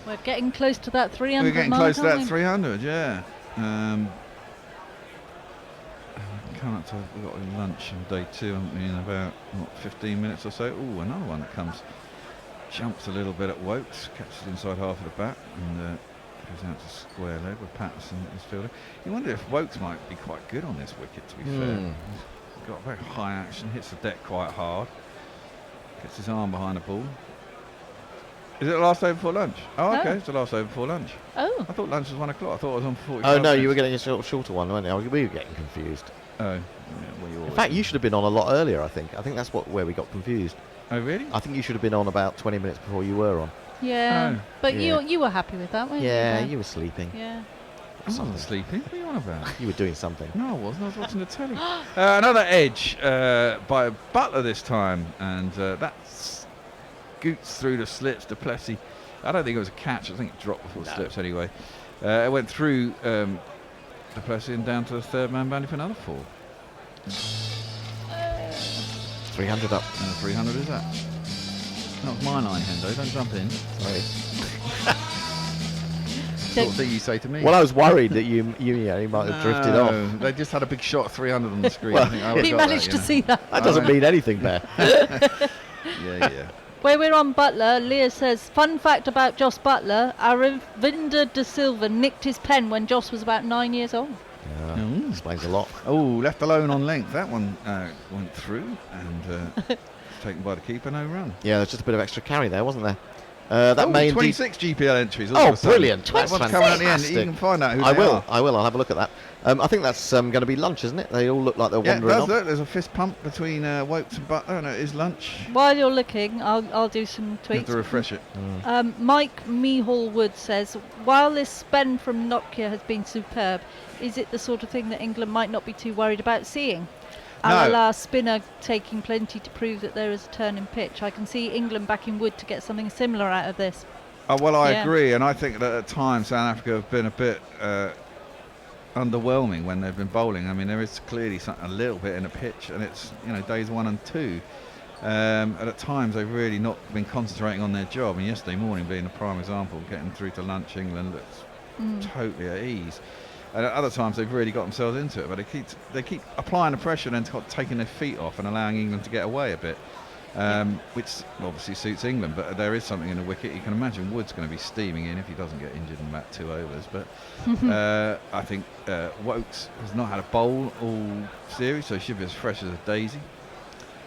We're getting close to that 300 We're getting mark, close to aren't that we? 300, yeah. Coming up to, we've got lunch on day 2, haven't we, in about, 15 minutes or so. Oh, another one that comes. Jumps a little bit at Wokes, catches inside half of the bat, and goes out to square leg with Patterson as fielder. You wonder if Wokes might be quite good on this wicket, to be fair. He's got very high action, hits the deck quite hard, gets his arm behind the ball. Is it the last over before lunch? Oh, okay, it's the last over before lunch. Oh. I thought lunch was 1 o'clock. I thought it was on 45 Oh no, minutes. you were getting a shorter one, weren't you? We were getting confused. Oh, yeah, well, you In always fact, do. you should have been on a lot earlier. I think that's where we got confused. Oh, really? I think you should have been on about 20 minutes before you were on. Yeah, Oh. but Yeah. you were happy with that, weren't you? Yeah, Yeah. you were sleeping. Yeah. I wasn't sleeping. What are you on about? You were doing something. No, I wasn't. I was watching the telly. Another edge by Butler this time, and that scoots through the slips. Du Plessis. I don't think it was a catch. I think it dropped before slips anyway. It went through Du Plessis and down to the third man boundary for another 4. 300 up. 300 is that? That was my line, Hendo. Don't jump in. Sorry. sort of thing you say to me. Well, I was worried that you might have drifted off. They just had a big shot of 300 on the screen. Well, I think I would've He got managed that, to see that. That doesn't mean anything, Bear. Yeah. Where we're on Butler, Leah says, fun fact about Joss Butler, Aravinda de Silva nicked his pen when Joss was about 9 years old. Explains a lot. Oh, left alone on length. That one went through and taken by the keeper, no run. Yeah, there's just a bit of extra carry there, wasn't there? That may 26 GPL entries. all Oh, of a sudden. brilliant. That's That's coming at the end. fantastic. You can find out who I they will. are. I will. I'll have a look at that. I think that's going to be lunch, isn't it? They all look like they're Yeah, it wandering does off. look. There's a fist pump between Wokes and Butler, and it is lunch. While you're looking, I'll do some You have tweets. to refresh it. Mike Mehall Wood says, while this spend from Nokia has been superb, is it the sort of thing that England might not be too worried about seeing? No. A la Spinner taking plenty to prove that there is a turn in pitch. I can see England backing Wood to get something similar out of this. Well, I Yeah. agree, and I think that at times South Africa have been a bit underwhelming when they've been bowling. I mean, there is clearly a little bit in the pitch, and it's days 1 and 2. And at times they've really not been concentrating on their job. And yesterday morning being a prime example, getting through to lunch, England looks totally at ease. And at other times they've really got themselves into it, but they keep applying the pressure and then taking their feet off and allowing England to get away a bit. Which obviously suits England, but there is something in the wicket. You can imagine Wood's going to be steaming in if he doesn't get injured in about 2 overs. But I think Wokes has not had a bowl all series, so he should be as fresh as a daisy.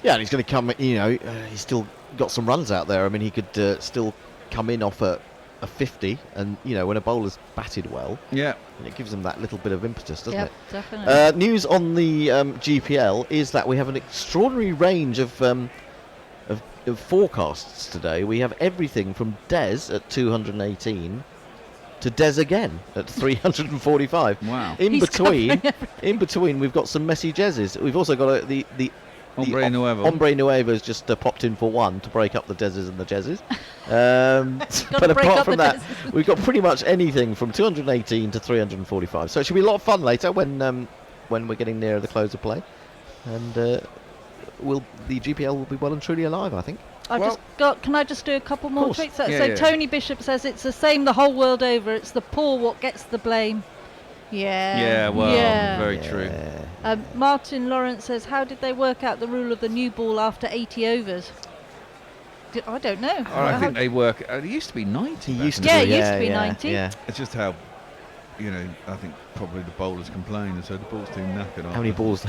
Yeah, and he's going to come. He's still got some runs out there. I mean, he could still come in off a 50, and when a bowler's batted well, yeah, it gives them that little bit of impetus, doesn't it? Definitely. News on the GPL is that we have an extraordinary range of forecasts today. We have everything from Des at 218 to Des again at 345. Wow. In He's between, covering we've got some messy Jezzes. We've also got the Hombre Nuevo. Hombre Nuevo's just popped in for one to break up the Deses and the Jezzes. But break apart up from the that, Deses. we've got pretty much anything from 218 to 345. So it should be a lot of fun later when we're getting nearer the close of play, and the GPL will be well and truly alive, I think. Can I just do a couple more course. tweets? Yeah, So yeah. Tony Bishop says it's the same the whole world over. It's the poor what gets the blame. Yeah, well, very true. Martin Lawrence says, how did they work out the rule of the new ball after 80 overs? I don't know. I think they work. It used to be 90. It used to be 90. Yeah. It's just how, I think probably the bowlers complain and so the ball's too knackered. How many balls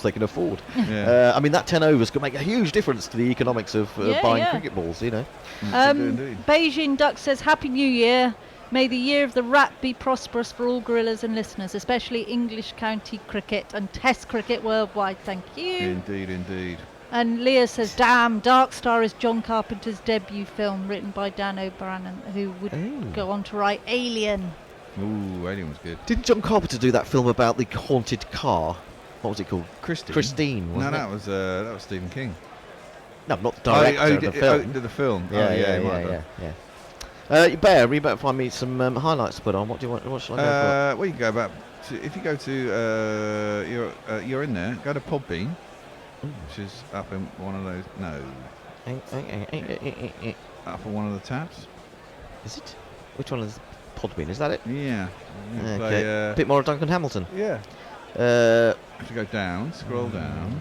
they can afford? Yeah. I mean, that 10 overs could make a huge difference to the economics of buying cricket balls. Beijing Duck says, Happy New Year. May the year of the rat be prosperous for all gorillas and listeners, especially English county cricket and Test cricket worldwide. Thank you. Indeed. And Leah says, damn, Dark Star is John Carpenter's debut film written by Dan O'Brien, who would go on to write Alien. Ooh, Alien was good. Didn't John Carpenter do that film about the haunted car? What was it called? Christine. No, Wasn't it? that was Stephen King. No, not the director of the film. The film. Yeah. Bear, you better find me some highlights to put on. What do you want? What should I go for? Well, you can go back. If you go to you're in there. Go to Podbean, which is up in one of those. No. Up on one of the tabs. Is it? Which one is Podbean? Is that it? Yeah. Okay. Play, A bit more of Duncan Hamilton. Yeah. Have to go down. Scroll down.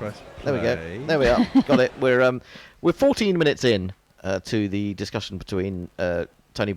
Press play. There we go. There we are. Got it. We're 14 minutes in to the discussion between